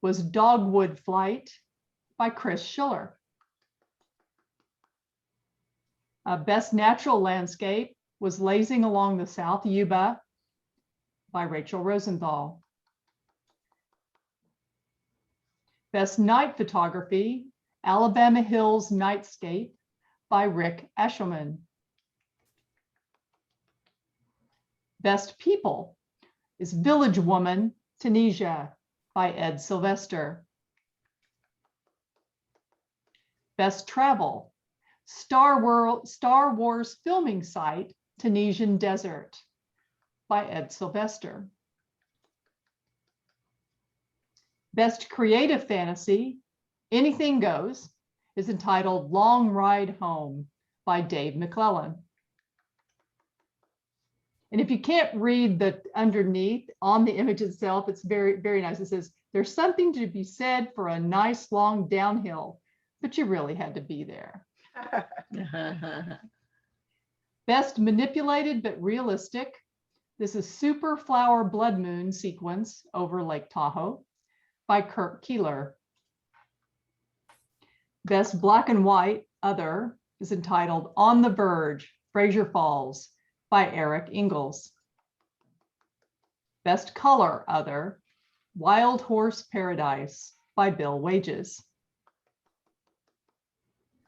was Dogwood Flight by Chris Schiller. Best natural landscape was Lazing Along the South Yuba by Rachel Rosenthal. Best night photography, Alabama Hills Nightscape by Rick Eshelman. Best people is Village Woman, Tunisia by Ed Sylvester. Best travel, Star Wars filming site, Tunisian Desert by Ed Sylvester. Best creative fantasy, Anything Goes, is entitled Long Ride Home by Dave McClellan. And if you can't read the underneath on the image itself, it's very, very nice. It says, there's something to be said for a nice long downhill, but you really had to be there. Best manipulated but realistic. This is Super Flower Blood Moon Sequence over Lake Tahoe by Kirk Keeler. Best Black and White Other is entitled On the Verge, Fraser Falls by Eric Ingalls. Best Color Other, Wild Horse Paradise by Bill Wages.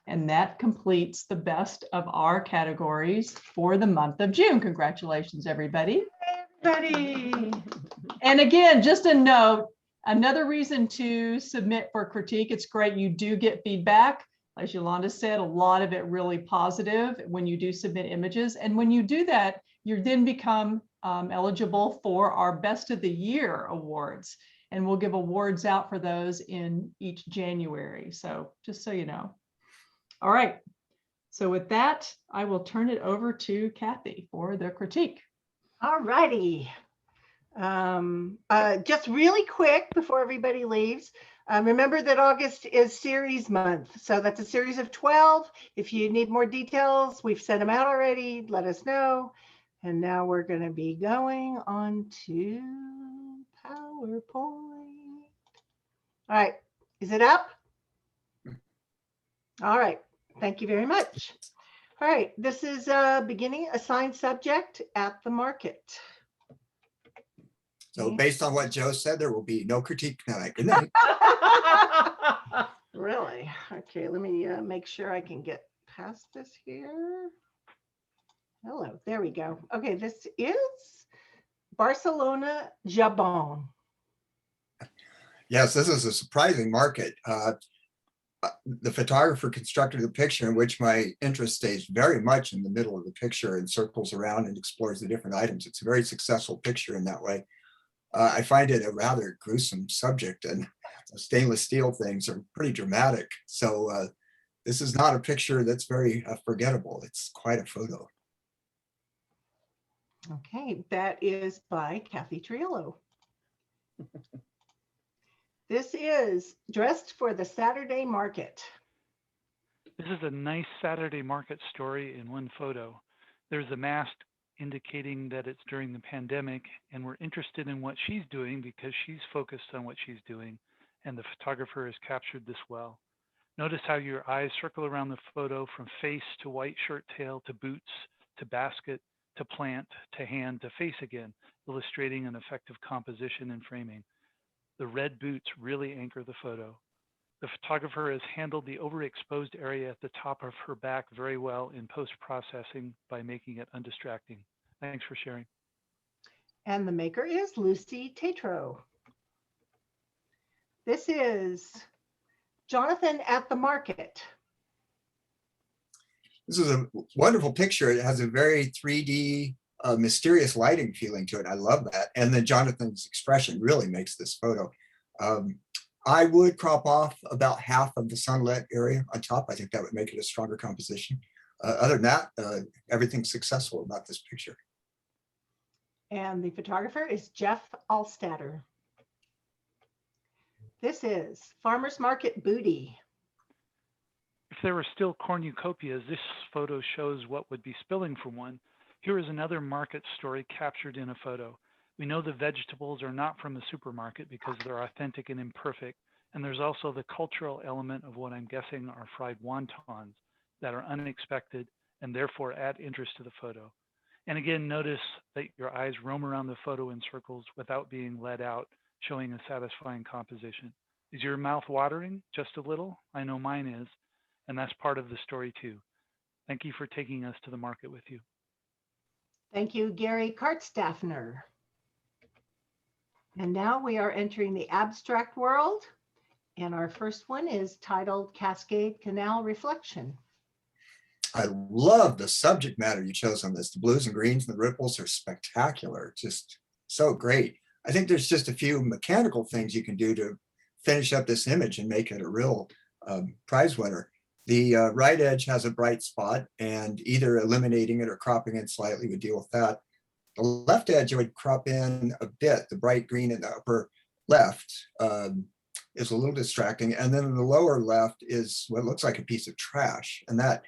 And that completes the best of our categories for the month of June. Congratulations, everybody. Everybody. And again, just a note, another reason to submit for critique, it's great you do get feedback. As Yolanda said, a lot of it really positive when you do submit images. And when you do that, you then become eligible for our Best of the Year awards. And we'll give awards out for those in each January. So just so you know. All right. So with that, I will turn it over to Kathy for the critique. All righty. Just really quick before everybody leaves, remember that August is series month. So that's a series of 12. If you need more details, we've sent them out already. Let us know. And now we're going to be going on to PowerPoint. All right. Is it up? All right. Thank you very much. All right. This is beginning assigned subject at the market. So based on what Joe said, there will be no critique tonight. Good night. Really? Okay, let me make sure I can get past this here. Hello, there we go. Okay, this is Barcelona, Gabon. Yes, this is a surprising market. The photographer constructed a picture in which my interest stays very much in the middle of the picture and circles around and explores the different items. It's a very successful picture in that way. I find it a rather gruesome subject, and the stainless steel things are pretty dramatic. So this is not a picture that's very forgettable. It's quite a photo. Okay, that is by Kathy Triello. This is Dressed for the Saturday Market. This is a nice Saturday market story in one photo. There's a mast indicating that it's during the pandemic, and we're interested in what she's doing because she's focused on what she's doing, and the photographer has captured this well. Notice how your eyes circle around the photo from face to white shirt tail to boots to basket to plant to hand to face again, illustrating an effective composition and framing. The red boots really anchor the photo. The photographer has handled the overexposed area at the top of her back very well in post-processing by making it undistracting. Thanks for sharing. And the maker is Lucy Tatro. This is Jonathan at the Market. This is a wonderful picture. It has a very 3D, mysterious lighting feeling to it. I love that. And then Jonathan's expression really makes this photo. I would crop off about half of the sunlit area on top. I think that would make it a stronger composition. Other than that, everything's successful about this picture. And the photographer is Jeff Alstatter. This is Farmer's Market Booty. If there were still cornucopias, this photo shows what would be spilling from one. Here is another market story captured in a photo. We know the vegetables are not from the supermarket because they're authentic and imperfect. And there's also the cultural element of what I'm guessing are fried wontons that are unexpected and therefore add interest to the photo. And again, notice that your eyes roam around the photo in circles without being led out, showing a satisfying composition. Is your mouth watering just a little? I know mine is, and that's part of the story too. Thank you for taking us to the market with you. Thank you, Gary Kartstaffner. And now we are entering the abstract world. And our first one is titled Cascade Canal Reflection. I love the subject matter you chose on this. The blues and greens and the ripples are spectacular. Just so great. I think there's just a few mechanical things you can do to finish up this image and make it a real prize winner. The right edge has a bright spot, and either eliminating it or cropping it slightly would deal with that. The left edge I would crop in a bit. The bright green in the upper left is a little distracting. And then in the lower left is what looks like a piece of trash. And that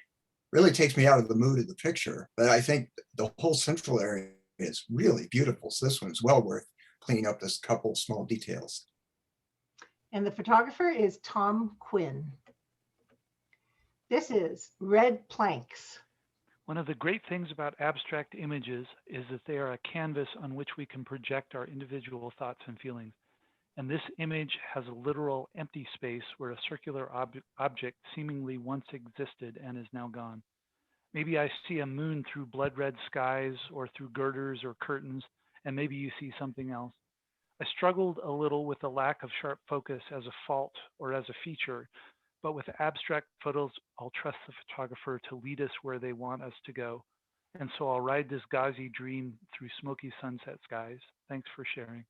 really takes me out of the mood of the picture. But I think the whole central area is really beautiful. So this one's well worth cleaning up this couple small details. And the photographer is Tom Quinn. This is Red Planks. One of the great things about abstract images is that they are a canvas on which we can project our individual thoughts and feelings. And this image has a literal empty space where a circular object seemingly once existed and is now gone. Maybe I see a moon through blood red skies or through girders or curtains, and maybe you see something else. I struggled a little with the lack of sharp focus as a fault or as a feature, but with abstract photos, I'll trust the photographer to lead us where they want us to go. And so I'll ride this gauzy dream through smoky sunset skies. Thanks for sharing.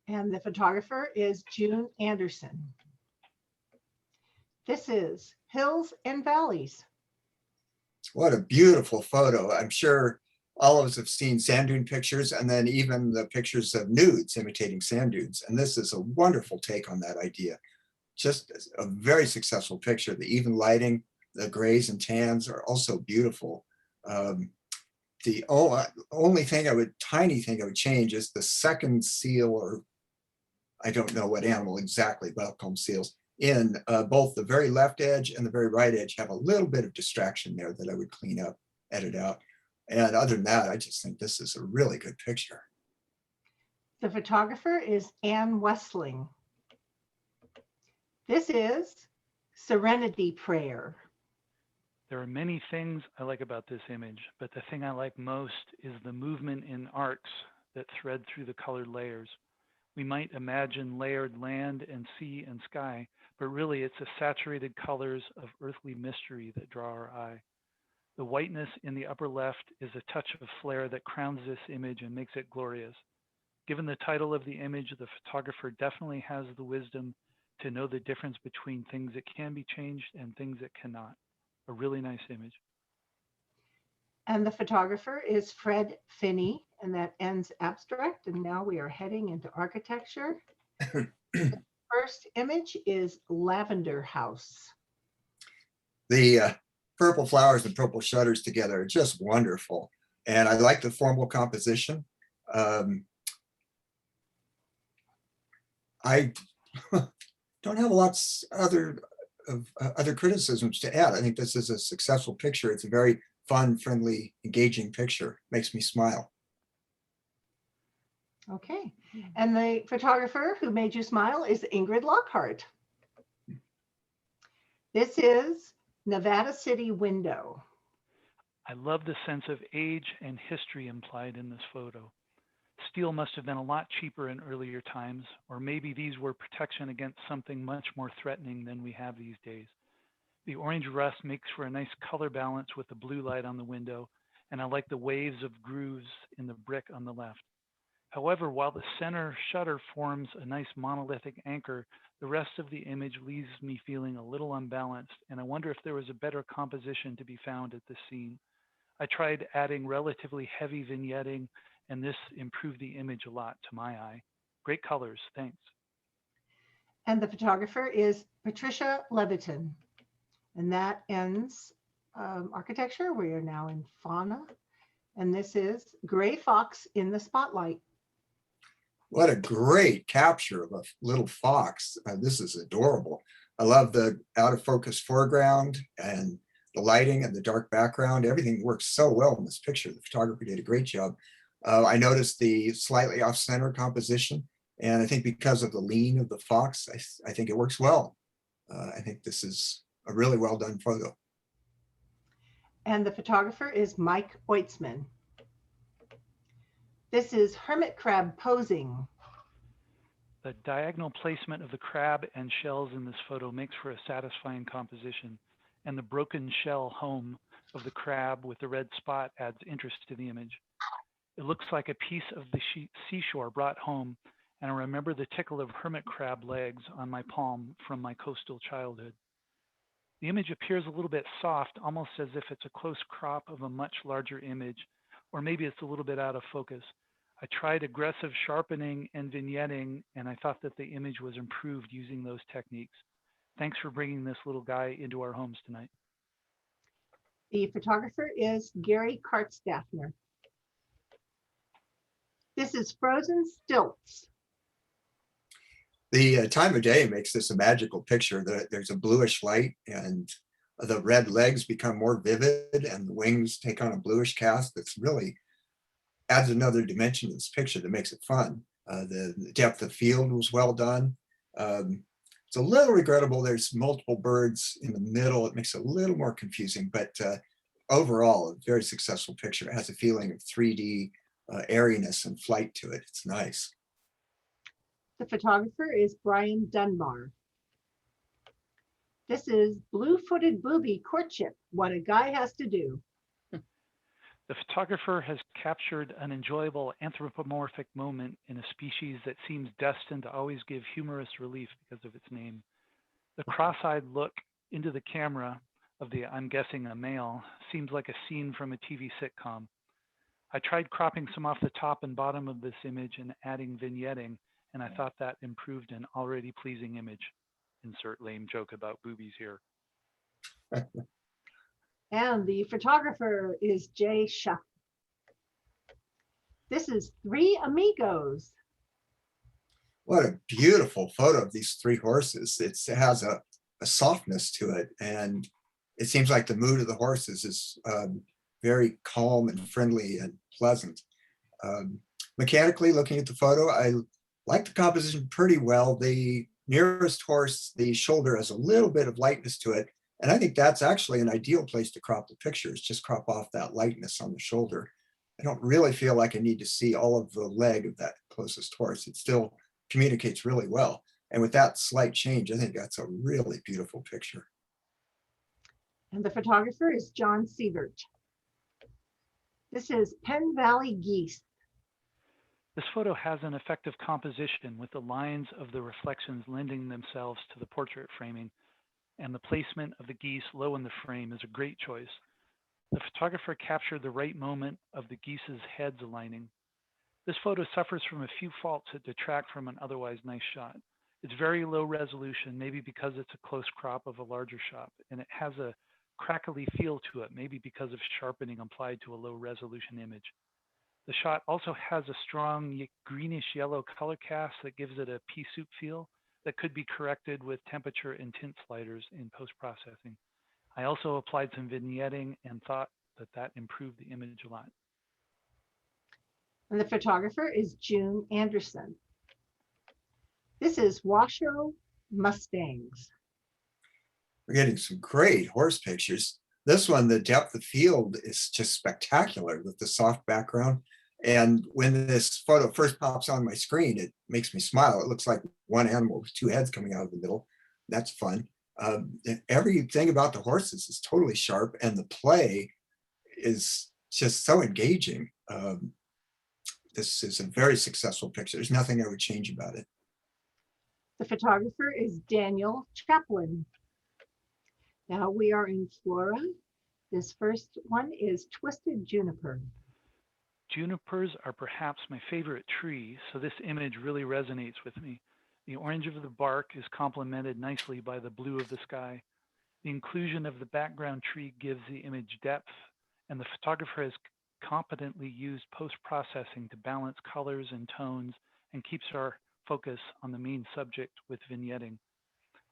And the photographer is June Anderson. This is Hills and Valleys. What a beautiful photo. I'm sure all of us have seen sand dune pictures and then even the pictures of nudes imitating sand dunes. And this is a wonderful take on that idea. Just a very successful picture. The even lighting, the grays and tans are also beautiful. The only thing tiny thing I would change is the second seal, or I don't know what animal exactly, but I'll call them seals, in both the very left edge and the very right edge have a little bit of distraction there that I would clean up, edit out. And other than that, I just think this is a really good picture. The photographer is Ann Westling. This is Serenity Prayer. There are many things I like about this image, but the thing I like most is the movement in arcs that thread through the colored layers. We might imagine layered land and sea and sky, but really it's the saturated colors of earthly mystery that draw our eye. The whiteness in the upper left is a touch of flair that crowns this image and makes it glorious. Given the title of the image, the photographer definitely has the wisdom to know the difference between things that can be changed and things that cannot. A really nice image. And the photographer is Fred Finney, and that ends abstract. And now we are heading into architecture. The first image is Lavender House. The purple flowers and purple shutters together are just wonderful. And I like the formal composition. I don't have lots other criticisms to add. I think this is a successful picture. It's a very fun, friendly, engaging picture. Makes me smile. Okay. And the photographer who made you smile is Ingrid Lockhart. This is Nevada City Window. I love the sense of age and history implied in this photo. Steel must have been a lot cheaper in earlier times, or maybe these were protection against something much more threatening than we have these days. The orange rust makes for a nice color balance with the blue light on the window, and I like the waves of grooves in the brick on the left. However, while the center shutter forms a nice monolithic anchor, the rest of the image leaves me feeling a little unbalanced, and I wonder if there was a better composition to be found at this scene. I tried adding relatively heavy vignetting, and this improved the image a lot to my eye. Great colors, thanks. And the photographer is Patricia Leviton. And that ends architecture. We are now in fauna. And this is Gray Fox in the Spotlight. What a great capture of a little fox. This is adorable. I love the out of focus foreground and the lighting and the dark background. Everything works so well in this picture. The photographer did a great job. I noticed the slightly off center composition, and I think because of the lean of the fox, I think it works well. I think this is a really well done photo. And the photographer is Mike Oitzman. This is Hermit Crab Posing. The diagonal placement of the crab and shells in this photo makes for a satisfying composition, and the broken shell home of the crab with the red spot adds interest to the image. It looks like a piece of the seashore brought home, and I remember the tickle of hermit crab legs on my palm from my coastal childhood. The image appears a little bit soft, almost as if it's a close crop of a much larger image, or maybe it's a little bit out of focus. I tried aggressive sharpening and vignetting, and I thought that the image was improved using those techniques. Thanks for bringing this little guy into our homes tonight. The photographer is Gary Kartstaffner. This is Frozen Stilts. The time of day makes this a magical picture. There's a bluish light, and The red legs become more vivid and the wings take on a bluish cast that's really adds another dimension to this picture that makes it fun. The depth of field was well done. It's a little regrettable there's multiple birds in the middle. It makes it a little more confusing, but overall, a very successful picture. It has a feeling of 3D airiness and flight to it. It's nice. The photographer is Brian Dunbar. This is Blue-Footed Booby Courtship, What a Guy Has to Do. The photographer has captured an enjoyable anthropomorphic moment in a species that seems destined to always give humorous relief because of its name. The cross-eyed look into the camera of the, I'm guessing, a male, seems like a scene from a TV sitcom. I tried cropping some off the top and bottom of this image and adding vignetting, and I thought that improved an already pleasing image. Insert lame joke about boobies here. And the photographer is Jay Shuck. This is Three Amigos. What a beautiful photo of these three horses. It has a softness to it, and it seems like the mood of the horses is very calm and friendly and pleasant. Mechanically, looking at the photo, I like the composition pretty well. The nearest horse, the shoulder has a little bit of lightness to it, and I think that's actually an ideal place to crop the pictures, just crop off that lightness on the shoulder. I don't really feel like I need to see all of the leg of that closest horse. It still communicates really well. And with that slight change, I think that's a really beautiful picture. And the photographer is John Siebert. This is Penn Valley Geese. This photo has an effective composition with the lines of the reflections lending themselves to the portrait framing, and the placement of the geese low in the frame is a great choice. The photographer captured the right moment of the geese's heads aligning. This photo suffers from a few faults that detract from an otherwise nice shot. It's very low resolution, maybe because it's a close crop of a larger shot, and it has a crackly feel to it, maybe because of sharpening applied to a low resolution image. The shot also has a strong greenish yellow color cast that gives it a pea soup feel that could be corrected with temperature and tint sliders in post-processing. I also applied some vignetting and thought that that improved the image a lot. And the photographer is June Anderson. This is Washoe Mustangs. We're getting some great horse pictures. This one, the depth of field is just spectacular with the soft background. And when this photo first pops on my screen, it makes me smile. It looks like one animal with two heads coming out of the middle. That's fun. Everything about the horses is totally sharp, and the play is just so engaging. This is a very successful picture. There's nothing I would change about it. The photographer is Daniel Chaplin. Now we are in Flora. This first one is Twisted Juniper. Junipers are perhaps my favorite tree, so this image really resonates with me. The orange of the bark is complemented nicely by the blue of the sky. The inclusion of the background tree gives the image depth, and the photographer has competently used post-processing to balance colors and tones and keeps our focus on the main subject with vignetting.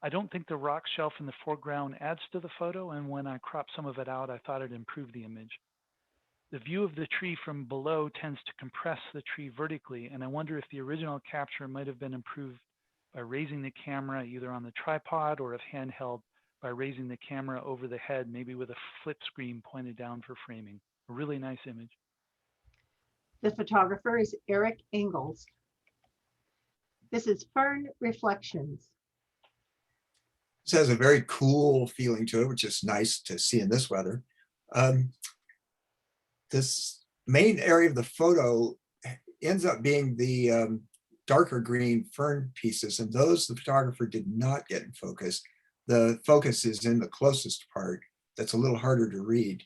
I don't think the rock shelf in the foreground adds to the photo, and when I cropped some of it out, I thought it improved the image. The view of the tree from below tends to compress the tree vertically, and I wonder if the original capture might have been improved by raising the camera either on the tripod or if handheld by raising the camera over the head, maybe with a flip screen pointed down for framing. A really nice image. The photographer is Eric Ingalls. This is Fern Reflections. This has a very cool feeling to it, which is nice to see in this weather. This main area of the photo ends up being the darker green fern pieces, and those the photographer did not get in focus. The focus is in the closest part that's a little harder to read.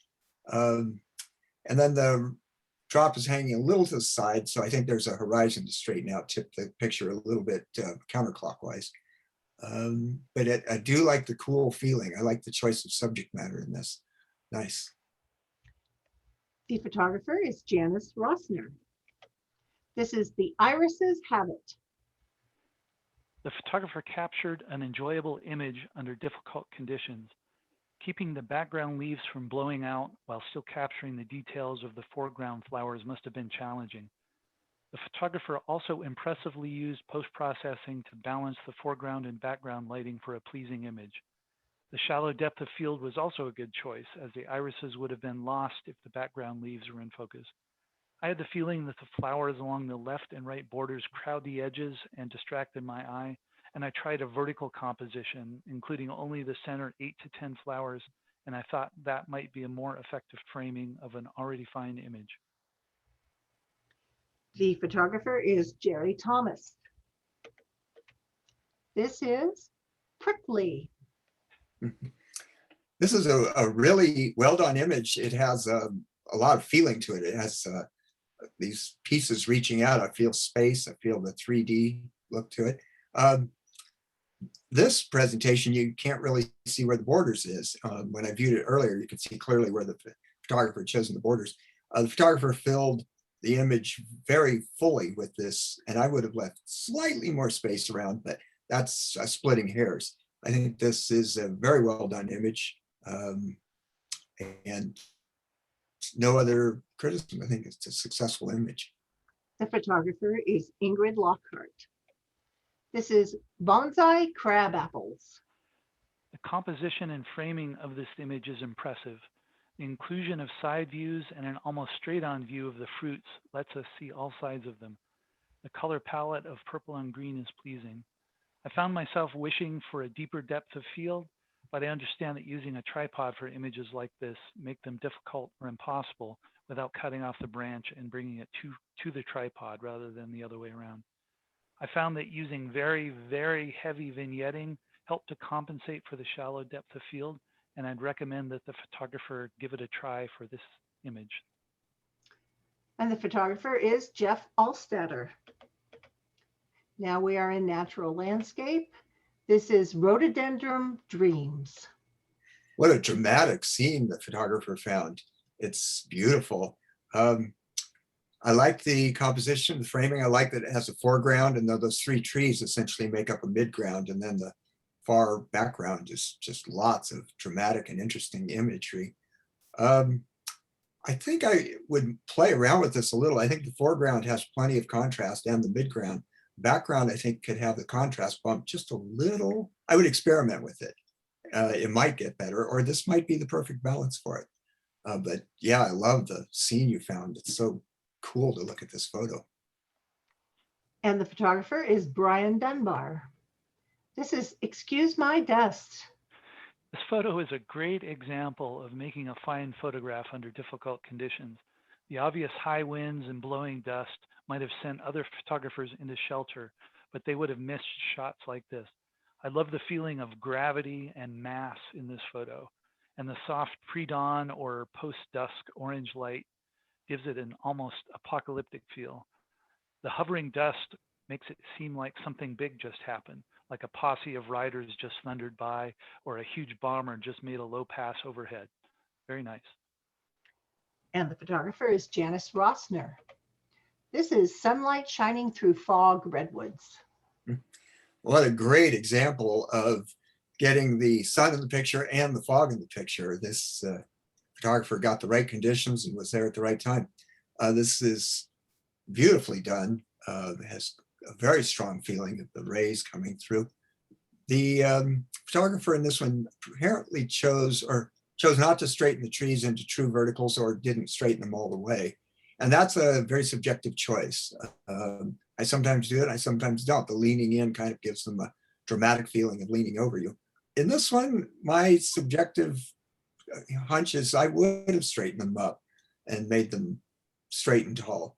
And then the drop is hanging a little to the side, so I think there's a horizon to straighten out, tip the picture a little bit counterclockwise. But I do like the cool feeling. I like the choice of subject matter in this. Nice. The photographer is Janice Rossner. This is The Irises Habit. The photographer captured an enjoyable image under difficult conditions. Keeping the background leaves from blowing out while still capturing the details of the foreground flowers must have been challenging. The photographer also impressively used post-processing to balance the foreground and background lighting for a pleasing image. The shallow depth of field was also a good choice, as the irises would have been lost if the background leaves were in focus. I had the feeling that the flowers along the left and right borders crowd the edges and distracted my eye, and I tried a vertical composition, including only the center 8 to 10 flowers, and I thought that might be a more effective framing of an already fine image. The photographer is Jerry Thomas. This is Prickly. This is a really well done image. It has a lot of feeling to it. It has these pieces reaching out. I feel space. I feel the 3D look to it. This presentation, you can't really see where the borders is. When I viewed it earlier, you could see clearly where the photographer had chosen the borders. The photographer filled the image very fully with this, and I would have left slightly more space around, but that's splitting hairs. I think this is a very well done image, and no other criticism. I think it's a successful image. The photographer is Ingrid Lockhart. This is Bonsai Crab Apples. The composition and framing of this image is impressive. The inclusion of side views and an almost straight-on view of the fruits lets us see all sides of them. The color palette of purple and green is pleasing. I found myself wishing for a deeper depth of field, but I understand that using a tripod for images like this make them difficult or impossible without cutting off the branch and bringing it to the tripod rather than the other way around. I found that using very, very heavy vignetting helped to compensate for the shallow depth of field, and I'd recommend that the photographer give it a try for this image. And the photographer is Jeff Alstetter. Now we are in natural landscape. This is Rhododendron Dreams. What a dramatic scene the photographer found. It's beautiful. I like the composition, the framing. I like that it has a foreground, and those three trees essentially make up a midground, and then the far background is just lots of dramatic and interesting imagery. I think I would play around with this a little. I think the foreground has plenty of contrast, and the midground. Background, I think, could have the contrast bump just a little. I would experiment with it. It might get better, or this might be the perfect balance for it. But yeah, I love the scene you found. It's so cool to look at this photo. And the photographer is Brian Dunbar. This is Excuse My Dust. This photo is a great example of making a fine photograph under difficult conditions. The obvious high winds and blowing dust might have sent other photographers into shelter, but they would have missed shots like this. I love the feeling of gravity and mass in this photo, and the soft pre-dawn or post-dusk orange light gives it an almost apocalyptic feel. The hovering dust makes it seem like something big just happened, like a posse of riders just thundered by, or a huge bomber just made a low pass overhead. Very nice. And the photographer is Janice Rossner. This is Sunlight Shining Through Fog Redwoods. What a great example of getting the sun in the picture and the fog in the picture. This photographer got the right conditions and was there at the right time. This is beautifully done. It has a very strong feeling of the rays coming through. The photographer in this one apparently chose not to straighten the trees into true verticals, or didn't straighten them all the way. And that's a very subjective choice. I sometimes do it, I sometimes don't. The leaning in kind of gives them a dramatic feeling of leaning over you. In this one, my subjective hunch is I would have straightened them up and made them straight and tall.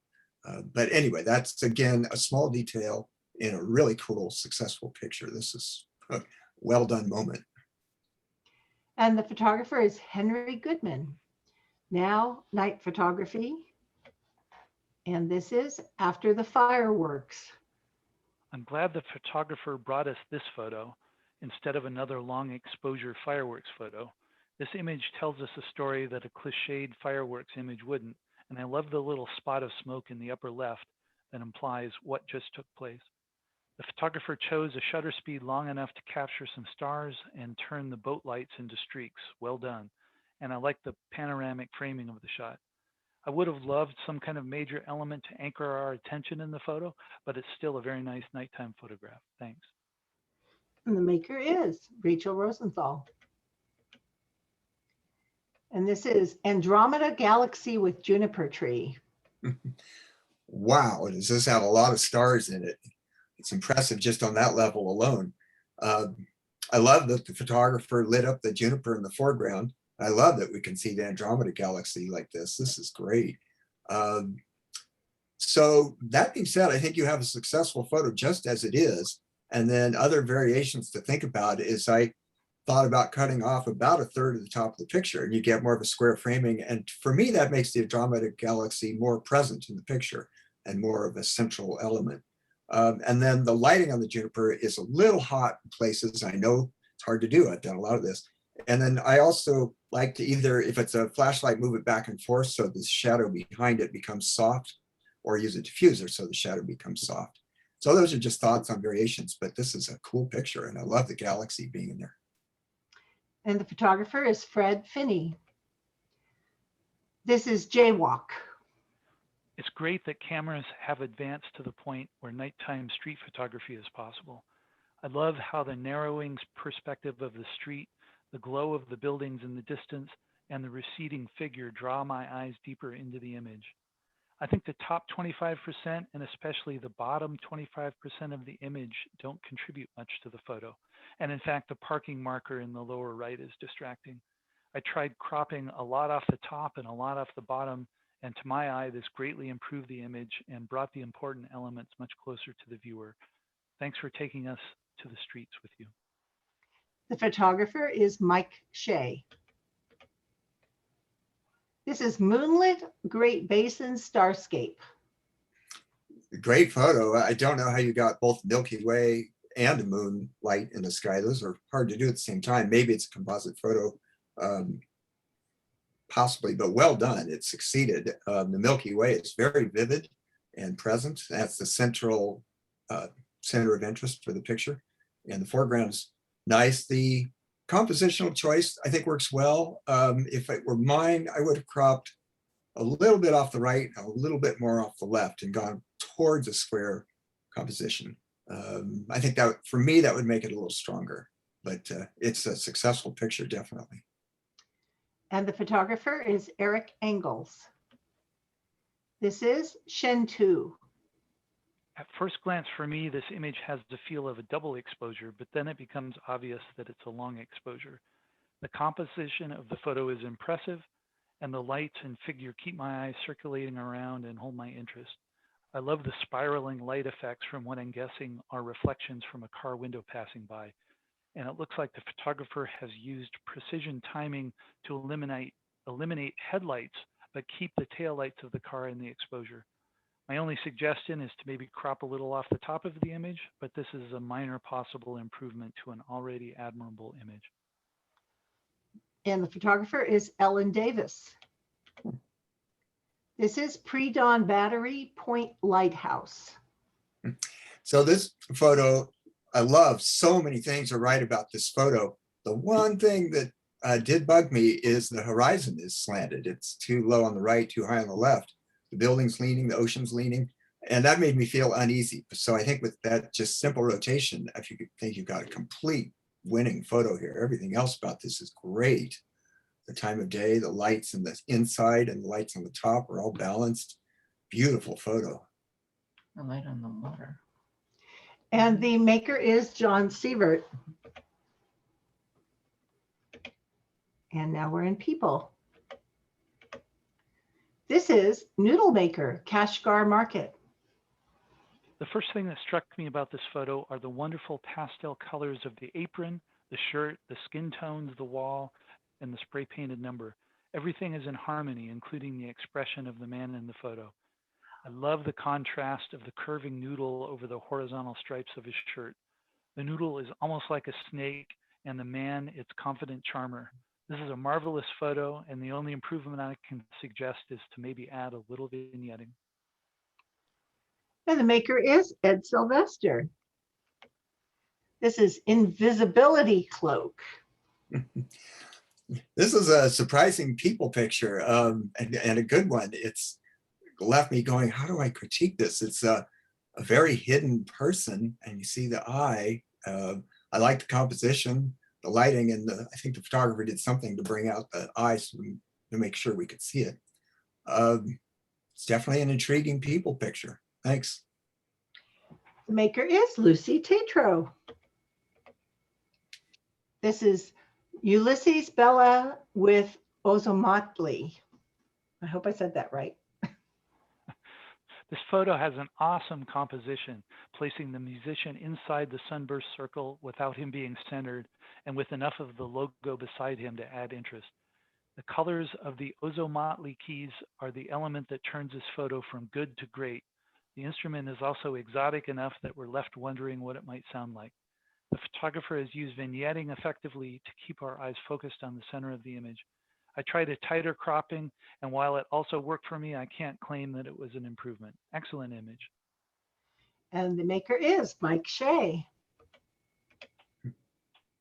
But anyway, that's again a small detail in a really cool, successful picture. This is a well done moment. And the photographer is Henry Goodman. Now, night photography. And this is After the Fireworks. I'm glad the photographer brought us this photo instead of another long exposure fireworks photo. This image tells us a story that a cliched fireworks image wouldn't, and I love the little spot of smoke in the upper left that implies what just took place. The The photographer chose a shutter speed long enough to capture some stars and turn the boat lights into streaks. Well done. And I like the panoramic framing of the shot. I would have loved some kind of major element to anchor our attention in the photo, but it's still a very nice nighttime photograph. Thanks. And the maker is Rachel Rosenthal. And this is Andromeda Galaxy with Juniper Tree. Wow, does this have a lot of stars in it? It's impressive just on that level alone. I love that the photographer lit up the juniper in the foreground. I love that we can see the Andromeda Galaxy like this. This is great. So that being said, I think you have a successful photo just as it is. And then other variations to think about is I thought about cutting off about a third of the top of the picture and you get more of a square framing. And for me, that makes the Andromeda Galaxy more present in the picture and more of a central element. And then the lighting on the juniper is a little hot in places. I know it's hard to do. I've done a lot of this. And then I also like to either, if it's a flashlight, move it back and forth so the shadow behind it becomes soft, or use a diffuser so the shadow becomes soft. So those are just thoughts on variations, but this is a cool picture and I love the galaxy being in there. And the photographer is Fred Finney. This is Jaywalk. It's great that cameras have advanced to the point where nighttime street photography is possible. I love how the narrowing perspective of the street, the glow of the buildings in the distance, and the receding figure draw my eyes deeper into the image. I think the top 25% and especially the bottom 25% of the image don't contribute much to the photo. And in fact, the parking marker in the lower right is distracting. I tried cropping a lot off the top and a lot off the bottom, and to my eye, this greatly improved the image and brought the important elements much closer to the viewer. Thanks for taking us to the streets with you. The photographer is Mike Shea. This is Moonlit Great Basin Starscape. Great photo. I don't know how you got both Milky Way and a moonlight in the sky. Those are hard to do at the same time. Maybe it's a composite photo, possibly, but well done. It succeeded. The Milky Way is very vivid and present. That's the central center of interest for the picture. And the foreground is nice. The compositional choice, I think, works well. If it were mine, I would have cropped a little bit off the right, a little bit more off the left, and gone towards a square composition. I think that, for me, that would make it a little stronger, but it's a successful picture, definitely. And the photographer is Eric Engels. This is Shen-Tu. At first glance, for me, this image has the feel of a double exposure, but then it becomes obvious that it's a long exposure. The composition of the photo is impressive, and the lights and figure keep my eyes circulating around and hold my interest. I love the spiraling light effects from what I'm guessing are reflections from a car window passing by. And it looks like the photographer has used precision timing to eliminate headlights, but keep the taillights of the car in the exposure. My only suggestion is to maybe crop a little off the top of the image, but this is a minor possible improvement to an already admirable image. And the photographer is Ellen Davis. This is Pre-Dawn Battery Point Lighthouse. So this photo, I love so many things to write about this photo. The one thing that did bug me is the horizon is slanted. It's too low on the right, too high on the left. The building's leaning, the ocean's leaning, and that made me feel uneasy. So I think with that just simple rotation, if you could think you've got a complete winning photo here. Everything else about this is great. The time of day, the lights in the inside and the lights on the top are all balanced. Beautiful photo. The light on the water. And the maker is John Sievert. And now we're in people. This is Noodle Maker, Kashgar Market. The first thing that struck me about this photo are the wonderful pastel colors of the apron, the shirt, the skin tones, the wall, and the spray painted number. Everything is in harmony, including the expression of the man in the photo. I love the contrast of the curving noodle over the horizontal stripes of his shirt. The noodle is almost like a snake, and the man its confident charmer. This is a marvelous photo, and the only improvement I can suggest is to maybe add a little vignetting. And the maker is Ed Sylvester. This is invisibility cloak. This is a surprising people picture, and a good one. It's left me going, how do I critique this? It's a very hidden person, and you see the eye. I like the composition, the lighting, and I think the photographer did something to bring out the eyes to make sure we could see it. It's definitely an intriguing people picture. Thanks. The maker is Lucy Tatro. This is Ulysses Bella with Ozomatli. I hope I said that right. This photo has an awesome composition, placing the musician inside the sunburst circle without him being centered and with enough of the logo beside him to add interest. The colors of the Ozomatli keys are the element that turns this photo from good to great. The instrument is also exotic enough that we're left wondering what it might sound like. The photographer has used vignetting effectively to keep our eyes focused on the center of the image. I tried a tighter cropping, and while it also worked for me, I can't claim that it was an improvement. Excellent image. And the maker is Mike Shea.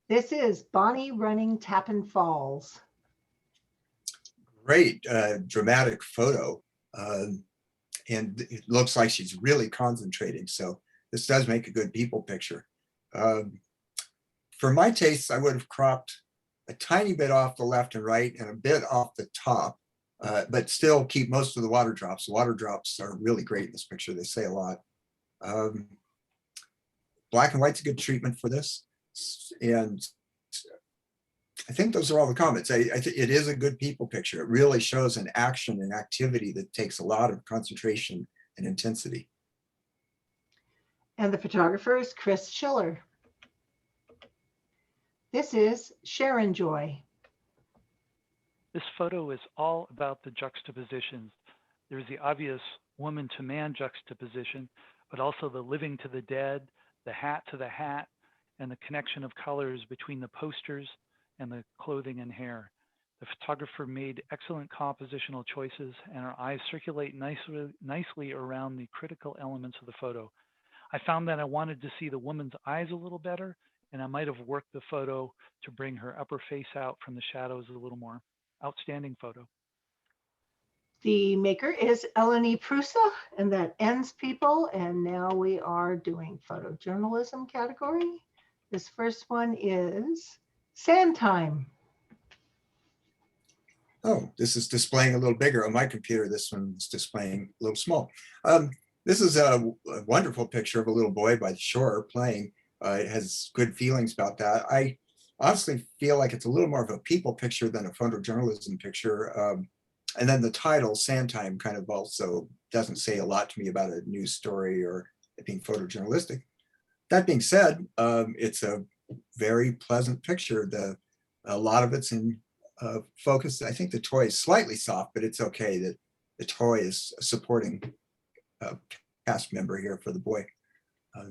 This is Bonnie running Tappan Falls. Great dramatic photo. And it looks like she's really concentrating. So this does make a good people picture. For my tastes, I would have cropped a tiny bit off the left and right and a bit off the top, but still keep most of the water drops. The water drops are really great in this picture. They say a lot. Black and white's a good treatment for this. And I think those are all the comments. It is a good people picture. It really shows an action and activity that takes a lot of concentration and intensity. And the photographer is Chris Schiller. This is Sharon Joy. This photo is all about the juxtapositions. There's the obvious woman to man juxtaposition, but also the living to the dead, the hat to the hat, and the connection of colors between the posters and the clothing and hair. The photographer made excellent compositional choices, and our eyes circulate nicely around the critical elements of the photo. I found that I wanted to see the woman's eyes a little better, and I might have worked the photo to bring her upper face out from the shadows a little more. Outstanding photo. The maker is Eleni Prusa, and that ends people. And now we are doing photojournalism category. This first one is Sand Time. Oh, this is displaying a little bigger on my computer. This one's displaying a little small. This is a wonderful picture of a little boy by the shore playing. It has good feelings about that. I honestly feel like it's a little more of a people picture than a photojournalism picture. And then the title, Sand Time, kind of also doesn't say a lot to me about a news story or it being photojournalistic. That being said, it's a very pleasant picture. A lot of it's in focus. I think the toy is slightly soft, but it's okay that the toy is supporting cast member here for the boy.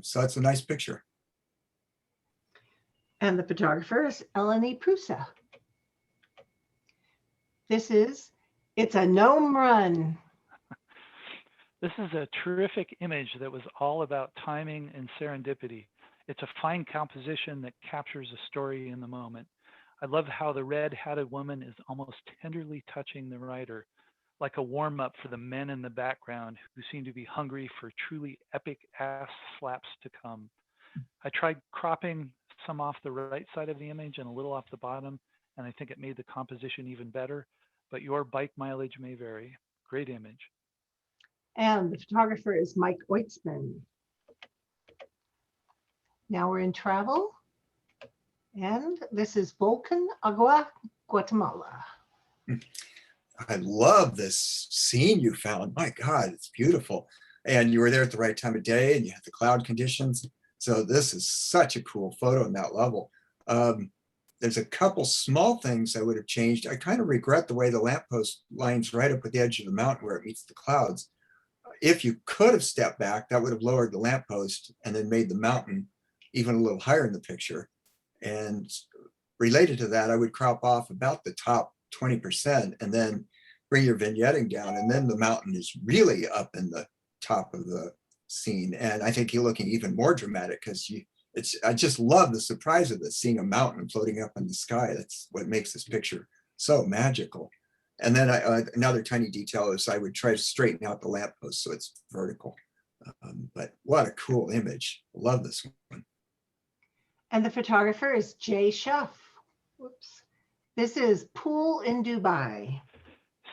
So it's a nice picture. And the photographer is Eleni Prusa. This is It's a Gnome Run. This is a terrific image that was all about timing and serendipity. It's a fine composition that captures a story in the moment. I love how the red-hatted woman is almost tenderly touching the writer, like a warm-up for the men in the background who seem to be hungry for truly epic ass slaps to come. I tried cropping some off the right side of the image and a little off the bottom, and I think it made the composition even better, but your bike mileage may vary. Great image. And the photographer is Mike Oitzman. Now we're in travel. And this is Volcan Agua, Guatemala. I love this scene you found. My God, it's beautiful. And you were there at the right time of day and you had the cloud conditions. So this is such a cool photo on that level. There's a couple small things I would have changed. I kind of regret the way the lamppost lines right up at the edge of the mountain where it meets the clouds. If you could have stepped back, that would have lowered the lamppost and then made the mountain even a little higher in the picture. And related to that, I would crop off about the top 20% and then bring your vignetting down. And then the mountain is really up in the top of the scene. And I think you're looking even more dramatic because I just love the surprise of this, seeing a mountain floating up in the sky. That's what makes this picture so magical. And then another tiny detail is I would try to straighten out the lamppost so it's vertical. But what a cool image. Love this one. And the photographer is Jay Shuff. Whoops. This is Pool in Dubai.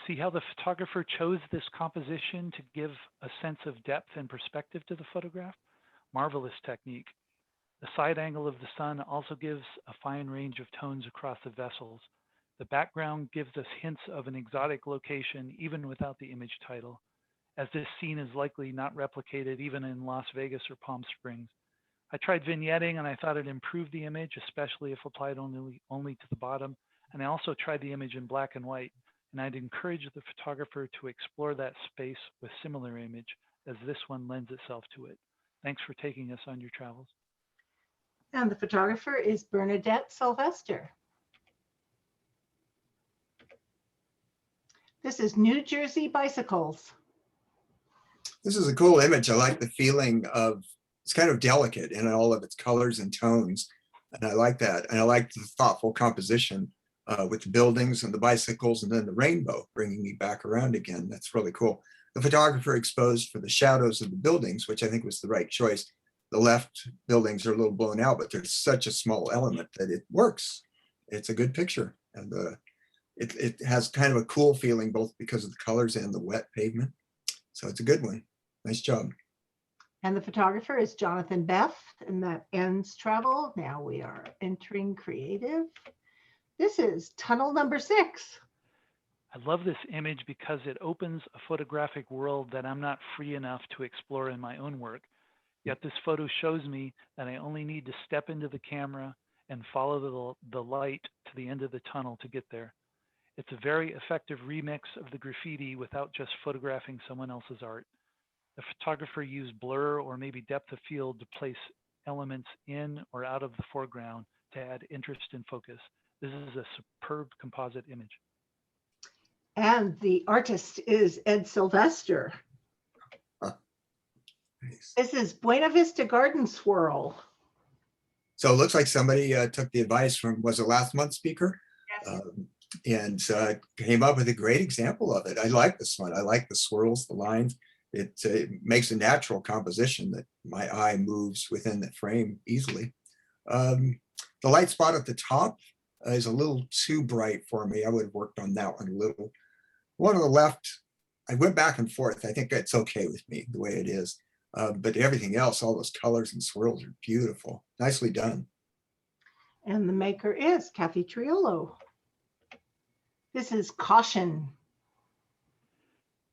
See how the photographer chose this composition to give a sense of depth and perspective to the photograph? Marvelous technique. The side angle of the sun also gives a fine range of tones across the vessels. The background gives us hints of an exotic location even without the image title, as this scene is likely not replicated even in Las Vegas or Palm Springs. I tried vignetting and I thought it improved the image, especially if applied only to the bottom. And I also tried the image in black and white, and I'd encourage the photographer to explore that space with similar image, as this one lends itself to it. Thanks for taking us on your travels. And the photographer is Bernadette Sylvester. This is New Jersey Bicycles. This is a cool image. I like the feeling of, it's kind of delicate in all of its colors and tones. And I like that. And I like the thoughtful composition with the buildings and the bicycles and then the rainbow bringing me back around again. That's really cool. The photographer exposed for the shadows of the buildings, which I think was the right choice. The left buildings are a little blown out, but there's such a small element that it works. It's a good picture. And it has kind of a cool feeling, both because of the colors and the wet pavement. So it's a good one. Nice job. And the photographer is Jonathan Beff, and that ends travel. Now we are entering creative. This is tunnel number 6. I love this image because it opens a photographic world that I'm not free enough to explore in my own work. Yet this photo shows me that I only need to step into the camera and follow the light to the end of the tunnel to get there. It's a very effective remix of the graffiti without just photographing someone else's art. The photographer used blur or maybe depth of field to place elements in or out of the foreground to add interest and focus. This is a superb composite image. And the artist is Ed Sylvester. Nice. This is Buena Vista Garden Swirl. So it looks like somebody took the advice from, was it last month's speaker? Yes. And came up with a great example of it. I like this one. I like the swirls, the lines. It makes a natural composition that my eye moves within the frame easily. The light spot at the top is a little too bright for me. I would have worked on that one a little. One on the left, I went back and forth. I think that's okay with me the way it is. But everything else, all those colors and swirls are beautiful. Nicely done. And the maker is Kathy Triolo. This is Caution.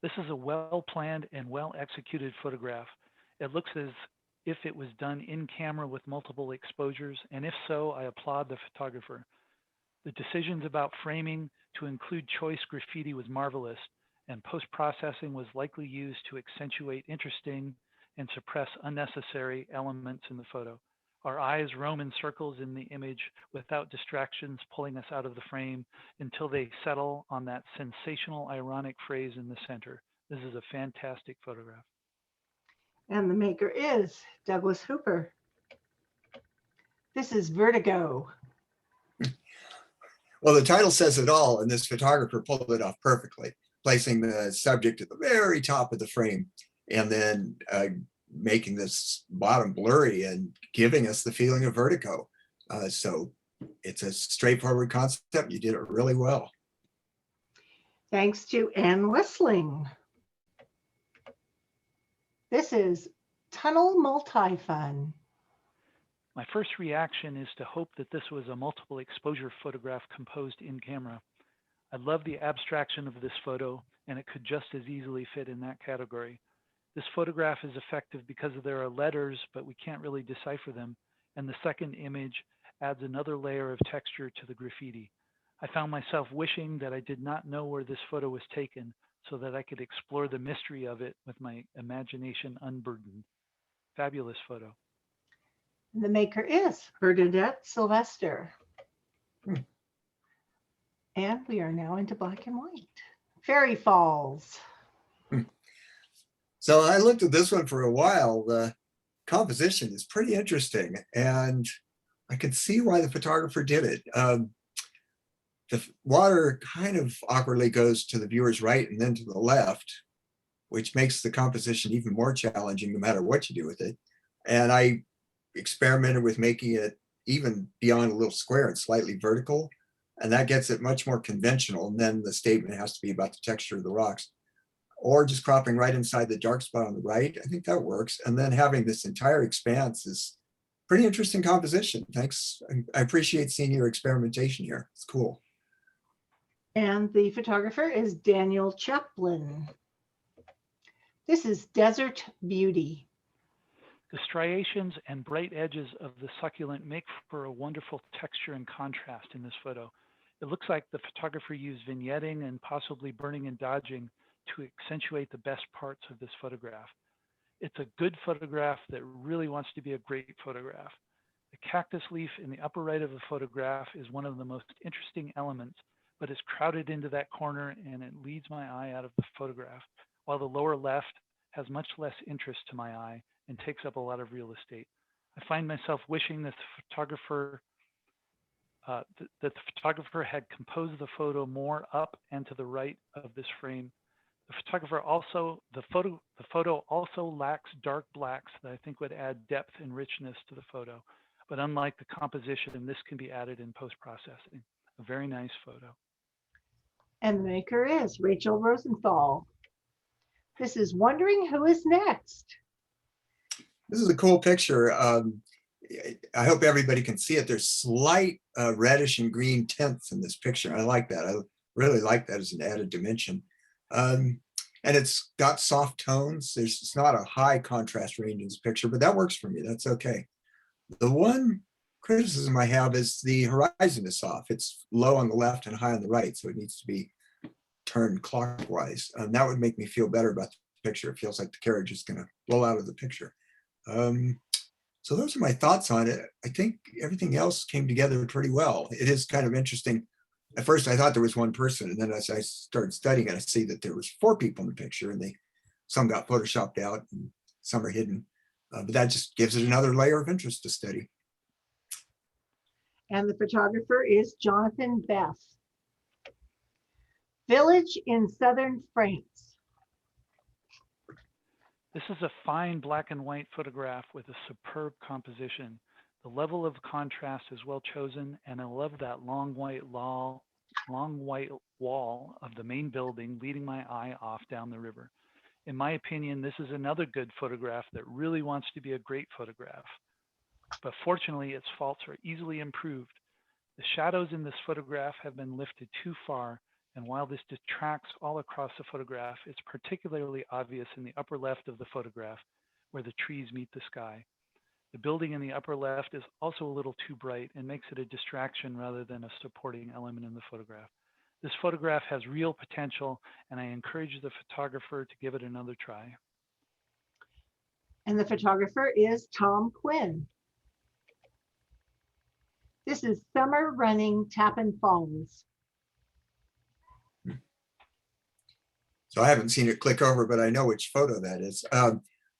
This is a well-planned and well-executed photograph. It looks as if it was done in camera with multiple exposures, and if so, I applaud the photographer. The decisions about framing to include choice graffiti was marvelous, and post-processing was likely used to accentuate interesting and suppress unnecessary elements in the photo. Our eyes roam in circles in the image without distractions pulling us out of the frame until they settle on that sensational, ironic phrase in the center. This is a fantastic photograph. And the maker is Douglas Hooper. This is Vertigo. Well, the title says it all, and this photographer pulled it off perfectly, placing the subject at the very top of the frame and then making this bottom blurry and giving us the feeling of vertigo. So it's a straightforward concept. You did it really well. Thanks to Ann Wessling. This is Tunnel Multi-Fun. My first reaction is to hope that this was a multiple exposure photograph composed in camera. I love the abstraction of this photo, and it could just as easily fit in that category. This photograph is effective because there are letters, but we can't really decipher them. And the second image adds another layer of texture to the graffiti. I found myself wishing that I did not know where this photo was taken so that I could explore the mystery of it with my imagination unburdened. Fabulous photo. The maker is Bernadette Sylvester. And we are now into black and white. Fairy Falls. So I looked at this one for a while. composition is pretty interesting, and I can see why the photographer did it. The water kind of awkwardly goes to the viewer's right and then to the left, which makes the composition even more challenging no matter what you do with it. And I experimented with making it even beyond a little square and slightly vertical, and that gets it much more conventional. And then the statement has to be about the texture of the rocks, or just cropping right inside the dark spot on the right. I think that works. And then having this entire expanse is pretty interesting composition. Thanks. I appreciate seeing your experimentation here. It's cool. And the photographer is Daniel Chaplin. This is Desert Beauty. The striations and bright edges of the succulent make for a wonderful texture and contrast in this photo. It looks like the photographer used vignetting and possibly burning and dodging to accentuate the best parts of this photograph. It's a good photograph that really wants to be a great photograph. The cactus leaf in the upper right of the photograph is one of the most interesting elements, but is crowded into that corner and it leads my eye out of the photograph, while the lower left has much less interest to my eye and takes up a lot of real estate. I find myself wishing that the photographer had composed the photo more up and to the right of this frame. The photo also lacks dark blacks that I think would add depth and richness to the photo. But unlike the composition, this can be added in post-processing. A very nice photo. And the maker is Rachel Rosenthal. This is Wondering Who is Next. This is a cool picture. I hope everybody can see it. There's slight reddish and green tints in this picture. I like that. I really like that as an added dimension. And it's got soft tones. It's not a high contrast range in this picture, but that works for me. That's okay. The one criticism I have is the horizon is off. It's low on the left and high on the right, so it needs to be turned clockwise. That would make me feel better about the picture. It feels like the carriage is going to roll out of the picture. So those are my thoughts on it. I think everything else came together pretty well. It is kind of interesting. At first, I thought there was one person, and then as I started studying it, I see that there was 4 people in the picture, and some got photoshopped out, and some are hidden. But that just gives it another layer of interest to study. And the photographer is Jonathan Beth. Village in southern France. This is a fine black and white photograph with a superb composition. The level of contrast is well chosen, and I love that long white wall of the main building leading my eye off down the river. In my opinion, this is another good photograph that really wants to be a great photograph. But fortunately, its faults are easily improved. The shadows in this photograph have been lifted too far, and while this detracts all across the photograph, it's particularly obvious in the upper left of the photograph, where the trees meet the sky. The building in the upper left is also a little too bright and makes it a distraction rather than a supporting element in the photograph. This photograph has real potential, and I encourage the photographer to give it another try. And the photographer is Tom Quinn. This is Summer Running Tappan Falls. So I haven't seen it click over, but I know which photo that is.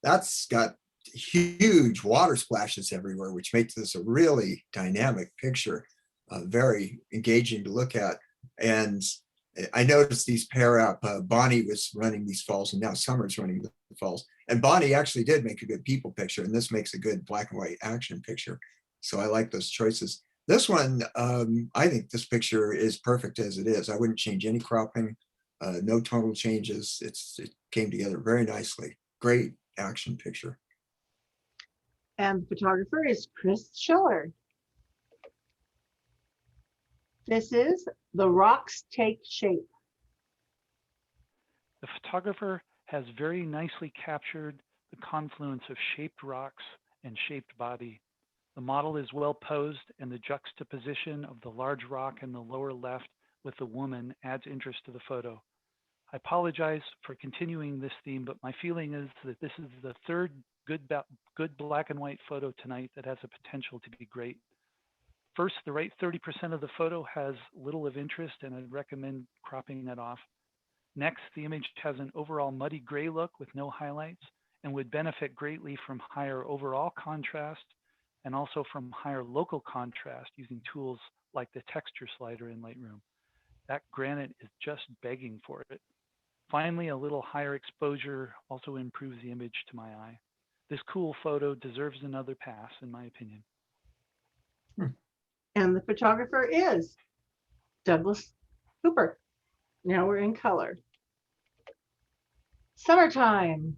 That's got huge water splashes everywhere, which makes this a really dynamic picture, very engaging to look at. And I noticed these pair up. Bonnie was running these falls, and now Summer's running the falls. And Bonnie actually did make a good people picture, and this makes a good black and white action picture. So I like those choices. This one, I think this picture is perfect as it is. I wouldn't change any cropping, no tonal changes. It came together very nicely. Great action picture. And the photographer is Chris Schiller. This is The Rocks Take Shape. The photographer has very nicely captured the confluence of shaped rocks and shaped body. The model is well posed, and the juxtaposition of the large rock in the lower left with the woman adds interest to the photo. I apologize for continuing this theme, but my feeling is that this is the third good black and white photo tonight that has a potential to be great. First, the right 30% of the photo has little of interest, and I'd recommend cropping that off. Next, the image has an overall muddy gray look with no highlights, and would benefit greatly from higher overall contrast and also from higher local contrast using tools like the texture slider in Lightroom. That granite is just begging for it. Finally, a little higher exposure also improves the image to my eye. This cool photo deserves another pass, in my opinion. And the photographer is Douglas Hooper. Now we're in color. Summertime.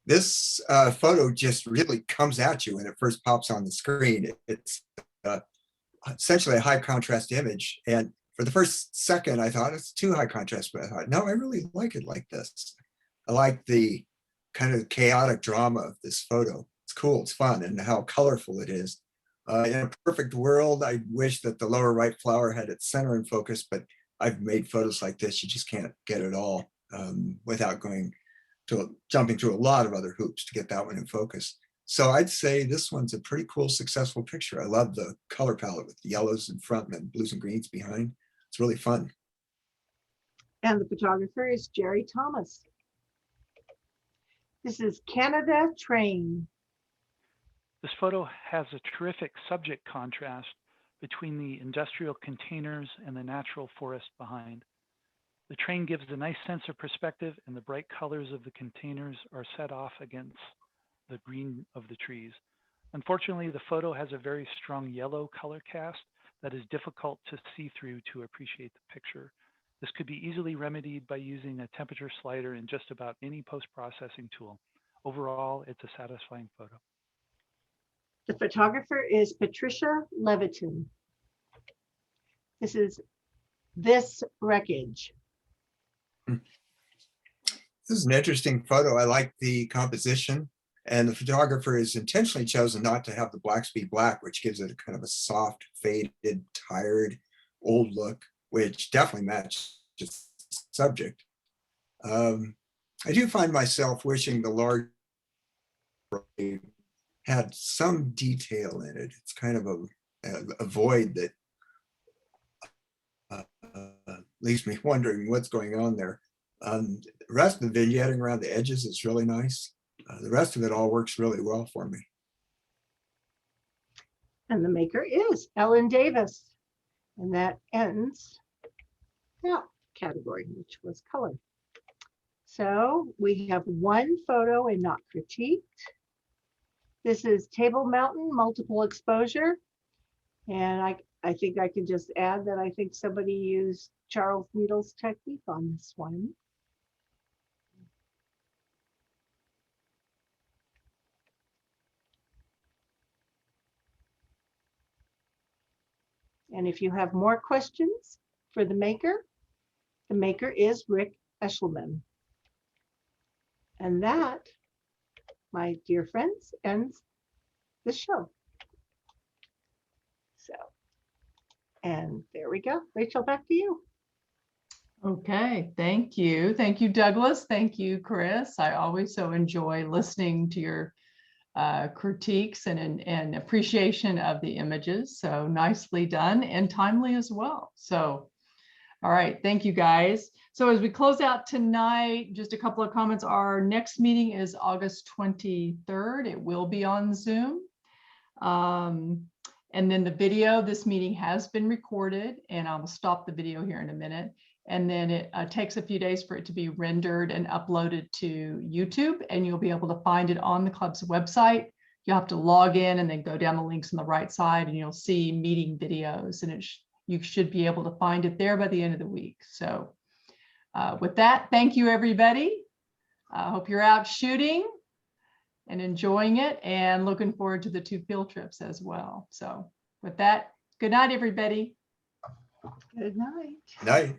This photo just really comes at you when it first pops on the screen. It's essentially a high contrast image. And for the first second, I thought it's too high contrast, but I thought, no, I really like it like this. I like the kind of chaotic drama of this photo. It's cool, it's fun, and how colorful it is. In a perfect world, I wish that the lower right flower had its center in focus, but I've made photos like this. You just can't get it all without jumping through a lot of other hoops to get that one in focus. So I'd say this one's a pretty cool, successful picture. I love the color palette with the yellows in front and blues and greens behind. It's really fun. And the photographer is Jerry Thomas. This is Canada Train. This photo has a terrific subject contrast between the industrial containers and the natural forest behind. The train gives a nice sense of perspective, and the bright colors of the containers are set off against the green of the trees. Unfortunately, the photo has a very strong yellow color cast that is difficult to see through to appreciate the picture. This could be easily remedied by using a temperature slider in just about any post-processing tool. Overall, it's a satisfying photo. The photographer is Patricia Leviton. This is This Wreckage. This is an interesting photo. I like the composition, and the photographer has intentionally chosen not to have the blacks be black, which gives it a kind of a soft, faded, tired, old look, which definitely matches the subject. I do find myself wishing the large had some detail in it. It's kind of a void that leaves me wondering what's going on there. The rest of the vignetting around the edges is really nice. The rest of it all works really well for me. And the maker is Ellen Davis. And that ends that category, which was color. So we have one photo and not critiqued. This is Table Mountain multiple exposure. And I think I can just add that I think somebody used Charles Needle's technique on this one. And if you have more questions for the maker is Rick Eshelman. And that, my dear friends, ends the show. So, and there we go. Rachel, back to you. Okay, thank you. Thank you, Douglas. Thank you, Chris. I always so enjoy listening to your critiques and appreciation of the images. So nicely done and timely as well. So, all right, thank you guys. So as we close out tonight, just a couple of comments. Our next meeting is August 23rd. It will be on Zoom. And then the video, this meeting has been recorded, and I'll stop the video here in a minute. And then it takes a few days for it to be rendered and uploaded to YouTube, and you'll be able to find it on the club's website. You'll have to log in and then go down the links on the right side, and you'll see meeting videos, and you should be able to find it there by the end of the week. So with that, thank you, everybody. I hope you're out shooting and enjoying it, and looking forward to the 2 field trips as well. So with that, good night, everybody. Good night. Night.